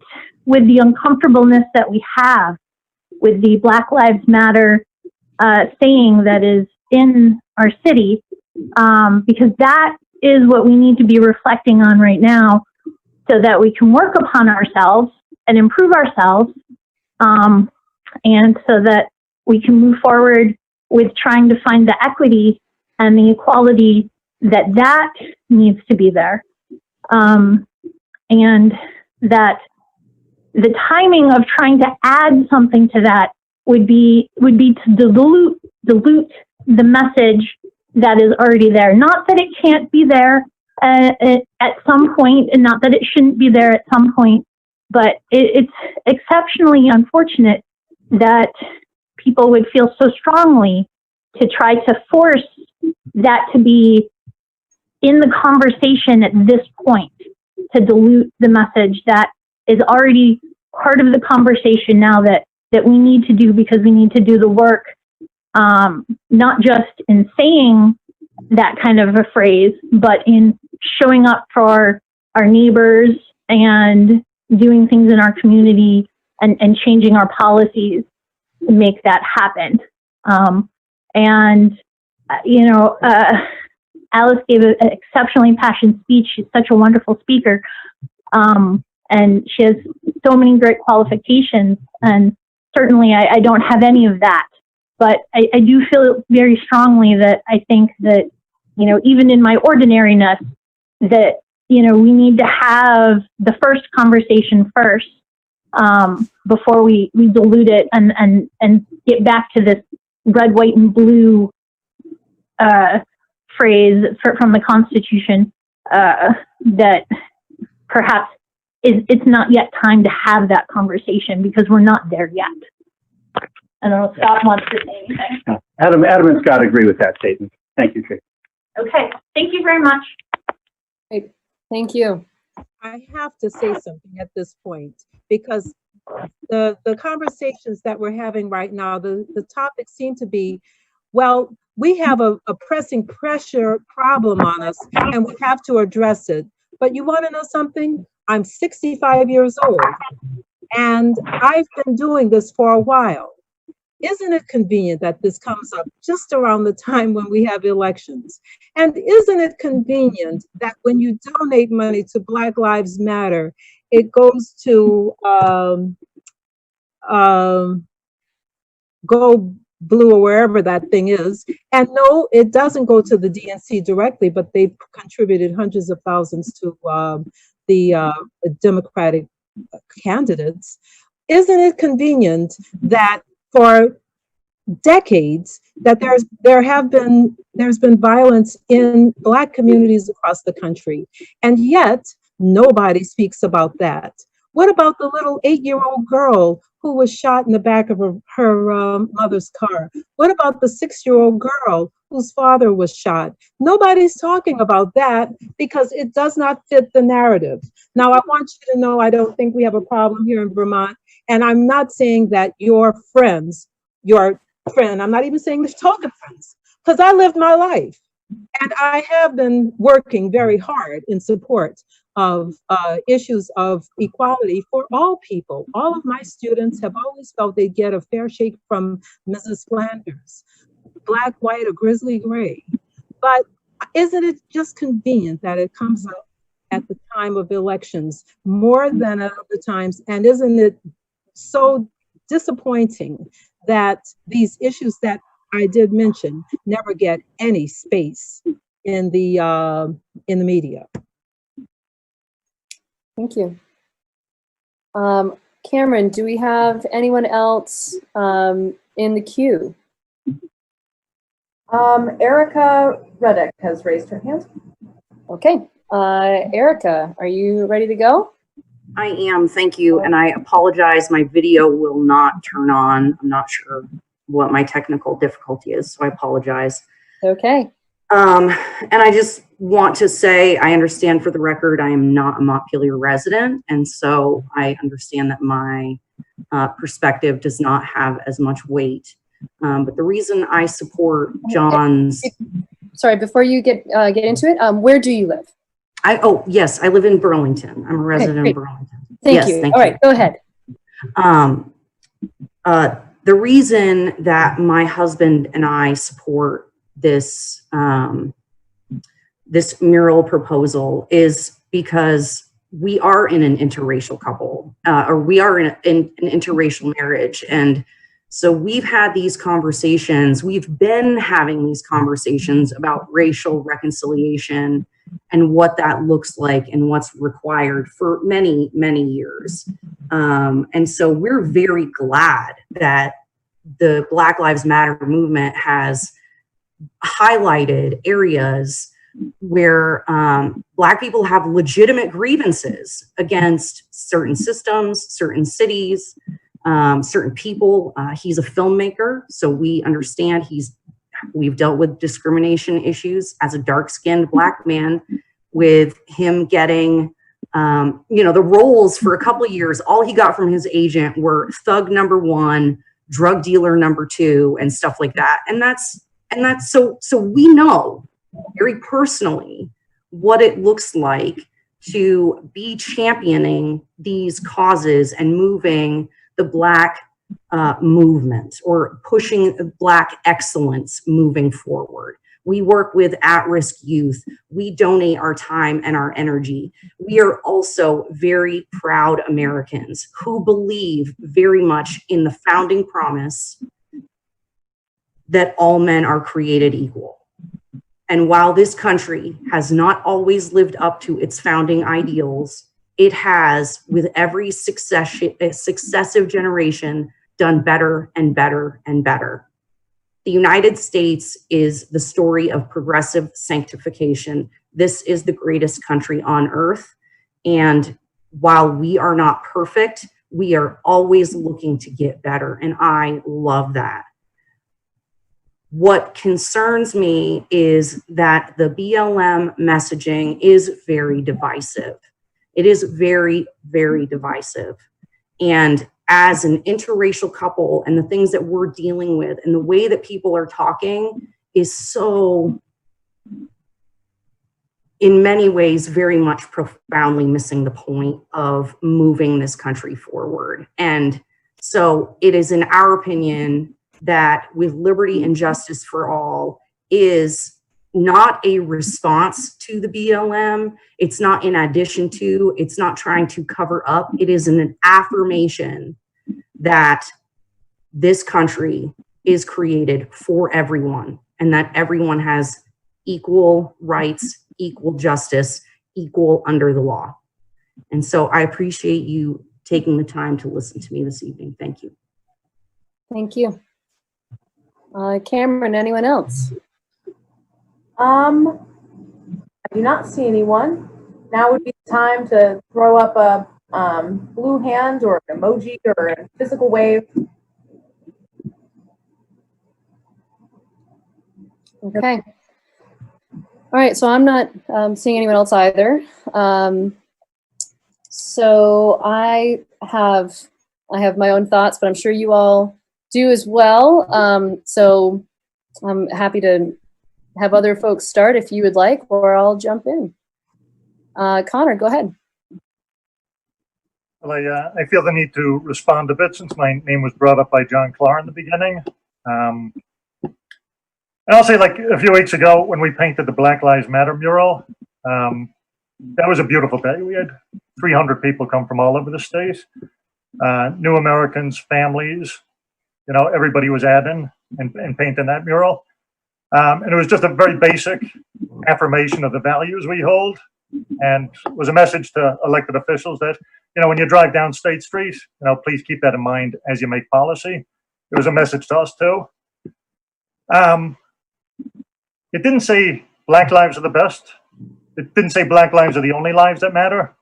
with the uncomfortableness that we have with the Black Lives Matter saying that is in our city, because that is what we need to be reflecting on right now so that we can work upon ourselves and improve ourselves, and so that we can move forward with trying to find the equity and the equality that needs to be there. And that the timing of trying to add something to that would be to dilute the message that is already there. Not that it can't be there at some point, and not that it shouldn't be there at some point, but it's exceptionally unfortunate that people would feel so strongly to try to force that to be in the conversation at this point, to dilute the message that is already part of the conversation now that we need to do, because we need to do the work, not just in saying that kind of a phrase, but in showing up for our neighbors and doing things in our community and changing our policies to make that happen. Alice gave an exceptionally passionate speech. She's such a wonderful speaker. And she has so many great qualifications. And certainly I don't have any of that. But I do feel very strongly that I think that, even in my ordinariness, that, we need to have the first conversation first, before we dilute it and get back to this red, white, and blue phrase from the Constitution, that perhaps it's not yet time to have that conversation because we're not there yet. I don't know if Scott wants to say anything. Adam and Scott agree with that statement. Thank you, Tracy. Okay, thank you very much. Great. Thank you. I have to say something at this point, because the conversations that we're having right now, the topics seem to be, well, we have a pressing pressure problem on us and we have to address it. But you want to know something? I'm 65 years old and I've been doing this for a while. Isn't it convenient that this comes up just around the time when we have elections? And isn't it convenient that when you donate money to Black Lives Matter, it goes to Go Blue or wherever that thing is? And no, it doesn't go to the DNC directly, but they contributed hundreds of thousands to the Democratic candidates. Isn't it convenient that for decades that there's been violence in Black communities across the country, and yet nobody speaks about that? What about the little 8-year-old girl who was shot in the back of her mother's car? What about the 6-year-old girl whose father was shot? Nobody's talking about that because it does not fit the narrative. Now, I want you to know I don't think we have a problem here in Vermont. And I'm not saying that your friend, I'm not even saying the token friends, because I lived my life. And I have been working very hard in support of issues of equality for all people. All of my students have always felt they get a fair shake from Mrs. Flanders, Black, white, or grizzly gray. But isn't it just convenient that it comes up at the time of elections more than at other times? And isn't it so disappointing that these issues that I did mention never get any space in the media? Thank you. Cameron, do we have anyone else in the queue? Erica Reddick has raised her hand. Okay. Erica, are you ready to go? I am, thank you. And I apologize, my video will not turn on. I'm not sure what my technical difficulty is, so I apologize. Okay. And I just want to say, I understand for the record, I am not a Montpelier resident. And so I understand that my perspective does not have as much weight. But the reason I support John's... Sorry, before you get into it, where do you live? Oh, yes, I live in Burlington. I'm a resident of Burlington. Thank you. All right, go ahead. The reason that my husband and I support this this mural proposal is because we are in an interracial couple, or we are in an interracial marriage. And so we've had these conversations, we've been having these conversations about racial reconciliation and what that looks like and what's required for many, many years. And so we're very glad that the Black Lives Matter movement has highlighted areas where Black people have legitimate grievances against certain systems, certain cities, certain people. He's a filmmaker, so we understand we've dealt with discrimination issues as a dark-skinned Black man, with him getting, the roles for a couple of years. All he got from his agent were thug number 1, drug dealer number 2, and stuff like that. And that's so we know very personally what it looks like to be championing these causes and moving the Black movement, or pushing Black excellence moving forward. We work with at-risk youth. We donate our time and our energy. We are also very proud Americans who believe very much in the founding promise that all men are created equal. And while this country has not always lived up to its founding ideals, it has, with every successive generation, done better and better and better. The United States is the story of progressive sanctification. This is the greatest country on earth. And while we are not perfect, we are always looking to get better. And I love that. What concerns me is that the BLM messaging is very divisive. It is very, very divisive. And as an interracial couple, and the things that we're dealing with and the way that people are talking is so, in many ways, very much profoundly missing the point of moving this country forward. And so it is, in our opinion, that with liberty and justice for all is not a response to the BLM. It's not in addition to, it's not trying to cover up. It is an affirmation that this country is created for everyone, and that everyone has equal rights, equal justice, equal under the law. And so I appreciate you taking the time to listen to me this evening. Thank you. Thank you. Cameron, anyone else? I do not see anyone. Now would be the time to throw up a blue hand or an emoji or a physical wave. Okay. All right, so I'm not seeing anyone else either. So I have my own thoughts, but I'm sure you all do as well. So I'm happy to have other folks start if you would like, or I'll jump in. Connor, go ahead. Well, I feel the need to respond a bit since my name was brought up by John Clark in the beginning. And I'll say, like a few weeks ago when we painted the Black Lives Matter mural, that was a beautiful day. We had 300 people come from all over the state, new Americans, families, you know, everybody was adding and painting that mural. And it was just a very basic affirmation of the values we hold, and was a message to elected officials that, you know, when you drive down State Street, you know, please keep that in mind as you make policy. It was a message to us too. It didn't say Black lives are the best. It didn't say Black lives are the only lives that matter.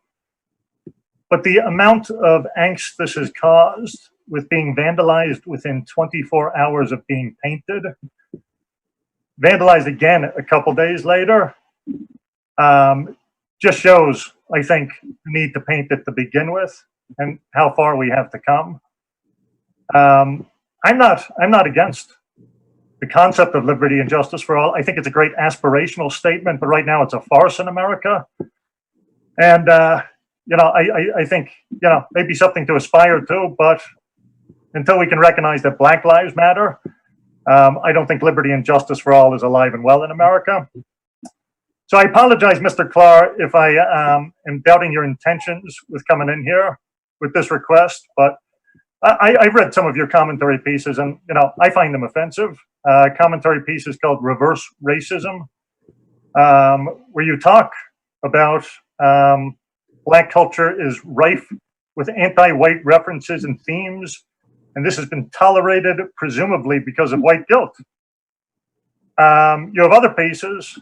But the amount of angst this has caused with being vandalized within 24 hours of being painted, vandalized again a couple days later, just shows, I think, the need to paint it to begin with and how far we have to come. I'm not against the concept of liberty and justice for all. I think it's a great aspirational statement, but right now it's a farce in America. And, you know, I think, you know, maybe something to aspire to, but until we can recognize that Black lives matter, I don't think liberty and justice for all is alive and well in America. So I apologize, Mr. Clark, if I am doubting your intentions with coming in here with this request, but I've read some of your commentary pieces and, you know, I find them offensive. Commentary pieces called Reverse Racism, where you talk about Black culture is rife with anti-white references and themes, and this has been tolerated presumably because of white guilt. You have other pieces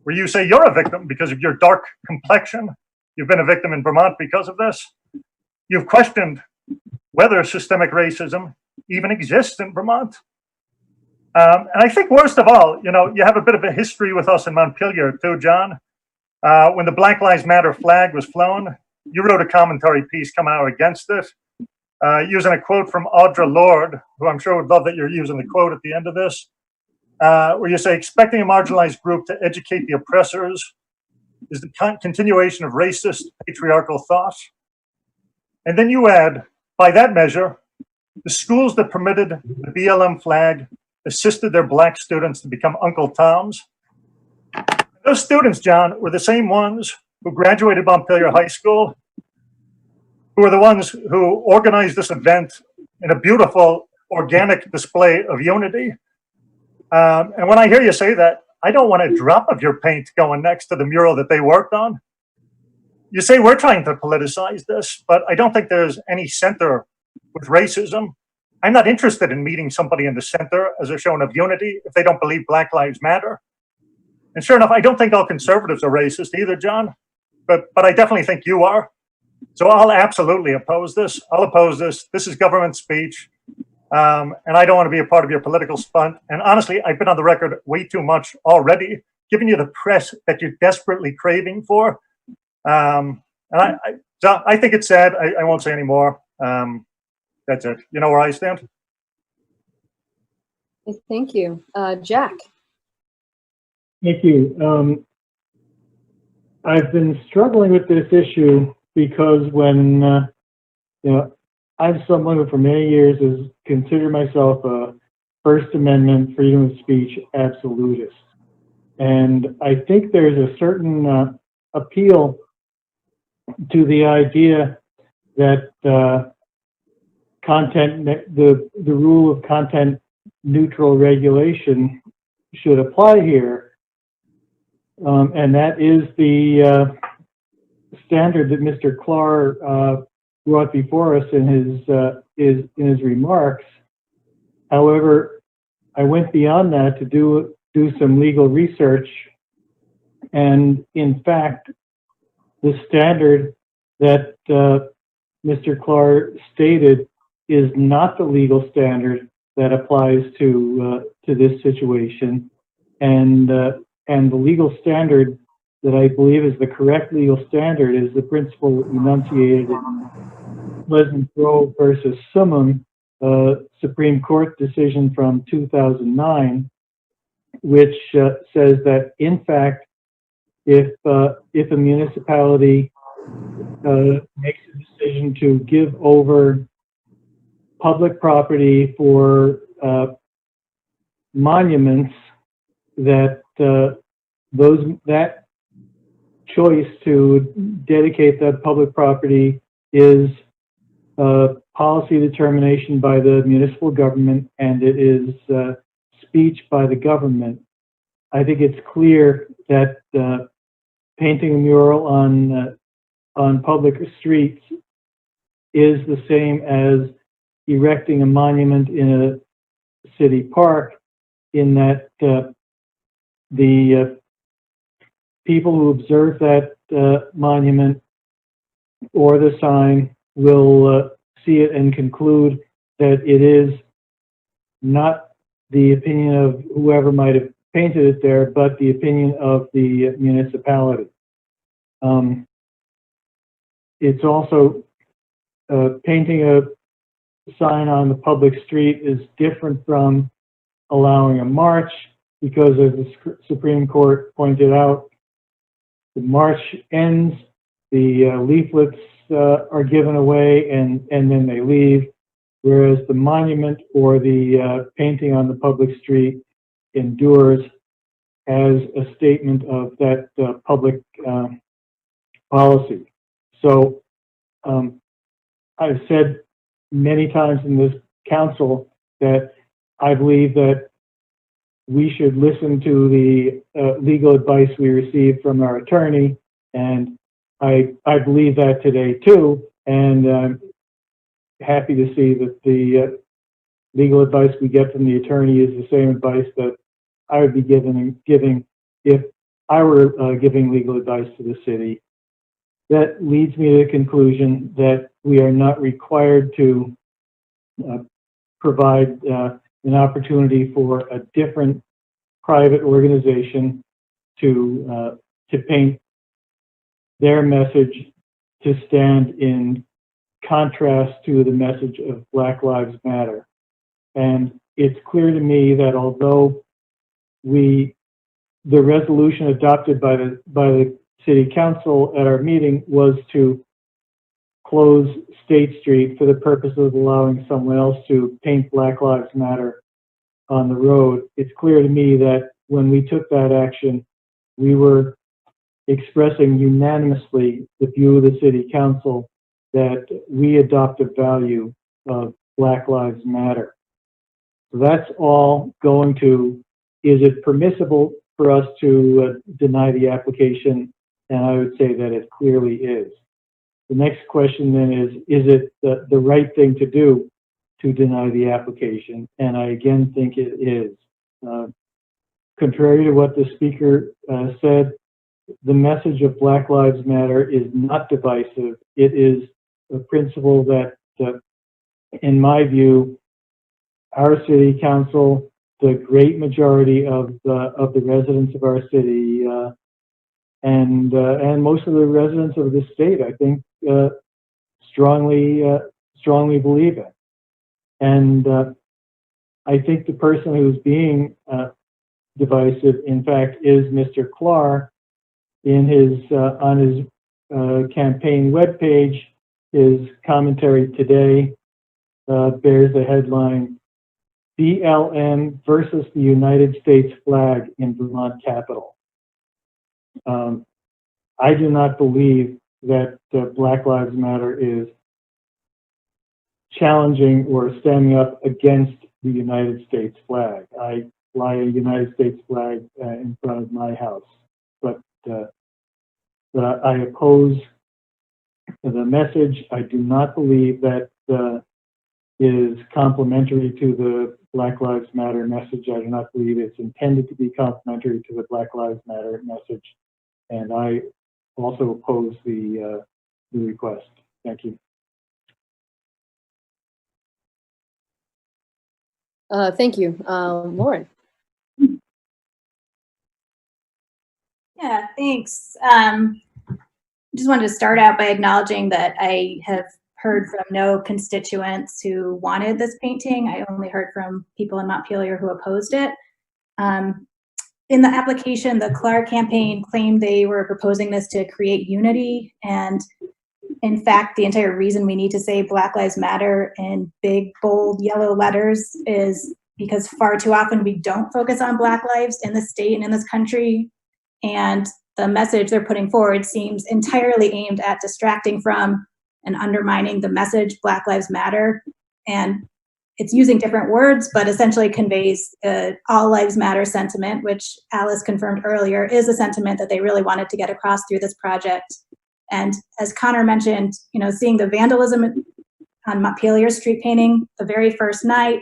where you say you're a victim because of your dark complexion. You've been a victim in Vermont because of this. You've questioned whether systemic racism even exists in Vermont. And I think worst of all, you know, you have a bit of a history with us in Montpelier too, John. When the Black Lives Matter flag was flown, you wrote a commentary piece coming out against it, using a quote from Audre Lorde, who I'm sure would love that you're using the quote at the end of this, where you say, expecting a marginalized group to educate the oppressors is the continuation of racist patriarchal thought. And then you add, by that measure, the schools that permitted the BLM flag assisted their Black students to become Uncle Toms. Those students, John, were the same ones who graduated Montpelier High School, who were the ones who organized this event in a beautiful organic display of unity. And when I hear you say that, I don't want a drop of your paint going next to the mural that they worked on. You say we're trying to politicize this, but I don't think there's any center with racism. I'm not interested in meeting somebody in the center as a show of unity if they don't believe Black lives matter. And sure enough, I don't think all conservatives are racist either, John, but I definitely think you are. So I'll absolutely oppose this. I'll oppose this. This is government speech. And I don't want to be a part of your political stunt. And honestly, I've been on the record way too much already, giving you the press that you're desperately craving for. And I think it's sad. I won't say any more. That's it. You know where I stand. Thank you. Jack. Thank you. I've been struggling with this issue because when, you know, I'm someone who for many years has considered myself a First Amendment freedom of speech absolutist. And I think there's a certain appeal to the idea that the rule of content neutral regulation should apply here. And that is the standard that Mr. Clark brought before us in his remarks. However, I went beyond that to do some legal research, and in fact, the standard that Mr. Clark stated is not the legal standard that applies to this situation, and the legal standard that I believe is the correct legal standard is the principle enunciated in Pleasant Grove versus Summum, Supreme Court decision from 2009, which says that in fact, if a municipality makes a decision to give over public property for monuments that that choice to dedicate that public property is a policy determination by the municipal government, and it is speech by the government. I think it's clear that painting a mural on public streets is the same as erecting a monument in a city park, in that the people who observe that monument or the sign will see it and conclude that it is not the opinion of whoever might have painted it there, but the opinion of the municipality. It's also painting a sign on the public street is different from allowing a march, because as the Supreme Court pointed out, the march ends, the leaflets are given away, and then they leave, whereas the monument or the painting on the public street endures as a statement of that public policy. So I've said many times in this council that I believe that we should listen to the legal advice we received from our attorney, and I believe that today too, and I'm happy to see that the legal advice we get from the attorney is the same advice that I would be giving if I were giving legal advice to the city. That leads me to the conclusion that we are not required to provide an opportunity for a different private organization to paint their message to stand in contrast to the message of Black Lives Matter. And it's clear to me that although the resolution adopted by the city council at our meeting was to close State Street for the purpose of allowing someone else to paint Black Lives Matter on the road, it's clear to me that when we took that action, we were expressing unanimously the view of the city council that we adopt a value of Black Lives Matter. So that's all going to, is it permissible for us to deny the application? And I would say that it clearly is. The next question then is it the right thing to do to deny the application? And I again think it is. Contrary to what the speaker said, the message of Black Lives Matter is not divisive. It is a principle that, in my view, our city council, the great majority of the residents of our city, and most of the residents of the state, I think, strongly believe it. And I think the person who's being divisive, in fact, is Mr. Clerk. In his on his campaign webpage, his commentary today bears the headline, BLM versus the United States flag in Vermont Capitol. I do not believe that Black Lives Matter is challenging or standing up against the United States flag. I fly a United States flag in front of my house, but I oppose the message. I do not believe that is complementary to the Black Lives Matter message. I do not believe it's intended to be complementary to the Black Lives Matter message. And I also oppose the request. Thank you. Thank you. Lauren. Yeah, thanks. Just wanted to start out by acknowledging that I have heard from no constituents who wanted this painting. I only heard from people in Montpelier who opposed it. In the application, the Clerk campaign claimed they were proposing this to create unity. And in fact, the entire reason we need to say Black Lives Matter in big, bold, yellow letters is because far too often we don't focus on Black lives in the state and in this country. And the message they're putting forward seems entirely aimed at distracting from and undermining the message Black Lives Matter. And it's using different words, but essentially conveys all lives matter sentiment, which Alice confirmed earlier is a sentiment that they really wanted to get across through this project. And as Connor mentioned, you know, seeing the vandalism on Montpelier street painting the very first night,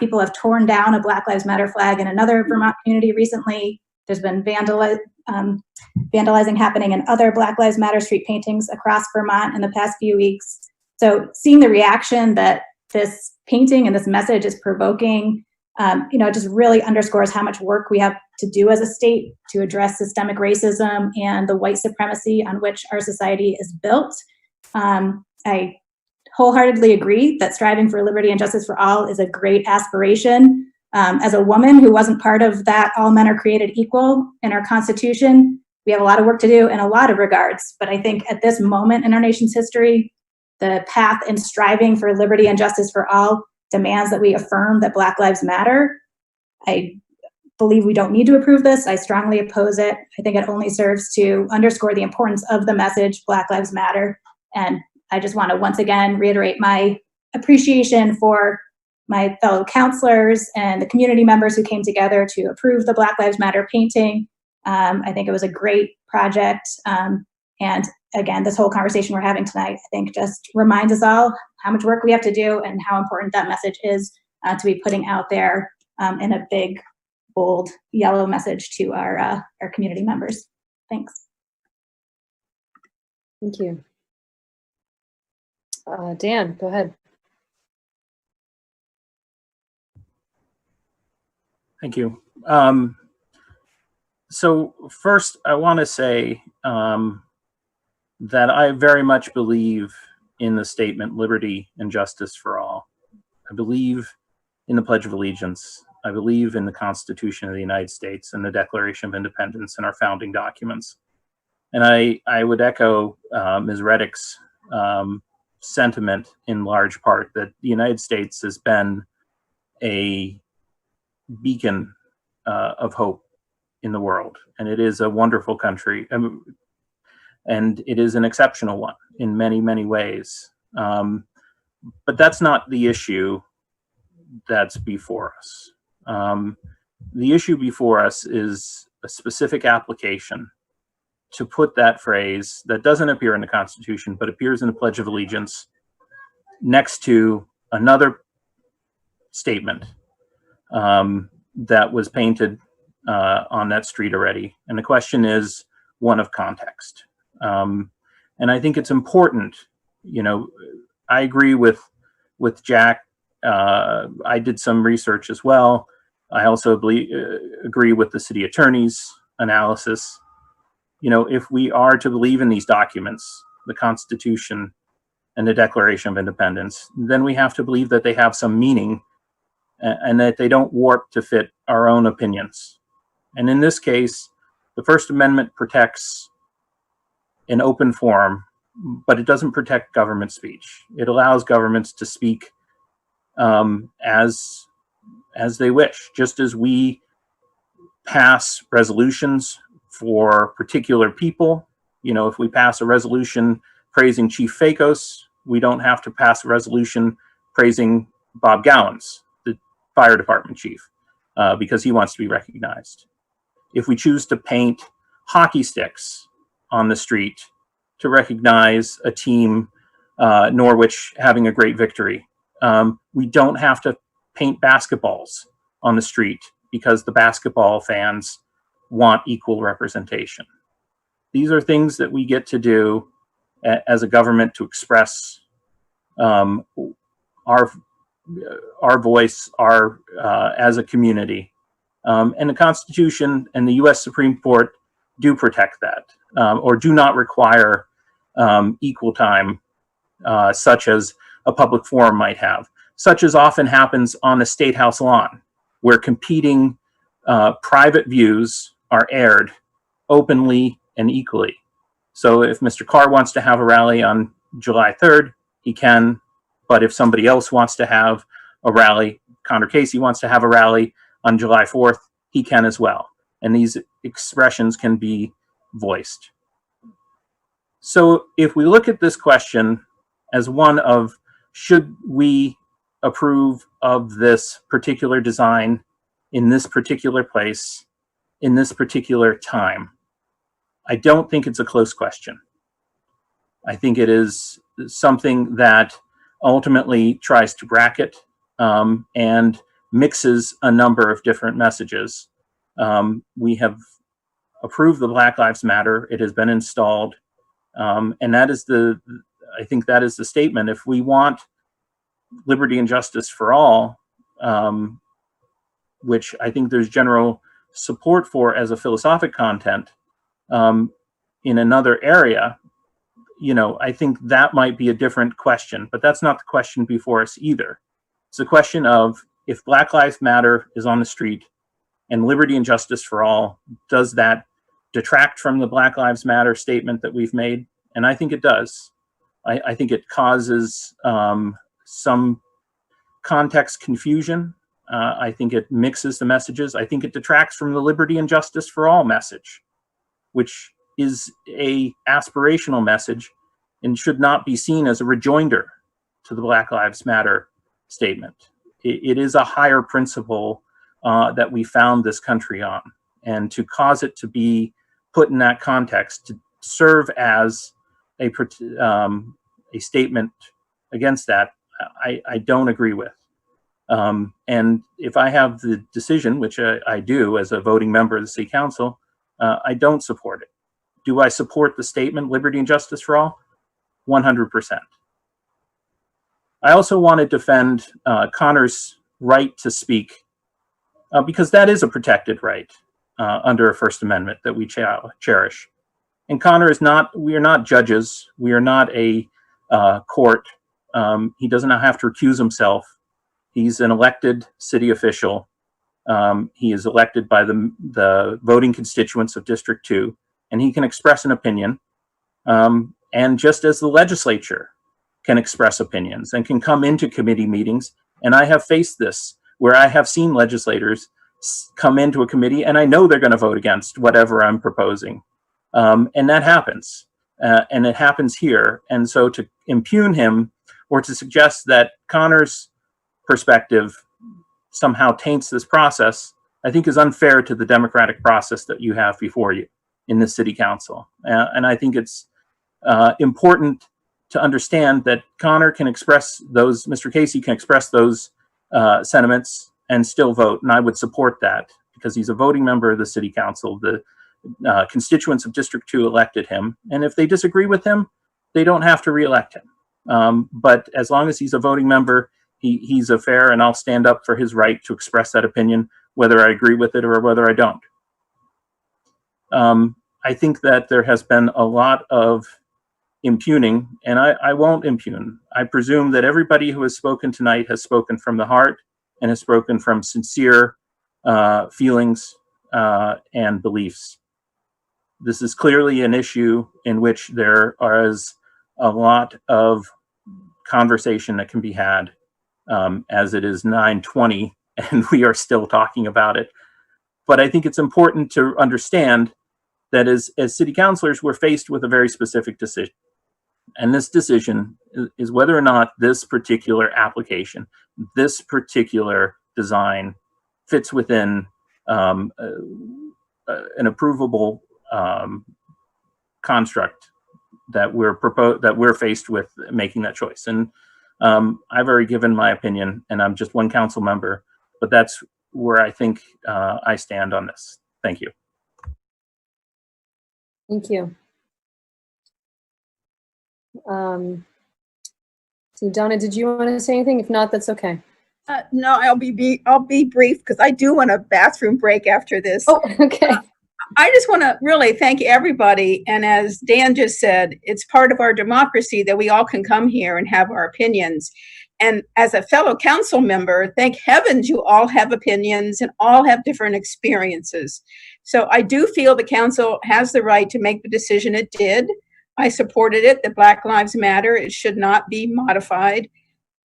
people have torn down a Black Lives Matter flag in another Vermont community recently. There's been vandalizing happening in other Black Lives Matter street paintings across Vermont in the past few weeks. So seeing the reaction that this painting and this message is provoking, you know, it just really underscores how much work we have to do as a state to address systemic racism and the white supremacy on which our society is built. I wholeheartedly agree that striving for liberty and justice for all is a great aspiration. As a woman who wasn't part of that all men are created equal in our Constitution, we have a lot of work to do in a lot of regards. But I think at this moment in our nation's history, the path in striving for liberty and justice for all demands that we affirm that Black lives matter. I believe we don't need to approve this. I strongly oppose it. I think it only serves to underscore the importance of the message Black Lives Matter. And I just want to once again reiterate my appreciation for my fellow councilors and the community members who came together to approve the Black Lives Matter painting. I think it was a great project. And again, this whole conversation we're having tonight, I think just reminds us all how much work we have to do and how important that message is to be putting out there in a big, bold, yellow message to our community members. Thanks. Thank you. Dan, go ahead. Thank you. So first, I want to say that I very much believe in the statement, liberty and justice for all. I believe in the Pledge of Allegiance. I believe in the Constitution of the United States and the Declaration of Independence and our founding documents. And I would echo Ms. Reddick's sentiment in large part that the United States has been a beacon of hope in the world. And it is a wonderful country. And it is an exceptional one in many, many ways. But that's not the issue that's before us. The issue before us is a specific application to put that phrase that doesn't appear in the Constitution, but appears in the Pledge of Allegiance next to another statement that was painted on that street already. And the question is one of context. And I think it's important, you know, I agree with Jack. I did some research as well. I also agree with the city attorney's analysis. You know, if we are to believe in these documents, the Constitution and the Declaration of Independence, then we have to believe that they have some meaning and that they don't warp to fit our own opinions. And in this case, the First Amendment protects an open forum, but it doesn't protect government speech. It allows governments to speak as they wish, just as we pass resolutions for particular people. You know, if we pass a resolution praising Chief Fakos, we don't have to pass a resolution praising Bob Gowans, the fire department chief, because he wants to be recognized. If we choose to paint hockey sticks on the street to recognize a team, Norwich, having a great victory, we don't have to paint basketballs on the street because the basketball fans want equal representation. These are things that we get to do as a government to express our voice, as a community. And the Constitution and the U.S. Supreme Court do protect that, or do not require equal time, such as a public forum might have, such as often happens on the State House lawn, where competing private views are aired openly and equally. So if Mr. Carr wants to have a rally on July 3rd, he can, but if somebody else wants to have a rally, Connor Casey wants to have a rally on July 4th, he can as well. And these expressions can be voiced. So if we look at this question as one of, should we approve of this particular design in this particular place, in this particular time? I don't think it's a close question. I think it is something that ultimately tries to bracket and mixes a number of different messages. We have approved the Black Lives Matter. It has been installed. And that is I think that is the statement. If we want liberty and justice for all, which I think there's general support for as a philosophic content in another area, I think that might be a different question, but that's not the question before us either. It's a question of, if Black Lives Matter is on the street and liberty and justice for all, does that detract from the Black Lives Matter statement that we've made? And I think it does. I think it causes some context confusion. I think it mixes the messages. I think it detracts from the liberty and justice for all message, which is a aspirational message and should not be seen as a rejoinder to the Black Lives Matter statement. It is a higher principle that we found this country on, and to cause it to be put in that context to serve as a statement against that, I don't agree with. And if I have the decision, which I do as a voting member of the City Council, I don't support it. Do I support the statement, liberty and justice for all? 100%. I also want to defend Connor's right to speak, because that is a protected right under a First Amendment that we cherish. And Connor is not, we are not judges. We are not a court. He doesn't have to recuse himself. He's an elected city official. He is elected by the voting constituents of District 2, and he can express an opinion. And just as the legislature can express opinions and can come into committee meetings, and I have faced this, where I have seen legislators come into a committee and I know they're going to vote against whatever I'm proposing. And that happens. And it happens here. And so to impugn him or to suggest that Connor's perspective somehow taints this process, I think is unfair to the democratic process that you have before you in the City Council. And I think it's important to understand that Connor can express those, Mr. Casey can express those sentiments and still vote. And I would support that because he's a voting member of the City Council. The constituents of District 2 elected him. And if they disagree with him, they don't have to re-elect him. But as long as he's a voting member, he's a fair, and I'll stand up for his right to express that opinion, whether I agree with it or whether I don't. I think that there has been a lot of impugning, and I won't impugn. I presume that everybody who has spoken tonight has spoken from the heart and has spoken from sincere feelings and beliefs. This is clearly an issue in which there is a lot of conversation that can be had, as it is 9:20 and we are still talking about it. But I think it's important to understand that as city councilors, we're faced with a very specific decision. And this decision is whether or not this particular application, this particular design fits within an approvable construct that we're faced with making that choice. And I've already given my opinion, and I'm just one council member, but that's where I think I stand on this. Thank you. Thank you. So Donna, did you want to say anything? If not, that's okay. No, I'll be brief because I do want a bathroom break after this. Oh, okay. I just want to really thank everybody. And as Dan just said, it's part of our democracy that we all can come here and have our opinions. And as a fellow council member, thank heavens you all have opinions and all have different experiences. So I do feel the council has the right to make the decision it did. I supported it, that Black Lives Matter. It should not be modified.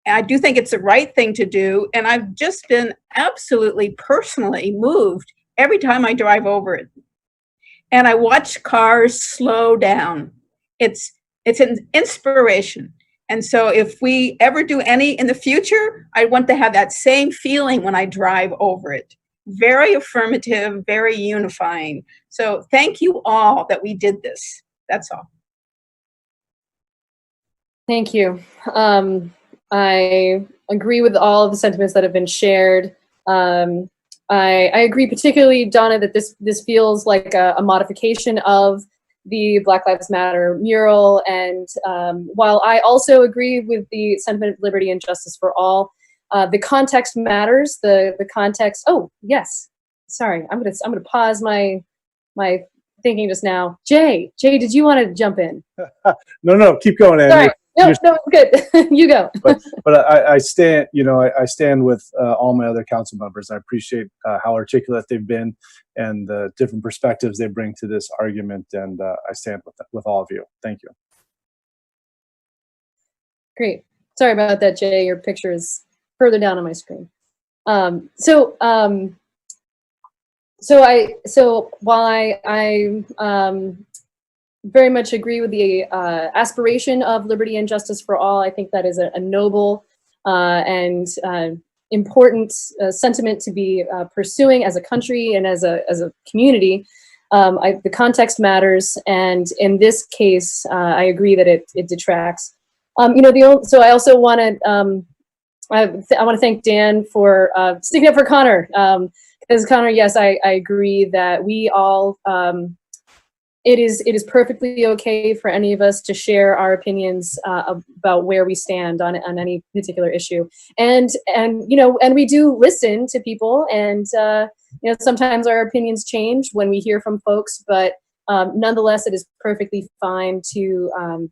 I do think it's the right thing to do. And I've just been absolutely personally moved every time I drive over it. And I watch cars slow down. It's an inspiration. And so if we ever do any in the future, I want to have that same feeling when I drive over it. Very affirmative, very unifying. So thank you all that we did this. That's all. Thank you. I agree with all of the sentiments that have been shared. I agree particularly, Donna, that this feels like a modification of the Black Lives Matter mural. And while I also agree with the sentiment of liberty and justice for all, the context matters. The context. Oh yes, sorry. I'm gonna pause my thinking just now. Jay, did you want to jump in? No, keep going, Andy. Sorry. No, good. You go. but I stand, I stand with all my other council members. I appreciate how articulate they've been and the different perspectives they bring to this argument, and I stand with all of you. Thank you. Great. Sorry about that, Jay. Your picture is further down on my screen. So while I very much agree with the aspiration of liberty and justice for all, I think that is a noble and important sentiment to be pursuing as a country and as a community. The context matters, and in this case, I agree that it detracts. So I also want to I want to thank Dan for sticking up for Connor. Because Connor, yes, I agree that we all. It is perfectly okay for any of us to share our opinions about where we stand on any particular issue, and we do listen to people, and sometimes our opinions change when we hear from folks, but nonetheless, it is perfectly fine to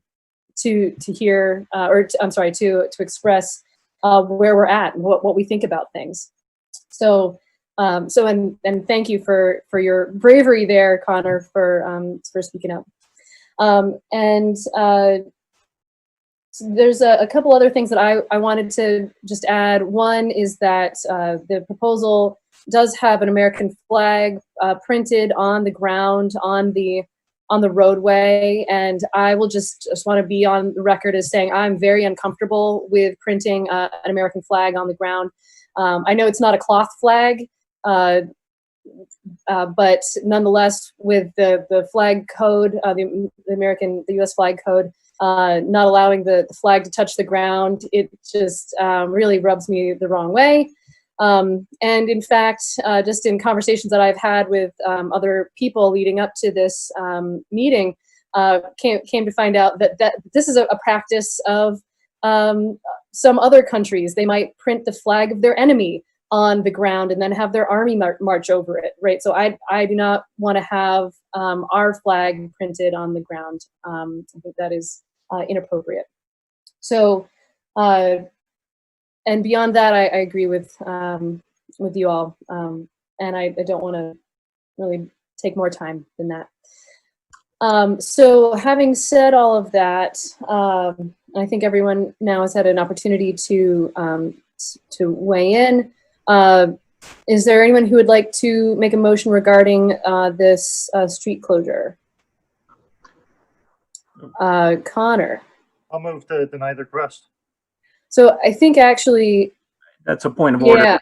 hear to express where we're at and what we think about things. So. And thank you for your bravery there, Connor, for speaking up. There's a couple other things that I wanted to just add. One is that the proposal does have an American flag printed on the ground on the roadway, and I will just want to be on the record as saying I'm very uncomfortable with printing an American flag on the ground. I know it's not a cloth flag. But nonetheless, with the flag code, the U.S. flag code, not allowing the flag to touch the ground, it just really rubs me the wrong way. And in fact, just in conversations that I've had with other people leading up to this meeting, came to find out that this is a practice of some other countries. They might print the flag of their enemy on the ground and then have their army march over it, right? So I do not want to have our flag printed on the ground. I think that is inappropriate. So, and beyond that, I agree with you all, and I don't want to really take more time than that. So having said all of that, I think everyone now has had an opportunity to weigh in. Is there anyone who would like to make a motion regarding this street closure? Connor. I'll move to deny the request. So I think actually. That's a point of order.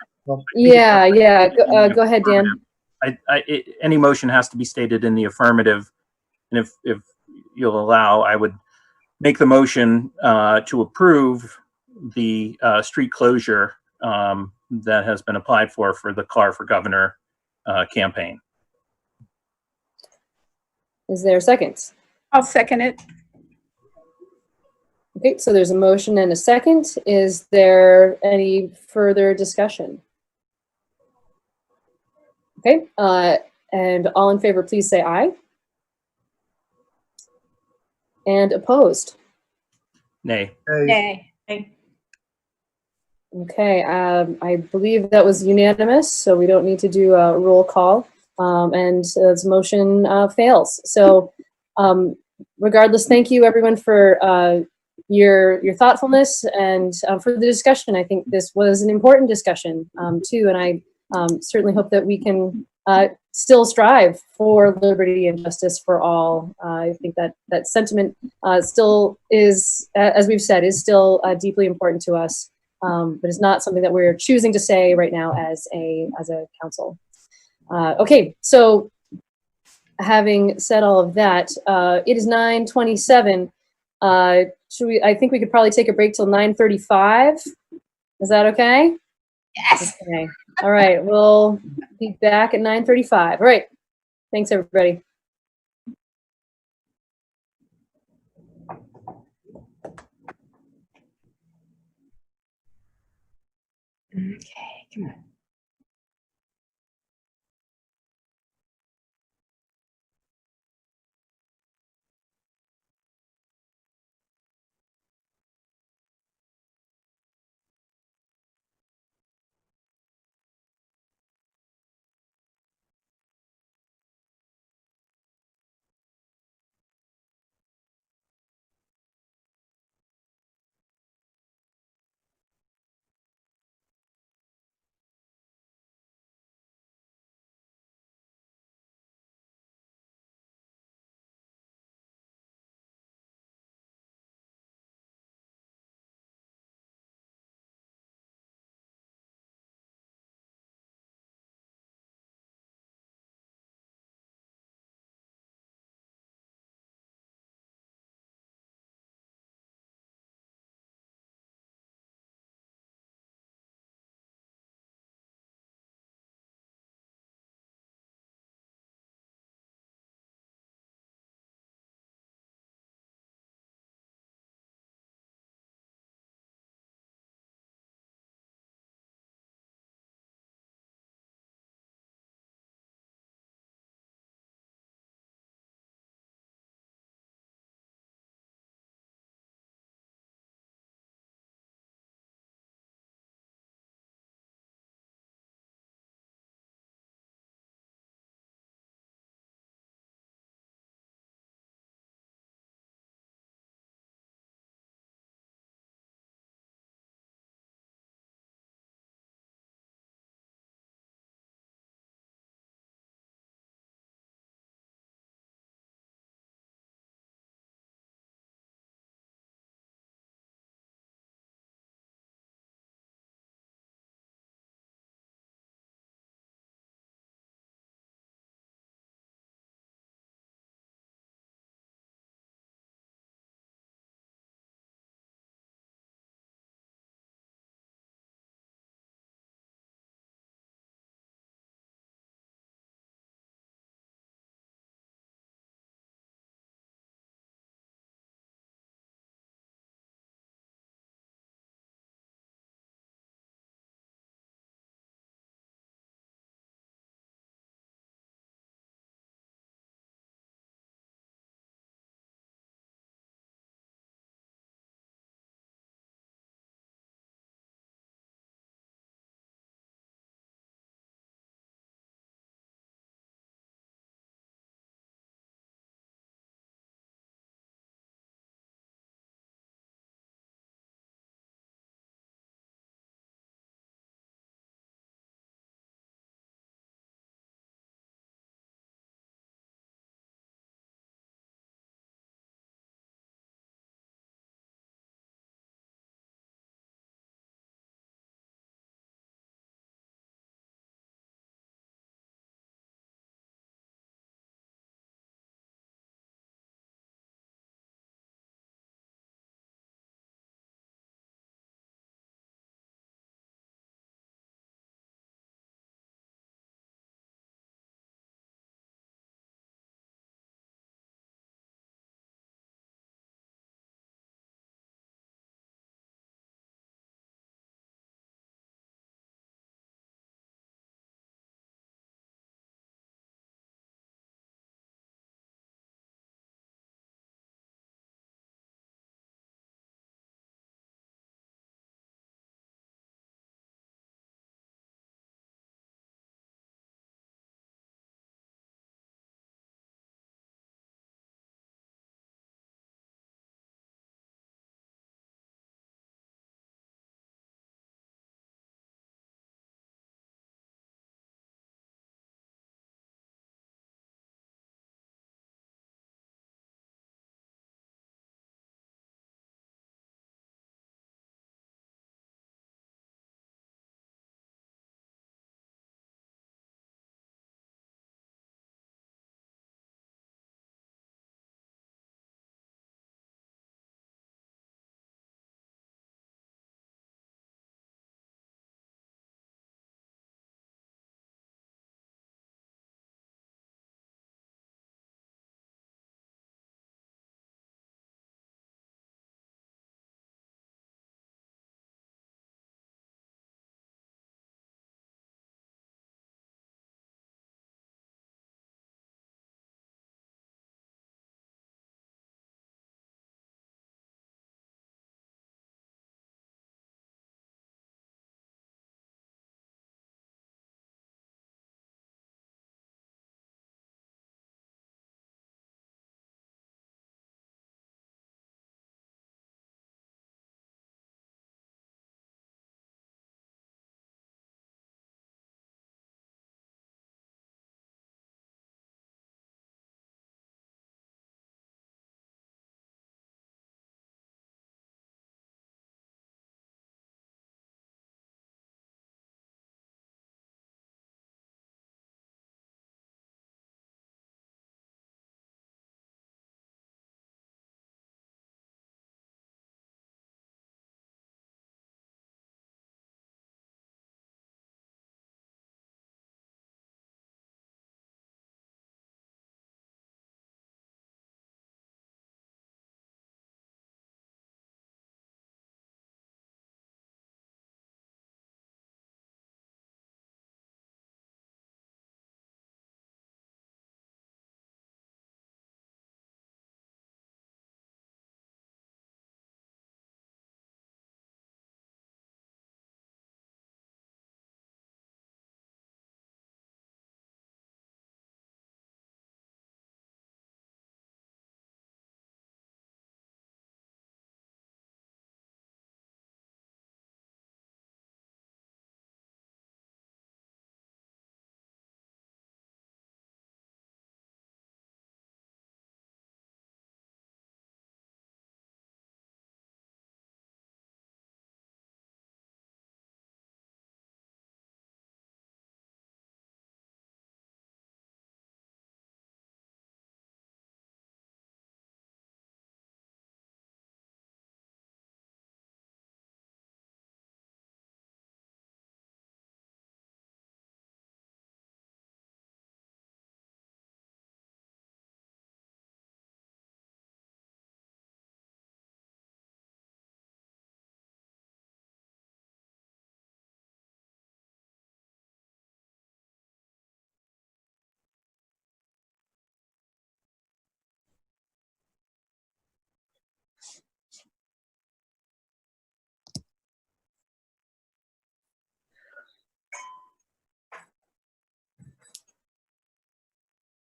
Yeah. Go ahead, Dan. Any motion has to be stated in the affirmative, and if you'll allow, I would make the motion to approve the street closure that has been applied for the Clerk for Governor campaign. Is there a second? I'll second it. Okay, so there's a motion and a second. Is there any further discussion? Okay, and all in favor, please say aye. And opposed? Nay. Nay. Okay, I believe that was unanimous, so we don't need to do a roll call, and this motion fails. So regardless, thank you everyone for your thoughtfulness and for the discussion. I think this was an important discussion too, and I certainly hope that we can still strive for liberty and justice for all. I think that that sentiment still is, as we've said, is still deeply important to us, but it's not something that we're choosing to say right now as a council. Okay, so having said all of that, it is 9:27. Should we? I think we could probably take a break till 9:35. Is that okay? Yes. Okay. All right. We'll be back at 9:35. All right. Thanks, everybody. Okay, come on.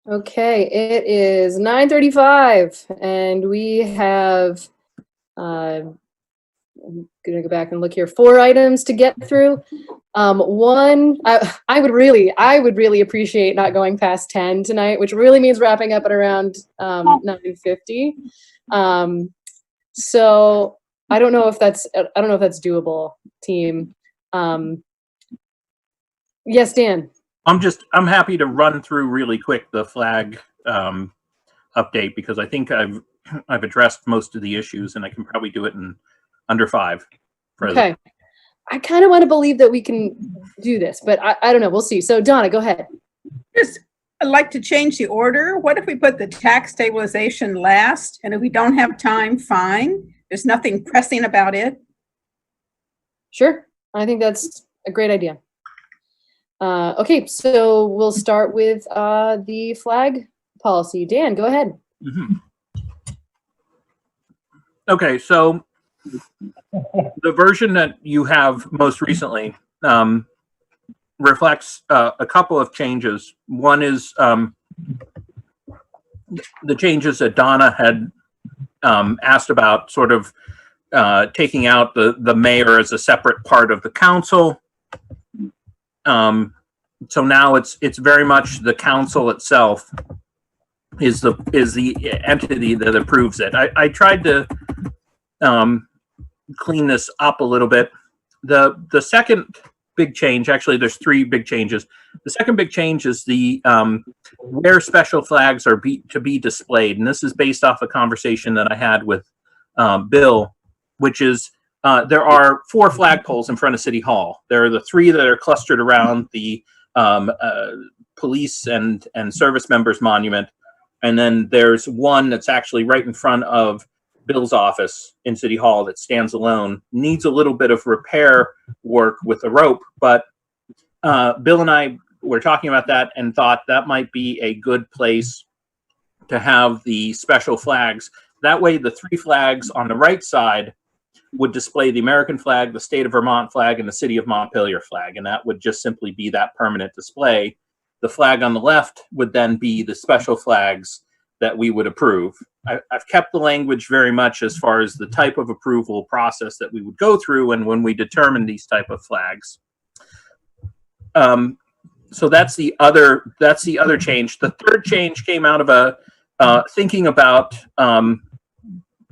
Okay, it is 9:35, and we have, I'm gonna go back and look here, 4 items to get through. One, I would really appreciate not going past 10 tonight, which really means wrapping up at around 9:50. So I don't know if that's doable, team. Yes, Dan. I'm happy to run through really quick the flag update, because I think I've addressed most of the issues, and I can probably do it in under 5. Okay. I kind of want to believe that we can do this, but I don't know. We'll see. So Donna, go ahead. I'd like to change the order. What if we put the tax stabilization last? And if we don't have time, fine. There's nothing pressing about it. Sure. I think that's a great idea. Okay, so we'll start with the flag policy. Dan, go ahead. Okay, so the version that you have most recently reflects a couple of changes. One is the changes that Donna had asked about, sort of taking out the mayor as a separate part of the council. So now it's very much the council itself is the entity that approves it. I tried to clean this up a little bit. The second big change, actually there's 3 big changes. The second big change is the where special flags are to be displayed, and this is based off a conversation that I had with Bill, which is there are 4 flagpoles in front of City Hall. There are the 3 that are clustered around the police and service members monument, and then there's one that's actually right in front of Bill's office in City Hall that stands alone. Needs a little bit of repair work with a rope, but Bill and I were talking about that and thought that might be a good place to have the special flags. That way the 3 flags on the right side would display the American flag, the state of Vermont flag, and the city of Montpelier flag, and that would just simply be that permanent display. The flag on the left would then be the special flags that we would approve. I've kept the language very much as far as the type of approval process that we would go through and when we determine these type of flags. So that's the other change. The third change came out of thinking about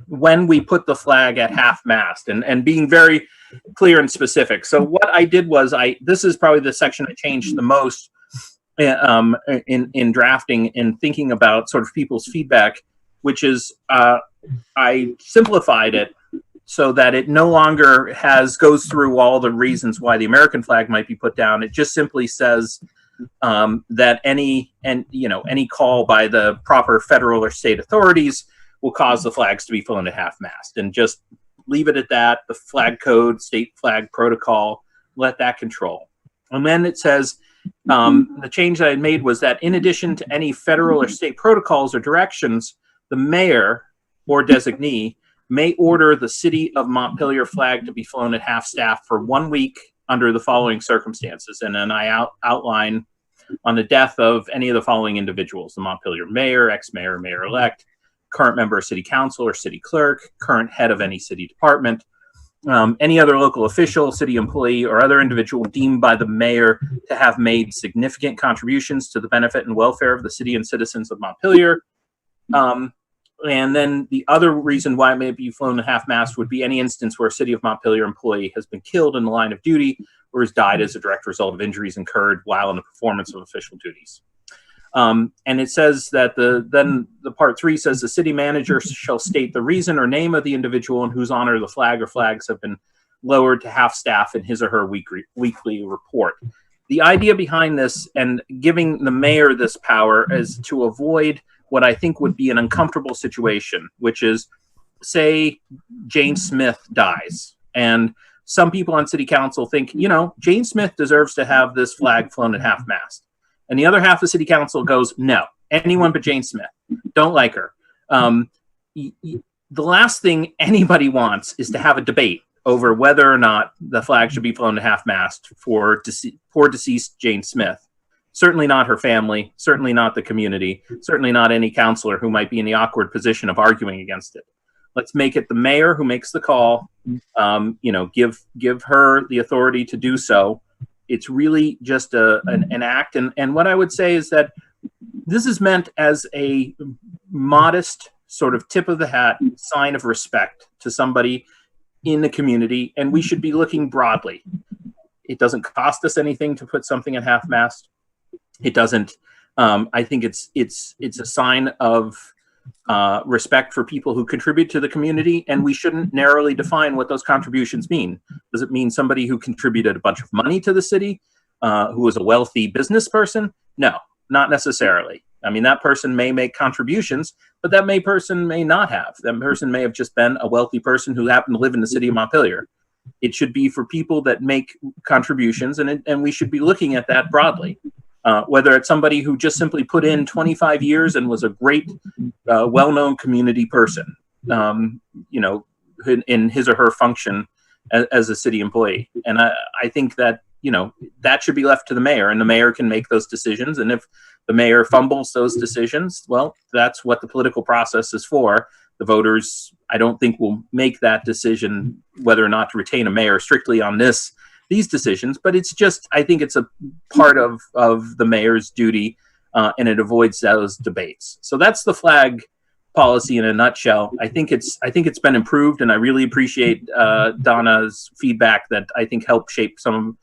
when we put the flag at half-mast and being very clear and specific. So what I did was this is probably the section I changed the most in drafting and thinking about sort of people's feedback, which is I simplified it so that it no longer goes through all the reasons why the American flag might be put down. It just simply says that any call by the proper federal or state authorities will cause the flags to be flown at half-mast, and just leave it at that. The flag code, state flag protocol, let that control. And then it says the change that I made was that in addition to any federal or state protocols or directions, the mayor or designee may order the city of Montpelier flag to be flown at half-staff for 1 week under the following circumstances. And then I outline on the death of any of the following individuals: the Montpelier mayor, ex-mayor, mayor-elect, current member of city council or city clerk, current head of any city department, any other local official, city employee, or other individual deemed by the mayor to have made significant contributions to the benefit and welfare of the city and citizens of Montpelier. And then the other reason why it may be flown at half-mast would be any instance where a city of Montpelier employee has been killed in the line of duty or has died as a direct result of injuries incurred while in the performance of official duties. And it says that then the part 3 says the city manager shall state the reason or name of the individual in whose honor the flag or flags have been lowered to half-staff in his or her weekly report. The idea behind this and giving the mayor this power is to avoid what I think would be an uncomfortable situation, which is, say Jane Smith dies, and some people on city council think, Jane Smith deserves to have this flag flown at half-mast. And the other half of city council goes, no, anyone but Jane Smith. Don't like her. The last thing anybody wants is to have a debate over whether or not the flag should be flown to half-mast for deceased Jane Smith. Certainly not her family, certainly not the community, certainly not any counselor who might be in the awkward position of arguing against it. Let's make it the mayor who makes the call. Give her the authority to do so. It's really just an act. And what I would say is that this is meant as a modest sort of tip of the hat sign of respect to somebody in the community, and we should be looking broadly. It doesn't cost us anything to put something at half-mast. It doesn't. I think it's a sign of respect for people who contribute to the community, and we shouldn't narrowly define what those contributions mean. Does it mean somebody who contributed a bunch of money to the city, who was a wealthy business person? No, not necessarily. I mean, that person may make contributions, but that person may not have. That person may have just been a wealthy person who happened to live in the city of Montpelier. It should be for people that make contributions, and we should be looking at that broadly. Whether it's somebody who just simply put in 25 years and was a great, well-known community person, in his or her function as a city employee. And I think that, that should be left to the mayor, and the mayor can make those decisions. And if the mayor fumbles those decisions, well, that's what the political process is for. The voters, I don't think, will make that decision whether or not to retain a mayor strictly on these decisions, but it's just, I think it's a part of the mayor's duty, and it avoids those debates. So that's the flag policy in a nutshell. I think it's been improved, and I really appreciate Donna's feedback that I think helped shape some of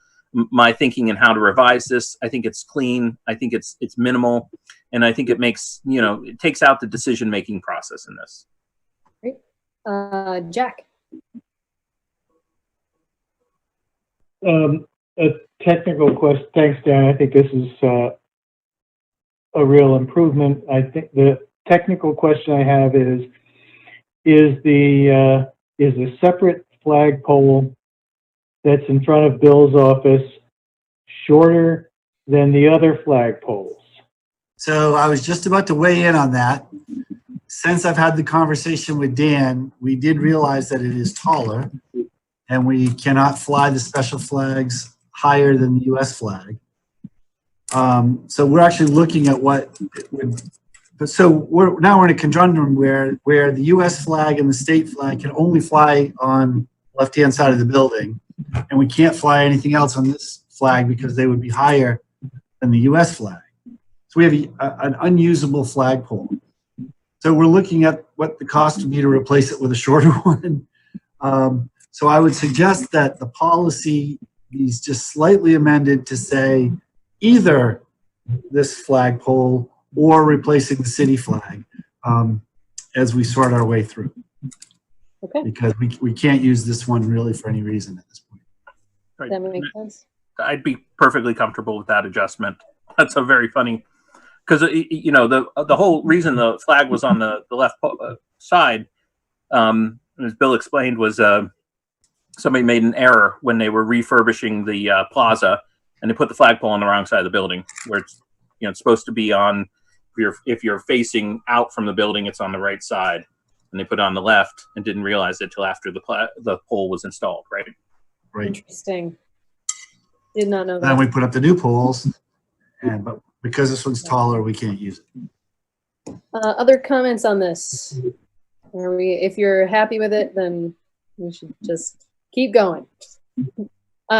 my thinking and how to revise this. I think it's clean. I think it's minimal, and I think it makes, it takes out the decision-making process in this. Great. Jack. A technical question. Thanks, Dan. I think this is a real improvement. I think the technical question I have is the separate flagpole that's in front of Bill's office shorter than the other flagpoles? So I was just about to weigh in on that. Since I've had the conversation with Dan, we did realize that it is taller, and we cannot fly the special flags higher than the U.S. flag. So we're actually looking at what it would. So we're in a conundrum where the U.S. flag and the state flag can only fly on the left-hand side of the building, and we can't fly anything else on this flag because they would be higher than the U.S. flag. So we have an unusable flagpole. So we're looking at what the cost would be to replace it with a shorter one. So I would suggest that the policy is just slightly amended to say either this flagpole or replacing the city flag as we sort our way through. Okay. Because we can't use this one really for any reason at this point. Does that make sense? I'd be perfectly comfortable with that adjustment. That's a very funny, because the whole reason the flag was on the left side, as Bill explained, was somebody made an error when they were refurbishing the plaza, and they put the flagpole on the wrong side of the building, where it's supposed to be on. If you're facing out from the building, it's on the right side, and they put it on the left and didn't realize it till after the pole was installed. Right. Right. Interesting. Did not know that. Then we put up the new poles, but because this one's taller, we can't use it. Other comments on this? If you're happy with it, then we should just keep going.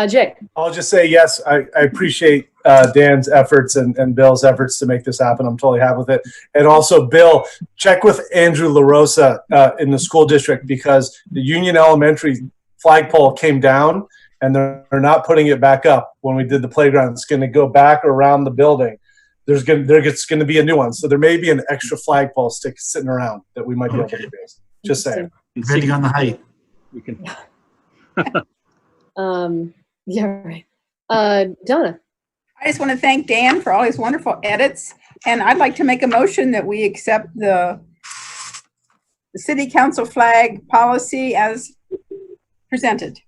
Jay. I'll just say yes. I appreciate Dan's efforts and Bill's efforts to make this happen. I'm totally happy with it. And also, Bill, check with Andrew LaRosa in the school district, because the Union Elementary flagpole came down, and they're not putting it back up. When we did the playground, it's going to go back around the building. There's going to be a new one, so there may be an extra flagpole sitting around that we might be able to use. Just saying. Depending on the height. We can. Yeah, right. Donna. I just want to thank Dan for all his wonderful edits, and I'd like to make a motion that we accept the city council flag policy as presented.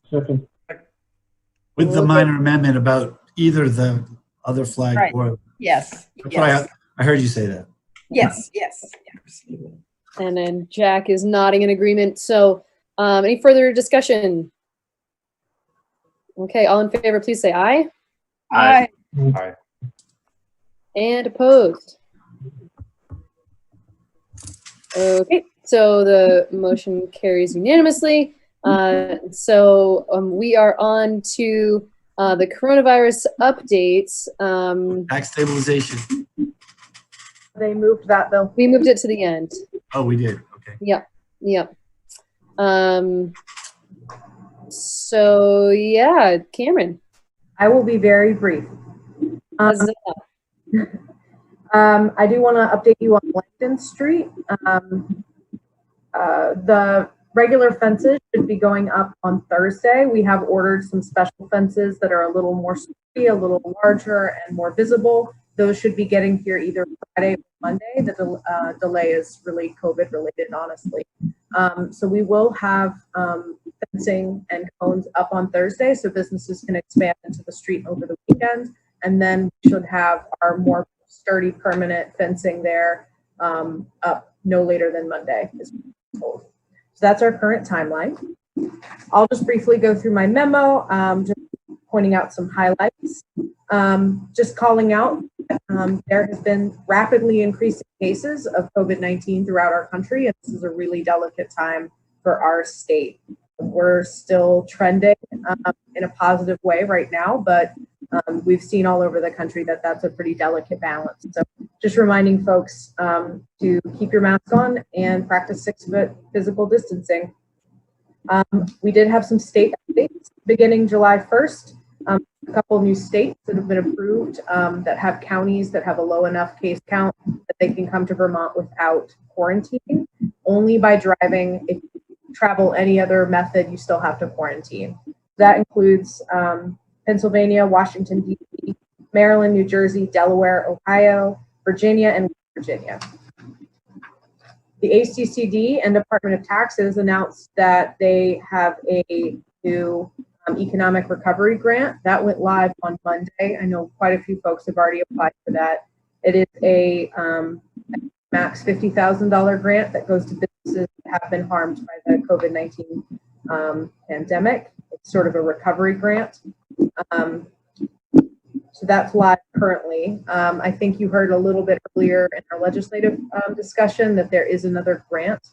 Second. With the minor amendment about either the other flag Right. or. Yes. That's Yes. what I heard you say that. Yes. Yes. And then Jack is nodding in agreement. So any further discussion? Okay, all in favor, please say aye. Aye. Aye. And opposed? Okay, so the motion carries unanimously. We are on to the coronavirus updates. Tax stabilization. They moved that bill. We moved it to the end. Oh, we did. Okay. Yep, yep. So yeah, Cameron. I will be very brief. I do want to update you on Langdon Street. The regular fences should be going up on Thursday. We have ordered some special fences that are a little more sturdy, a little larger, and more visible. Those should be getting here either Friday or Monday. The delay is really COVID related, honestly. So we will have fencing and cones up on Thursday so businesses can expand into the street over the weekend. And then we should have our more sturdy permanent fencing there up no later than Monday, is what I'm told. So that's our current timeline. I'll just briefly go through my memo, just pointing out some highlights. Just calling out, there have been rapidly increasing cases of COVID-19 throughout our country, and this is a really delicate time for our state. We're still trending in a positive way right now, but we've seen all over the country that that's a pretty delicate balance. So just reminding folks to keep your mask on and practice 6-foot physical distancing. We did have some state updates beginning July 1st. A couple new states that have been approved that have counties that have a low enough case count that they can come to Vermont without quarantine. Only by driving. If you travel any other method, you still have to quarantine. That includes Pennsylvania, Washington, D.C., Maryland, New Jersey, Delaware, Ohio, Virginia, and West Virginia. The ACCD and Department of Taxes announced that they have a new economic recovery grant that went live on Monday. I know quite a few folks have already applied for that. It is a max $50,000 grant that goes to businesses that have been harmed by the COVID-19 pandemic. It's sort of a recovery grant. So that's live currently. I think you heard a little bit earlier in our legislative discussion that there is another grant.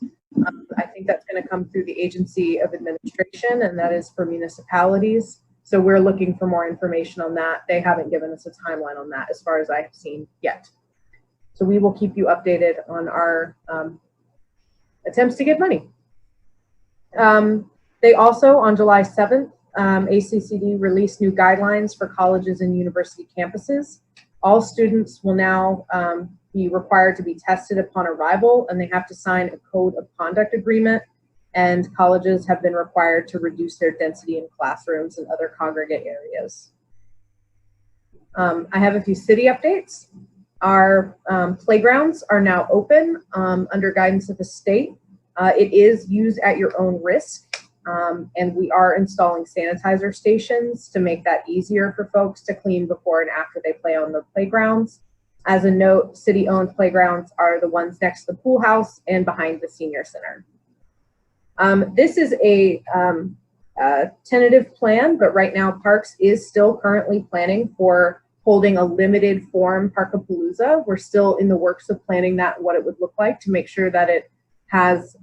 I think that's going to come through the Agency of Administration, and that is for municipalities. So we're looking for more information on that. They haven't given us a timeline on that as far as I have seen yet. So we will keep you updated on our attempts to get money. They also, on July 7th, ACCD released new guidelines for colleges and university campuses. All students will now be required to be tested upon arrival, and they have to sign a code of conduct agreement, and colleges have been required to reduce their density in classrooms and other congregate areas. I have a few city updates. Our playgrounds are now open under guidance of the state. It is use at your own risk. And we are installing sanitizer stations to make that easier for folks to clean before and after they play on the playgrounds. As a note, city-owned playgrounds are the ones next to the pool house and behind the senior center. This is a tentative plan, but right now Parks is still currently planning for holding a limited form Parkapalooza. We're still in the works of planning that, what it would look like to make sure that it has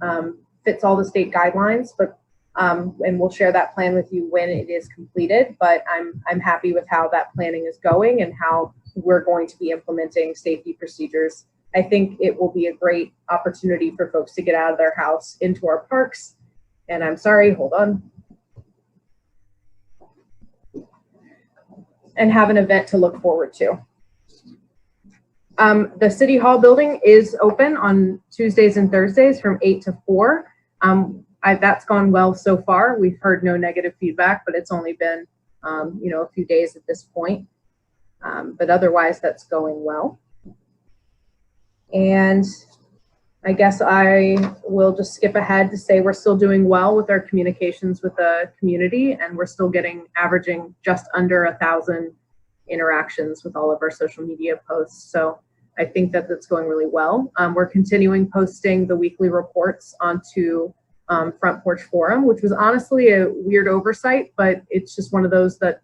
fits all the state guidelines, but and we'll share that plan with you when it is completed. But I'm happy with how that planning is going and how we're going to be implementing safety procedures. I think it will be a great opportunity for folks to get out of their house into our parks. And I'm sorry, hold on. And have an event to look forward to. The City Hall building is open on Tuesdays and Thursdays from 8 to 4. That's gone well so far. We've heard no negative feedback, but it's only been, a few days at this point. But otherwise, that's going well. And I guess I will just skip ahead to say we're still doing well with our communications with the community, and we're still averaging just under 1,000 interactions with all of our social media posts. So I think that that's going really well. We're continuing posting the weekly reports onto Front Porch Forum, which was honestly a weird oversight, but it's just one of those that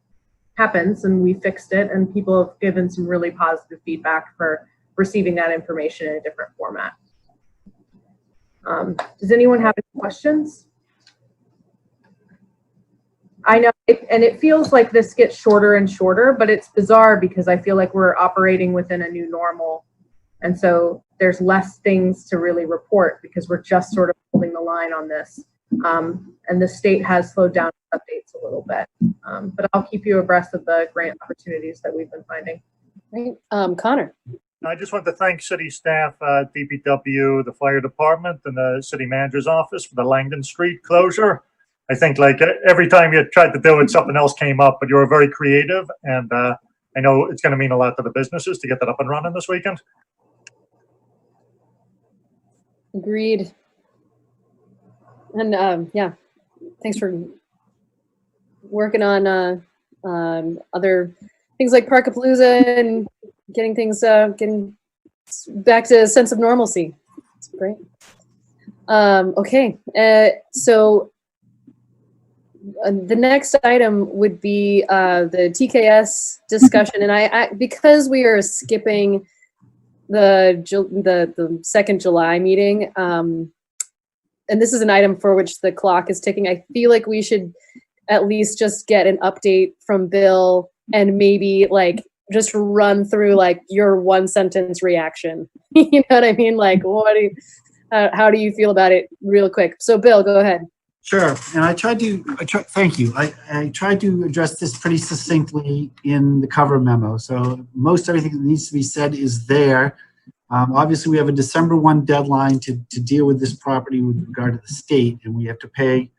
happens, and we fixed it, and people have given some really positive feedback for receiving that information in a different format. Does anyone have any questions? I know, and it feels like this gets shorter and shorter, but it's bizarre because I feel like we're operating within a new normal. And so there's less things to really report because we're just sort of holding the line on this. And the state has slowed down updates a little bit. But I'll keep you abreast of the grant opportunities that we've been finding. Great. Connor. I just want to thank city staff, DPW, the fire department, and the city manager's office for the Langdon Street closure. I think like every time you tried to do it, something else came up, but you were very creative. And I know it's going to mean a lot to the businesses to get that up and running this weekend. Agreed. And yeah, thanks for working on other things like Parkapalooza and getting things getting back to a sense of normalcy. That's great. Okay, so the next item would be the TKS discussion, and I because we are skipping the 2nd July meeting, and this is an item for which the clock is ticking. I feel like we should at least just get an update from Bill and maybe like just run through like your 1-sentence reaction. You know what I mean? Like, what do you, how do you feel about it real quick? So Bill, go ahead. Sure. And thank you. I tried to address this pretty succinctly in the cover memo. So most everything that needs to be said is there. Obviously, we have a December 1 deadline to deal with this property with regard to the state, and we have to pay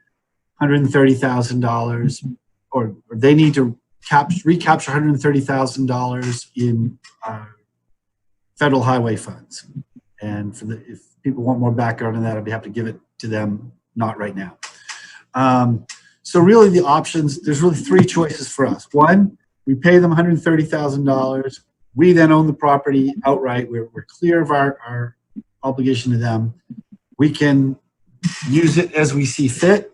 $130,000, or they need to recapture $130,000 in federal highway funds. And if people want more background on that, I'd be happy to give it to them, not right now. So really the options, there's really 3 choices for us. 1, we pay them $130,000. We then own the property outright. We're clear of our obligation to them. We can use it as we see fit,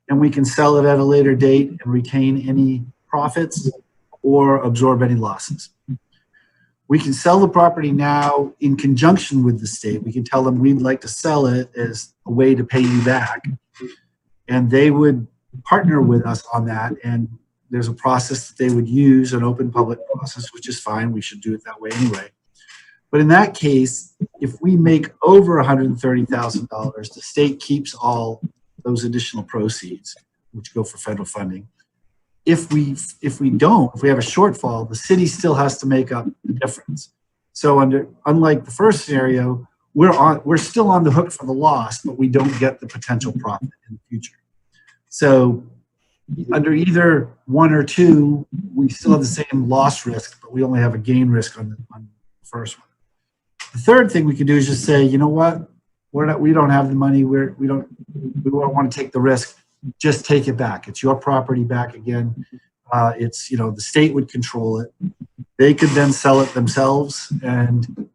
and we can sell it at a later date and retain any profits or absorb any losses. We can sell the property now in conjunction with the state. We can tell them we'd like to sell it as a way to pay you back, and they would partner with us on that. And there's a process that they would use, an open public process, which is fine. We should do it that way anyway. But in that case, if we make over $130,000, the state keeps all those additional proceeds, which go for federal funding. If we have a shortfall, the city still has to make up the difference. So unlike the first scenario, we're still on the hook for the loss, but we don't get the potential profit in the future. So under either 1 or 2, we still have the same loss risk, but we only have a gain risk on the first one. The third thing we could do is just say, you know what, we don't have the money. We don't want to take the risk. Just take it back. It's your property back again. It's, the state would control it. They could then sell it themselves and,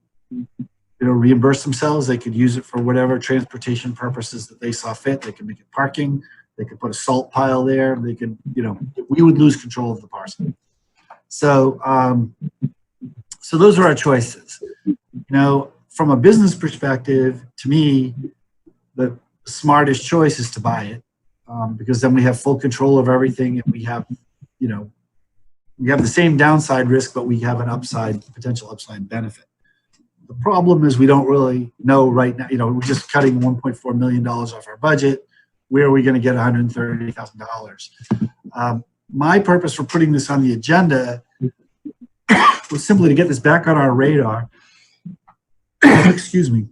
reimburse themselves. They could use it for whatever transportation purposes that they saw fit. They could make it parking. They could put a salt pile there. They could, we would lose control of the parcel. So, so those are our choices. From a business perspective, to me, the smartest choice is to buy it, because then we have full control of everything, and we have, we have the same downside risk, but we have an potential upside benefit. The problem is we don't really know right now. We're just cutting $1.4 million off our budget. Where are we going to get $130,000? My purpose for putting this on the agenda was simply to get this back on our radar, excuse me,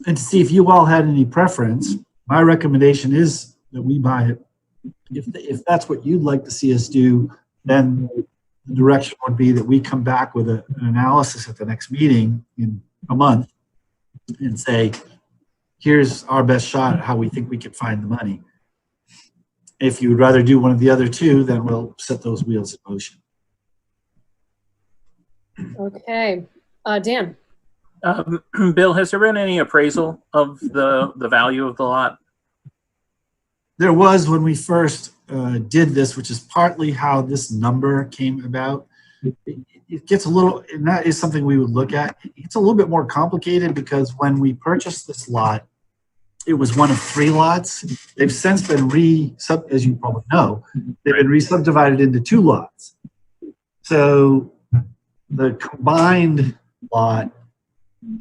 and to see if you all had any preference. My recommendation is that we buy it. If that's what you'd like to see us do, then the direction would be that we come back with an analysis at the next meeting in a month and say, here's our best shot at how we think we can find the money. If you would rather do one of the other 2, then we'll set those wheels in motion. Okay. Dan. Bill, has there been any appraisal of the value of the lot? There was when we first did this, which is partly how this number came about. It gets a little, and that is something we would look at. It's a little bit more complicated because when we purchased this lot, it was one of 3 lots. They've since been as you probably know, they've been re-subdivided into 2 lots. So the combined lot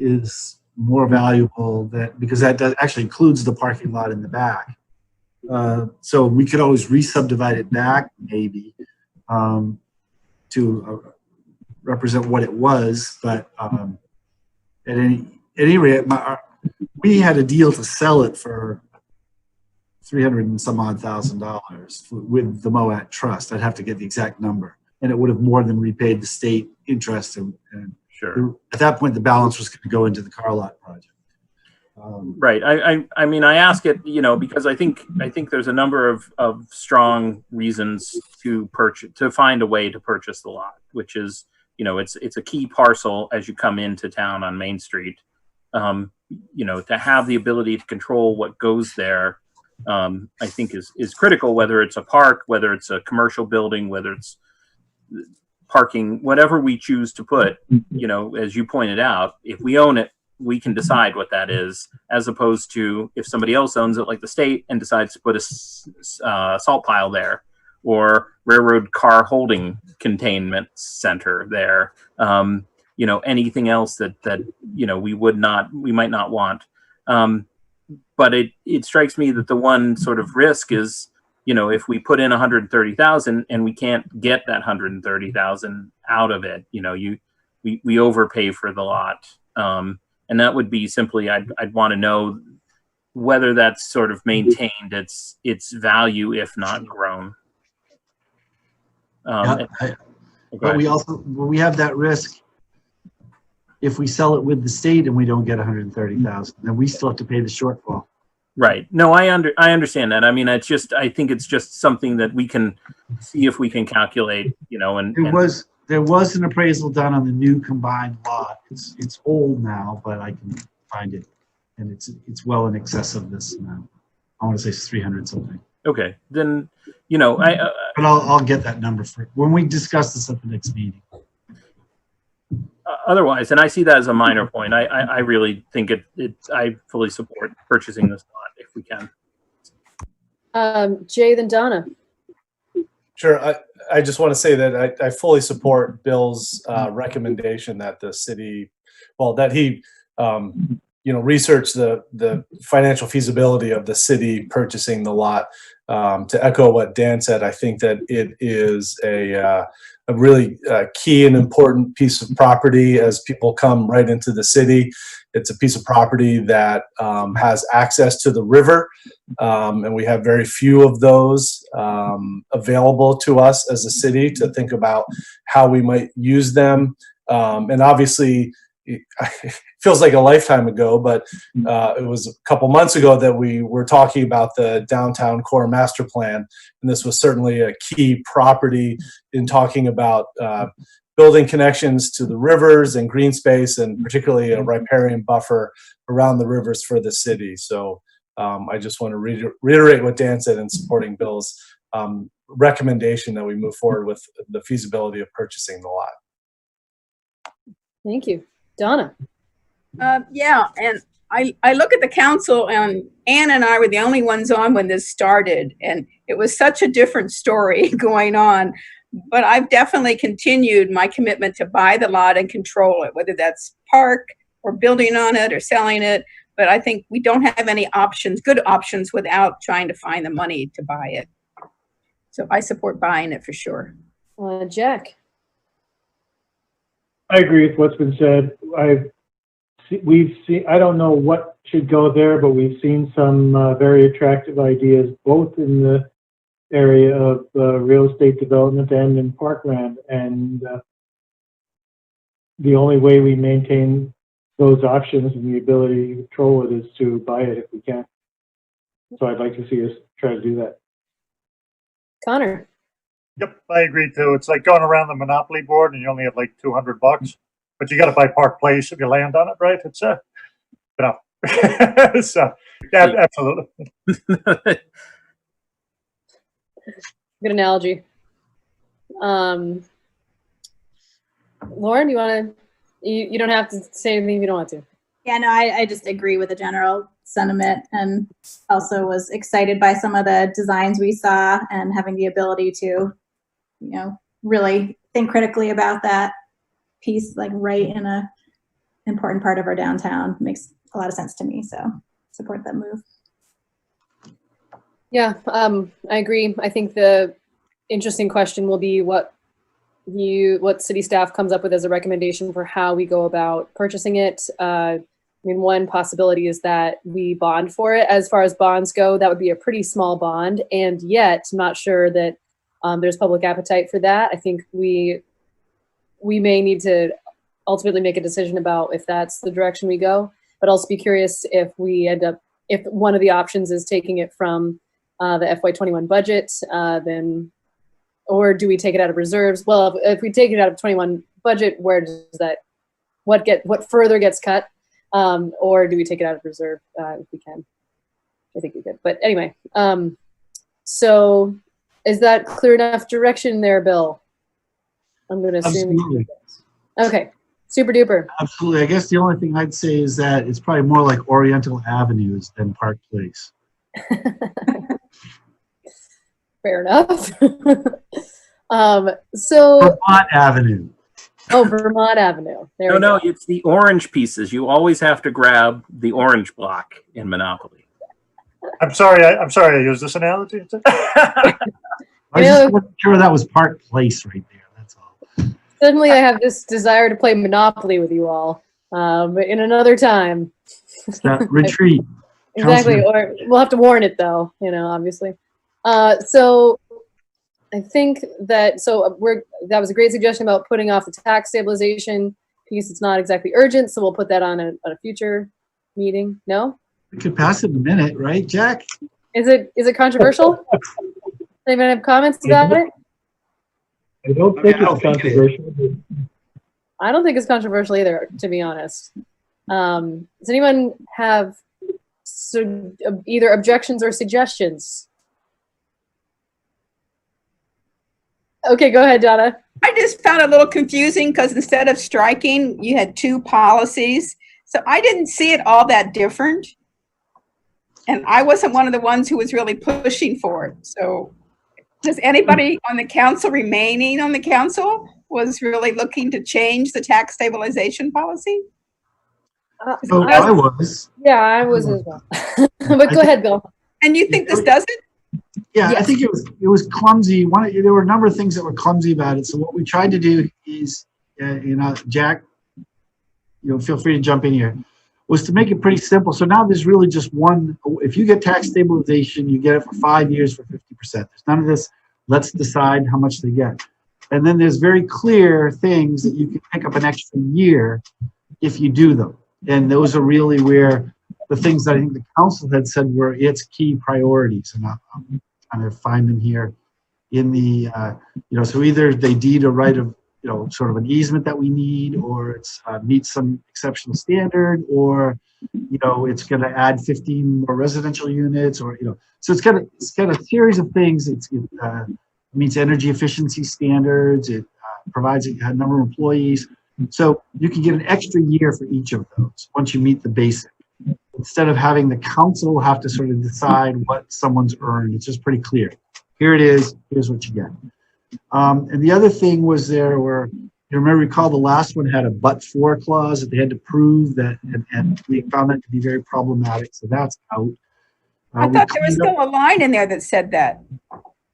is more valuable because that actually includes the parking lot in the back. So we could always re-subdivide it back, maybe, to represent what it was. But at any rate, we had a deal to sell it for $300 and some odd thousand with the Moat Trust. I'd have to get the exact number, and it would have more than repaid the state interest. And sure, at that point, the balance was going to go into the car lot project. Right. I mean, I ask it, because I think there's a number of strong reasons to find a way to purchase the lot, which is, it's a key parcel as you come into town on Main Street. To have the ability to control what goes there, I think is critical, whether it's a park, whether it's a commercial building, whether it's parking, whatever we choose to put, as you pointed out, if we own it, we can decide what that is, as opposed to if somebody else owns it, like the state, and decides to put a salt pile there, or railroad car holding containment center there. Anything else that we might not want. But it strikes me that the one sort of risk is, if we put in 130,000 and we can't get that 130,000 out of it, we overpay for the lot. And that would be simply, I'd want to know whether that's sort of maintained its value, if not grown. But we have that risk. If we sell it with the state and we don't get 130,000, then we still have to pay the shortfall. Right. No, I understand that. I mean, I think it's just something that we can see if we can calculate, There was an appraisal done on the new combined lot. It's old now, but I can find it, and it's well in excess of this amount. I want to say it's 300 something. Okay, then but I'll get that number for when we discuss this at the next meeting. Otherwise, and I see that as a minor point, I really think I fully support purchasing this lot if we can. Jay, then Donna. Sure. I just want to say that I fully support Bill's recommendation that the city, that he, research the financial feasibility of the city purchasing the lot. To echo what Dan said, I think that it is a really key and important piece of property as people come right into the city. It's a piece of property that has access to the river, and we have very few of those available to us as a city to think about how we might use them. And obviously, it feels like a lifetime ago, but it was a couple months ago that we were talking about the downtown core master plan, and this was certainly a key property in talking about building connections to the rivers and green space, and particularly a riparian buffer around the rivers for the city. So I just want to reiterate what Dan said in supporting Bill's recommendation that we move forward with the feasibility of purchasing the lot. Thank you. Donna. Yeah, and I look at the council, and Ann and I were the only ones on when this started, and it was such a different story going on. But I've definitely continued my commitment to buy the lot and control it, whether that's park or building on it or selling it. But I think we don't have any options, good options, without trying to find the money to buy it. So I support buying it for sure. Jack. I agree with what's been said. We've seen, I don't know what should go there, but we've seen some very attractive ideas, both in the area of real estate development and in parkland. And the only way we maintain those options and the ability to control it is to buy it if we can. So I'd like to see us try to do that. Connor. Yep, I agree too. It's like going around the Monopoly board and you only have like $200, but you got to buy Park Place if you land on it, right? It's so yeah, absolutely. Good analogy. Lauren, you don't have to say anything if you don't want to. Yeah, no, I just agree with the general sentiment, and also was excited by some of the designs we saw, and having the ability to, really think critically about that piece, like right in a important part of our downtown, makes a lot of sense to me. So support that move. Yeah, I agree. I think the interesting question will be what city staff comes up with as a recommendation for how we go about purchasing it. I mean, one possibility is that we bond for it. As far as bonds go, that would be a pretty small bond, and yet I'm not sure that there's public appetite for that. I think we may need to ultimately make a decision about if that's the direction we go, but also be curious if one of the options is taking it from the FY21 budget, then, or do we take it out of reserves? Well, if we take it out of 21 budget, where does that, what further gets cut? Or do we take it out of reserve if we can? I think we could, but anyway. So is that clear enough direction there, Bill? I'm going to assume. Absolutely. Okay, super duper. Absolutely. I guess the only thing I'd say is that it's probably more like Oriental Avenues than Park Place. Fair enough. So Vermont Avenue. Oh, Vermont Avenue. There No, it's the orange pieces. You always have to grab the orange block in Monopoly. I'm sorry I used this analogy. I just wasn't sure that was Park Place right there. That's all. Suddenly I have this desire to play Monopoly with you all in another time. It's that retreat. Exactly. Or we'll have to warn it though, obviously. So I think that, that was a great suggestion about putting off the tax stabilization piece. It's not exactly urgent, so we'll put that on a future meeting. No? We could pass it in a minute, right, Jack? Is it controversial? Anyone have comments about it? I don't think it's controversial. I don't think it's controversial either, to be honest. Does anyone have either objections or suggestions? Okay, go ahead, Donna. I just found it a little confusing because instead of striking, you had two policies. So I didn't see it all that different. And I wasn't one of the ones who was really pushing for it. So does anybody on the council remaining on the council was really looking to change the tax stabilization policy? I was. Yeah, I was as well. But go ahead, Bill. And you think this does it? Yeah, yes. I think it was clumsy. There were a number of things that were clumsy about it. So what we tried to do is, Jack, feel free to jump in here, was to make it pretty simple. So now there's really just one. If you get tax stabilization, you get it for 5 years for 50%. There's none of this, let's decide how much they get. And then there's very clear things that you can pick up an extra year if you do them. And those are really where the things that I think the council had said were its key priorities. And I'm trying to find them here in the, so either they deed a right of, sort of an easement that we need, or it's meets some exceptional standard, or, it's going to add 15 more residential units, or, so it's got a series of things. It meets energy efficiency standards. It provides a number of employees. So you can get an extra year for each of those once you meet the basic. Instead of having the council have to sort of decide what someone's earned, it's just pretty clear. Here it is, here's what you get. And the other thing was recall the last one had a but-for clause that they had to prove that, and we found that to be very problematic, so that's out. I thought there was still a line in there that said that.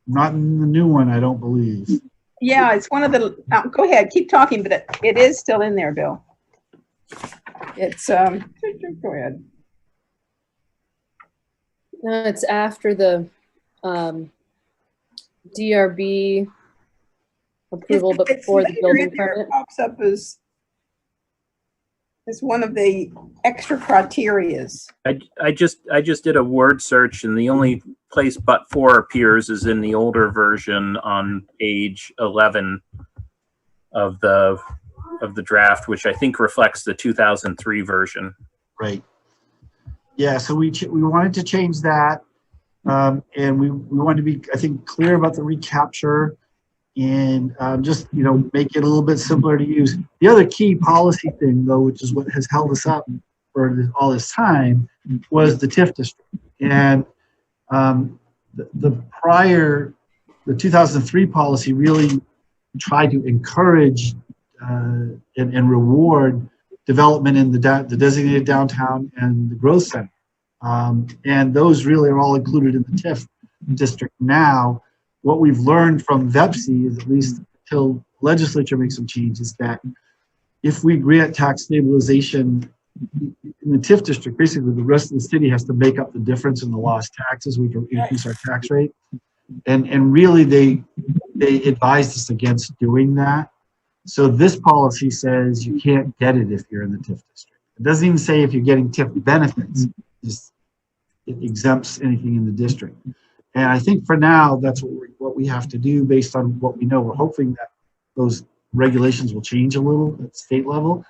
Not in the new one, I don't believe. Yeah, it's one of the, go ahead, keep talking, but it is still in there, Bill. It's, go ahead. No, it's after the DRB approval, but before the building permit. Pops up as one of the extra criterias. I just did a word search, and the only place but for appears is in the older version on page 11 of the draft, which I think reflects the 2003 version. Right. Yeah. So we wanted to change that, And we want to be, I think, clear about the recapture and just, make it a little bit simpler to use. The other key policy thing, though, which is what has held us up for all this time, was the TIF district. And the 2003 policy really tried to encourage and reward development in the designated downtown and the growth center. And those really are all included in the TIF district now. What we've learned from VEPC is, at least until legislature makes some changes, that if we grant tax stabilization in the TIF district, basically the rest of the city has to make up the difference in the lost taxes. We can increase our tax rate. And really they advised us against doing that. So this policy says you can't get it if you're in the TIF district. It doesn't even say if you're getting TIF benefits. It exempts anything in the district. And I think for now, that's what we have to do based on what we know. We're hoping that those regulations will change a little at state level.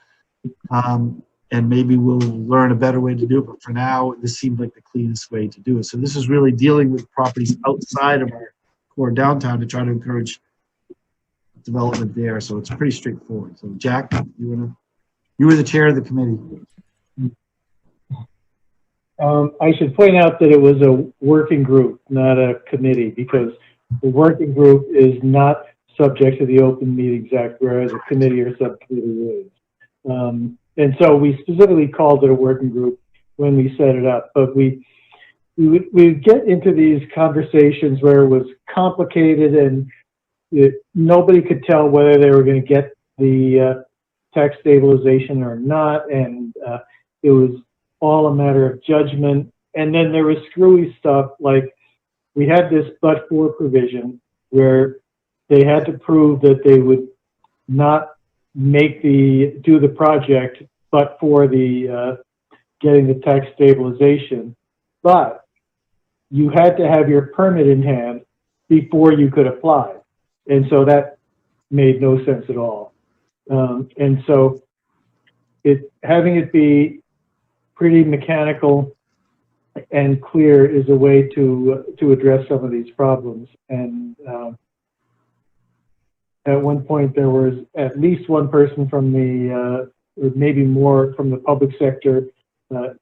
And maybe we'll learn a better way to do it. But for now, this seemed like the cleanest way to do it. So this is really dealing with properties outside of our core downtown to try to encourage development there. So it's pretty straightforward. So Jack, you were the chair of the committee. I should point out that it was a working group, not a committee, because the working group is not subject to the Open Meetings Act, whereas a committee or subcommittee is. And so we specifically called it a working group when we set it up. But we would get into these conversations where it was complicated and nobody could tell whether they were going to get the tax stabilization or not. And it was all a matter of judgment. And then there was screwy stuff like we had this but-for provision where they had to prove that they would not do the project but for the getting the tax stabilization. But you had to have your permit in hand before you could apply. And so that made no sense at all. And so having it be pretty mechanical and clear is a way to address some of these problems. And at one point there was at least one person from the, or maybe more from the public sector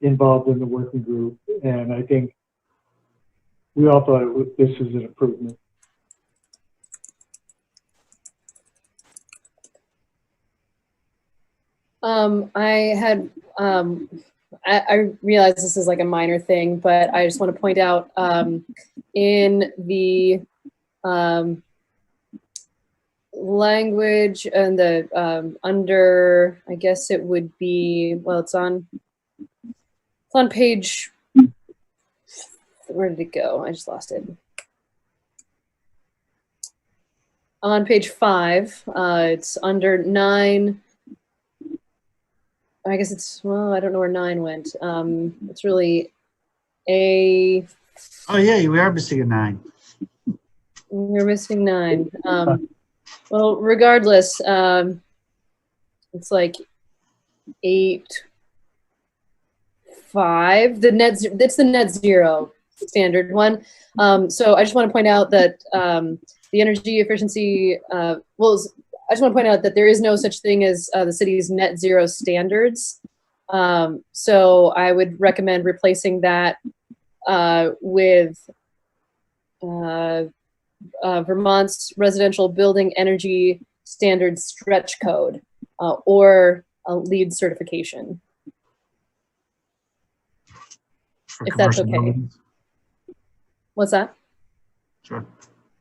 involved in the working group. And I think we all thought this was an improvement. I realize this is like a minor thing, but I just want to point out in the language and the under, I guess it would be, well, it's on page, where did it go? I just lost it. On page 5, it's under 9. I guess it's, well, I don't know where 9 went. It's really a. Oh yeah, we are missing a 9. We're missing 9. Well, regardless, it's like 8.5. That's the net zero standard one. So I just want to point out that the energy efficiency, I just want to point out that there is no such thing as the city's net zero standards. So I would recommend replacing that with Vermont's residential building energy standards stretch code or a LEED certification. If that's okay. Buildings. What's that? Sure.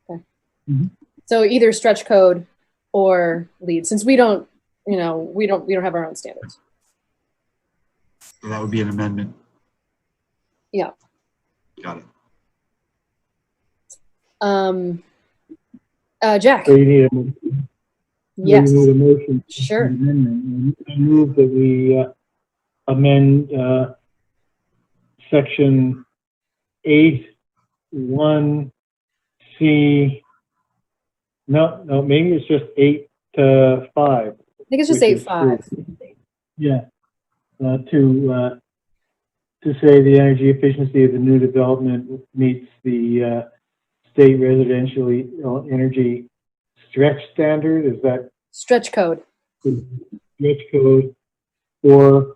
Okay. Mm-hmm. So either stretch code or LEED, since we don't have our own standards. So that would be an amendment. Yeah. Got it. Jack. So you need a yes. You need a motion. Sure. Amendment. I move that we amend section 8(1)(c). No, maybe it's just 8(5). I think it's just 8(5). Yeah. To to say the energy efficiency of the new development meets the state residential energy stretch standard. Is that Stretch code. stretch code or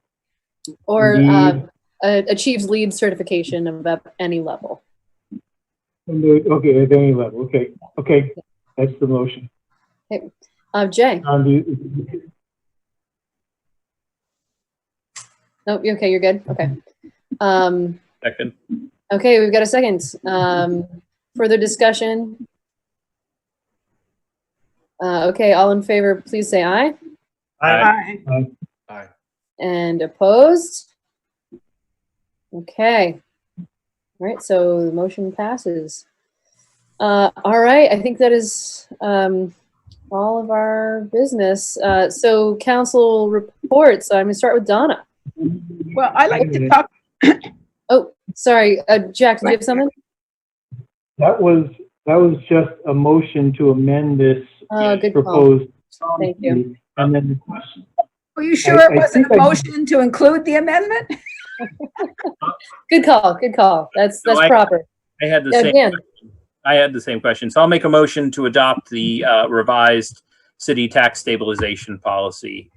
LEED? Achieves LEED certification of any level. Okay, at any level. Okay, that's the motion. Okay, Jay. Nope. Okay, you're good. Okay. Second. Okay, we've got a second. Further discussion. Okay, all in favor, please say aye. Aye. Aye. And opposed? Okay. All right, so the motion passes. All right, I think that is all of our business. So council reports, I'm gonna start with Donna. Well, I like to talk. Oh, sorry, Jack, did you have something? That was just a motion to amend this good call. proposed. Thank you. And then the question. Are you sure it wasn't a motion to include the amendment? Good call. Good call. That's No, proper. I had the Yeah, same. Dan. I had the same question. So I'll make a motion to adopt the revised city tax stabilization policy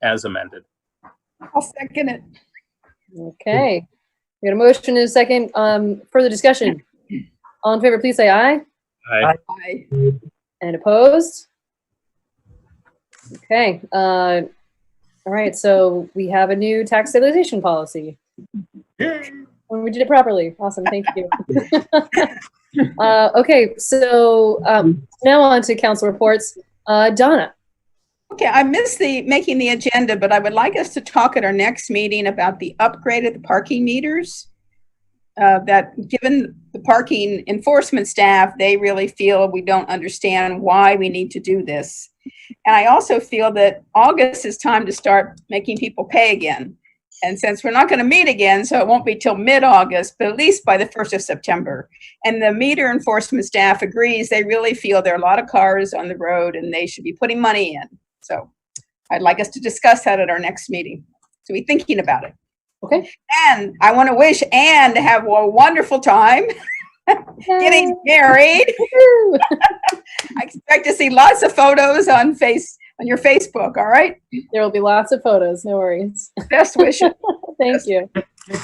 as amended. I'll second it. Okay. We got a motion and a second. Further discussion. All in favor, please say aye. Aye. Aye. And opposed? Okay. All right. So we have a new tax stabilization policy. When we did it properly. Awesome. Thank you. Okay. So now on to council reports. Donna. Okay, I missed making the agenda, but I would like us to talk at our next meeting about the upgrade of the parking meters. That given the parking enforcement staff, they really feel we don't understand why we need to do this. And I also feel that August is time to start making people pay again. And since we're not going to meet again, so it won't be till mid-August, but at least by the 1st of September. And the meter enforcement staff agrees they really feel there are a lot of cars on the road and they should be putting money in. So I'd like us to discuss that at our next meeting. So be thinking about it. Okay. And I want to wish Anne to have a wonderful time getting married. I expect to see lots of photos on your Facebook, all right? There will be lots of photos, no worries. Best wishes. Thank you.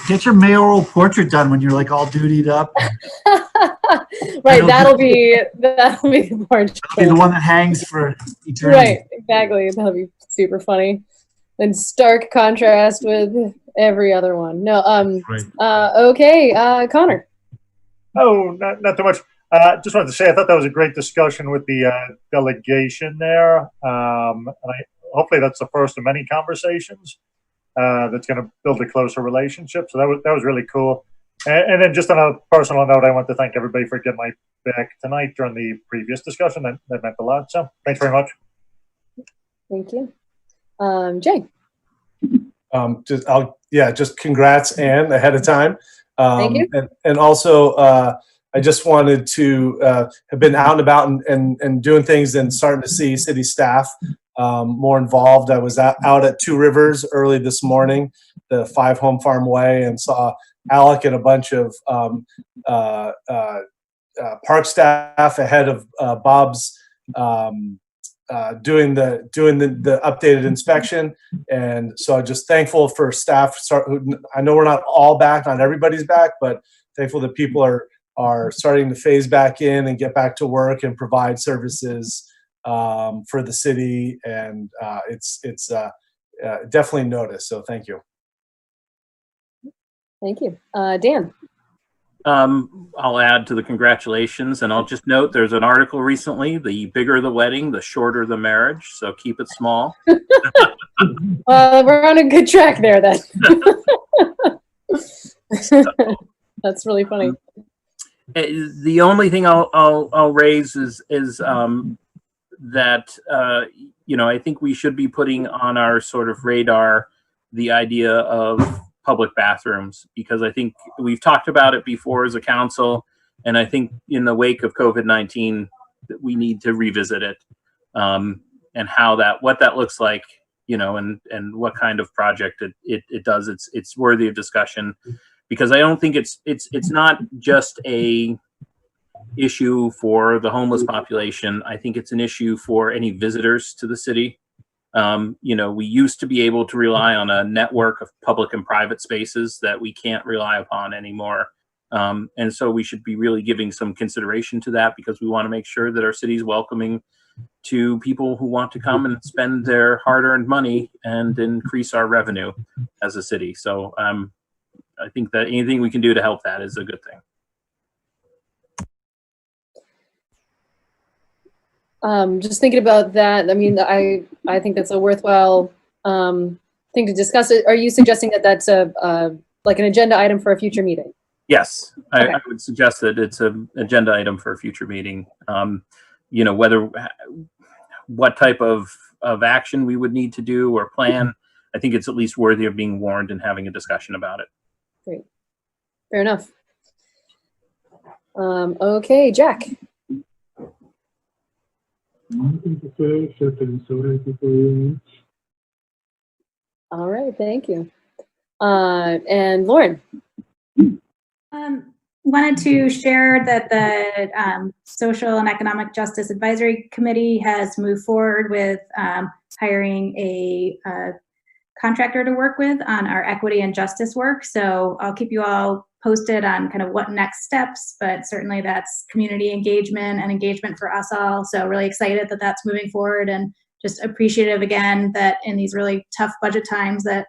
Get your mayoral portrait done when you're like all dutied up. Right, that'll be the portrait. That'll be the one that hangs for eternity. Right, exactly. That'll be super funny. In stark contrast with every other one. No, okay, Connor. Oh, not too much. Just wanted to say I thought that was a great discussion with the delegation there. And hopefully that's the first of many conversations that's going to build a closer relationship. So that was really cool. And then just on a personal note, I want to thank everybody for getting my back tonight during the previous discussion. That meant a lot. So thanks very much. Thank you. Jay. Just congrats, Anne, ahead of time. Thank you. And also, I just wanted to have been out and about and doing things and starting to see city staff more involved. I was out at Two Rivers early this morning, the 5 Home Farm Way, and saw Alec and a bunch of park staff ahead of Bob's doing the updated inspection. And so I'm just thankful for staff. I know we're not all back, not everybody's back, but thankful that people are starting to phase back in and get back to work and provide services for the city. And it's definitely noticed. So thank you. Thank you. Dan. I'll add to the congratulations, and I'll just note there's an article recently, the bigger the wedding, the shorter the marriage, so keep it small. We're on a good track there then. That's really funny. The only thing I'll raise is that I think we should be putting on our sort of radar the idea of public bathrooms, because I think we've talked about it before as a council, and I think in the wake of COVID-19 that we need to revisit it, and what that looks like and what kind of project it does. It's worthy of discussion, because I don't think it's not just a issue for the homeless population. I think it's an issue for any visitors to the city. We used to be able to rely on a network of public and private spaces that we can't rely upon anymore. And so we should be really giving some consideration to that, because we want to make sure that our city is welcoming to people who want to come and spend their hard-earned money and increase our revenue as a city. So I think that anything we can do to help that is a good thing. Just thinking about that, I mean, I think that's a worthwhile thing to discuss. Are you suggesting that that's like an agenda item for a future meeting? Yes, Okay. I would suggest that it's an agenda item for a future meeting. What type of action we would need to do or plan, I think it's at least worthy of being warned and having a discussion about it. Great. Fair enough. Okay, Jack. All right, thank you. And Lauren. Wanted to share that the Social and Economic Justice Advisory Committee has moved forward with hiring a contractor to work with on our equity and justice work. So I'll keep you all posted on kind of what next steps, but certainly that's community engagement and engagement for us all. So really excited that that's moving forward, and just appreciative again that in these really tough budget times that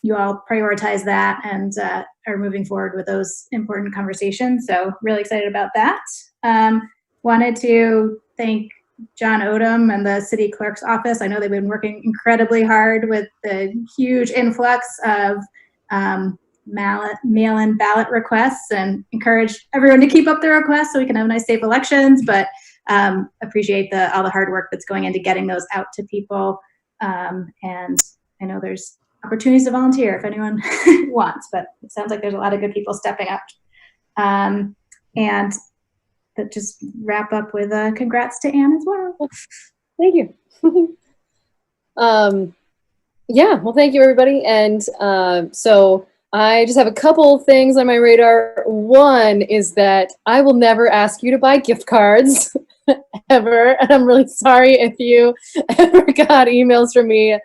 you all prioritize that and are moving forward with those important conversations. So really excited about that. Wanted to thank John Odom and the city clerk's office. I know they've been working incredibly hard with the huge influx of mail-in ballot requests, and encourage everyone to keep up their requests so we can have nice, safe elections. But appreciate all the hard work that's going into getting those out to people. And I know there's opportunities to volunteer if anyone wants, but it sounds like there's a lot of good people stepping up. And that just wrap up with congrats to Anne as well. Thank you. Yeah, well, thank you, everybody. And so I just have a couple things on my radar. One is that I will never ask you to buy gift cards ever. And I'm really sorry if you ever got emails from me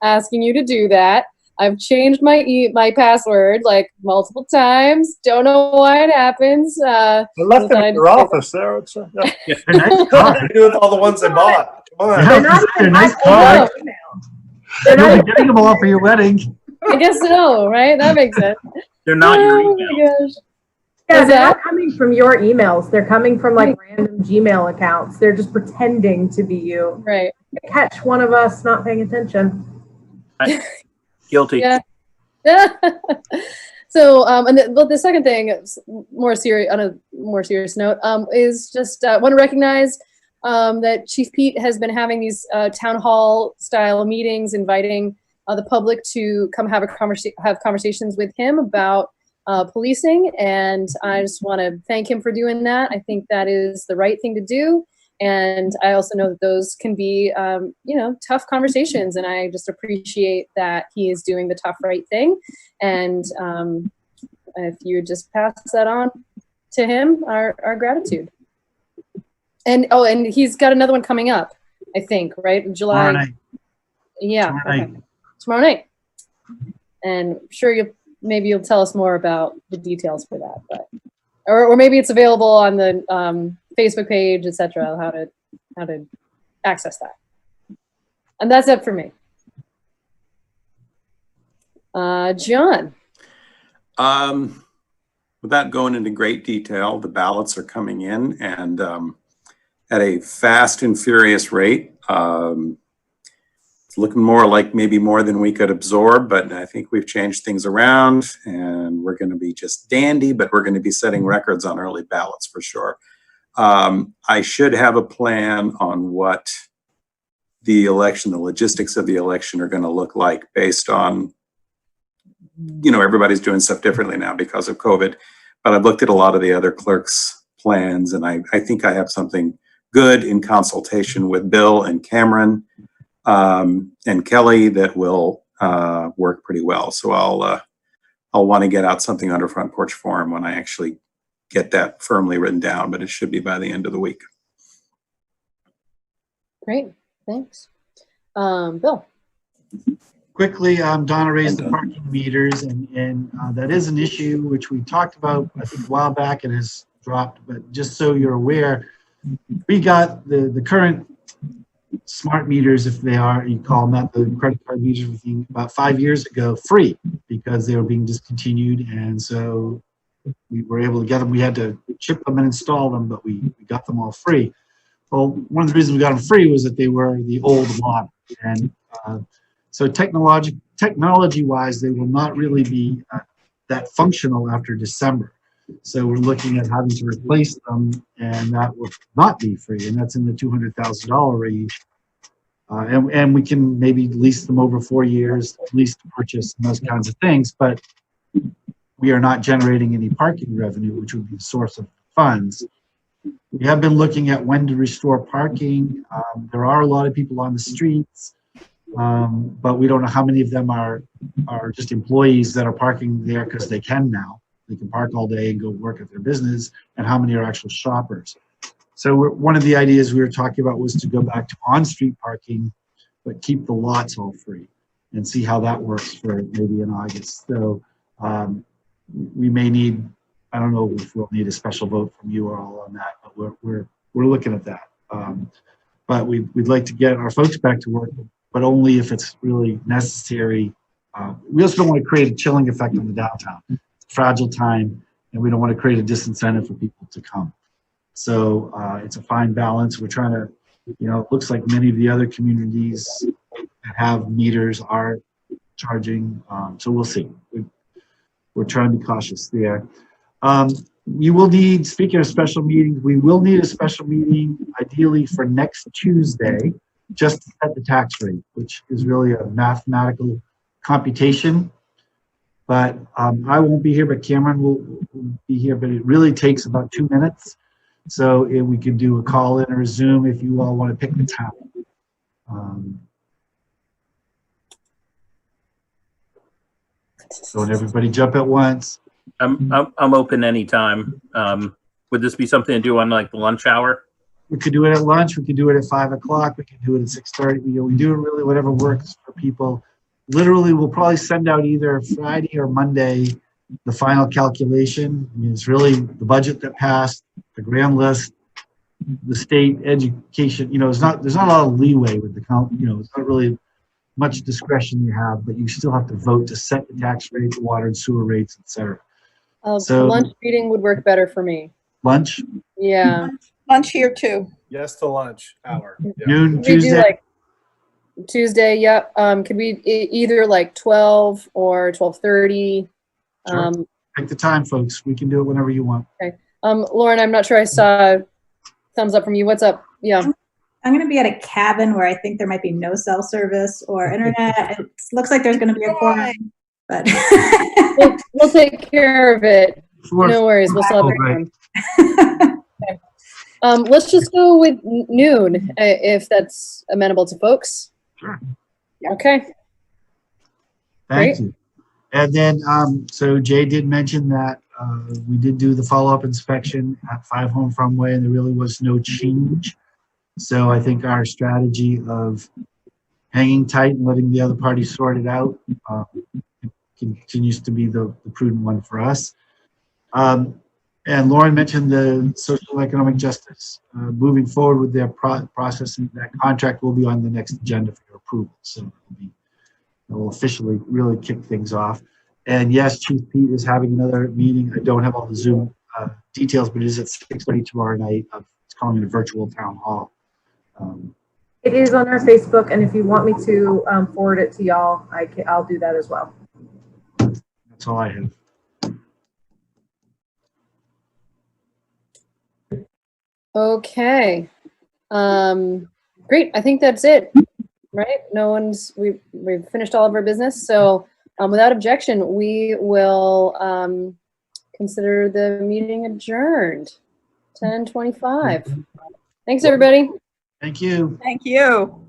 asking you to do that. I've changed my password like multiple times. Don't know why it happens. I left them in your office there. It's, Yeah, they're nice cards. What do you do with all the ones I bought? Come on. They're not They're even nice my cards. They're You'll not be getting them all for your wedding. I guess so, right? That makes sense. They're not your Oh emails. my gosh. Yeah, Is they're that? not coming from your emails. They're coming from like random Gmail accounts. They're just pretending to be you. Right. Catch one of us not paying attention. Guilty. Yeah. So, and the second thing, more serious on a more serious note, is just want to recognize that Chief Pete has been having these town hall style meetings, inviting the public to come have conversations with him about policing, and I just want to thank him for doing that. I think that is the right thing to do, and I also know that those can be, tough conversations, and I just appreciate that he is doing the tough right thing. And if you would just pass that on to him, our gratitude. And and he's got another one coming up, I think, right? In July. Tomorrow night. Yeah. Tomorrow night. Okay. Tomorrow night. And I'm sure you'll tell us more about the details for that, but or maybe it's available on the Facebook page, etc. How to access that. And that's it for me. John. Without going into great detail, the ballots are coming in, and at a fast and furious rate. It's looking more like maybe more than we could absorb, but I think we've changed things around, and we're going to be just dandy, but we're going to be setting records on early ballots for sure. I should have a plan on what the logistics of the election are going to look like based on, everybody's doing stuff differently now because of COVID, but I've looked at a lot of the other clerks' plans, and I think I have something good in consultation with Bill and Cameron and Kelly that will work pretty well. So I'll want to get out something under Front Porch Forum when I actually get that firmly written down, but it should be by the end of the week. Great, thanks. Bill. Quickly, Donna raised the parking meters, and that is an issue which we talked about, I think, a while back and has dropped. But just so you're aware, we got the current smart meters, if they are, you call them that, the credit card meters, about 5 years ago, free because they were being discontinued. And so we were able to get them. We had to chip them and install them, but we got them all free. Well, one of the reasons we got them free was that they were the old model. And so technology-wise, they will not really be that functional after December. So we're looking at having to replace them, and that will not be free, and that's in the $200,000 range. And we can maybe lease them over 4 years, lease to purchase, and those kinds of things, but we are not generating any parking revenue, which would be the source of funds. We have been looking at when to restore parking. There are a lot of people on the streets, but we don't know how many of them are just employees that are parking there because they can now. They can park all day and go work at their business, and how many are actual shoppers. So one of the ideas we were talking about was to go back to on-street parking, but keep the lots all free and see how that works for maybe in August. So we may need, I don't know if we'll need a special vote from you all on that, but we're looking at that. But we'd like to get our folks back to work, but only if it's really necessary. We also don't want to create a chilling effect on the downtown. It's a fragile time, and we don't want to create a disincentive for people to come. So it's a fine balance. We're trying to, it looks like many of the other communities that have meters are charging. So we'll see. We're trying to be cautious there. You will need, speaking of special meetings, we will need a special meeting ideally for next Tuesday, just to set the tax rate, which is really a mathematical computation. But I won't be here, but Cameron will be here, but it really takes about 2 minutes. So if we could do a call in or a Zoom if you all want to pick the time. Don't everybody jump at once. I'm open anytime. Would this be something to do on like the lunch hour? We could do it at lunch. We could do it at 5 o'clock. We could do it at 6:30. We do it really whatever works for people. Literally, we'll probably send out either Friday or Monday the final calculation. I mean, it's really the budget that passed, the grand list, the state education. There's not a lot of leeway with the count. It's not really much discretion you have, but you still have to vote to set the tax rate, the water and sewer rates, etc. So lunch meeting would work better for me. Lunch? Yeah. Lunch here too. Yes to lunch hour. Yeah. Noon Could we do Tuesday? like Tuesday, yep. Could we either like 12 or 12:30? Sure. Take the time, folks. We can do it whenever you want. Okay. Lauren, I'm not sure I saw thumbs up from you. What's up? Yeah. I'm going to be at a cabin where I think there might be no cell service or internet. It looks like there's going to be a quorum, but we'll take care of it. No worries. We'll solve it. Okay. Let's just go with noon if that's amenable to folks. Sure. Okay. Thank you. And then, so Jay did mention that we did do the follow-up inspection at 5 Home From Way, and there really was no change. So I think our strategy of hanging tight and letting the other party sort it out continues to be the prudent one for us. And Lauren mentioned the social and economic justice. Moving forward with their process, and that contract will be on the next agenda for your approval. So it will officially really kick things off. And yes, Chief Pete is having another meeting. I don't have all the Zoom details, but it is at 6:30 tomorrow night. It's calling it a virtual town hall. It is on our Facebook, and if you want me to forward it to y'all, I'll do that as well. That's all I have. Okay. Great. I think that's it. Right? We've finished all of our business. So without objection, we will consider the meeting adjourned. 10:25. Thanks, everybody. Thank you. Thank you.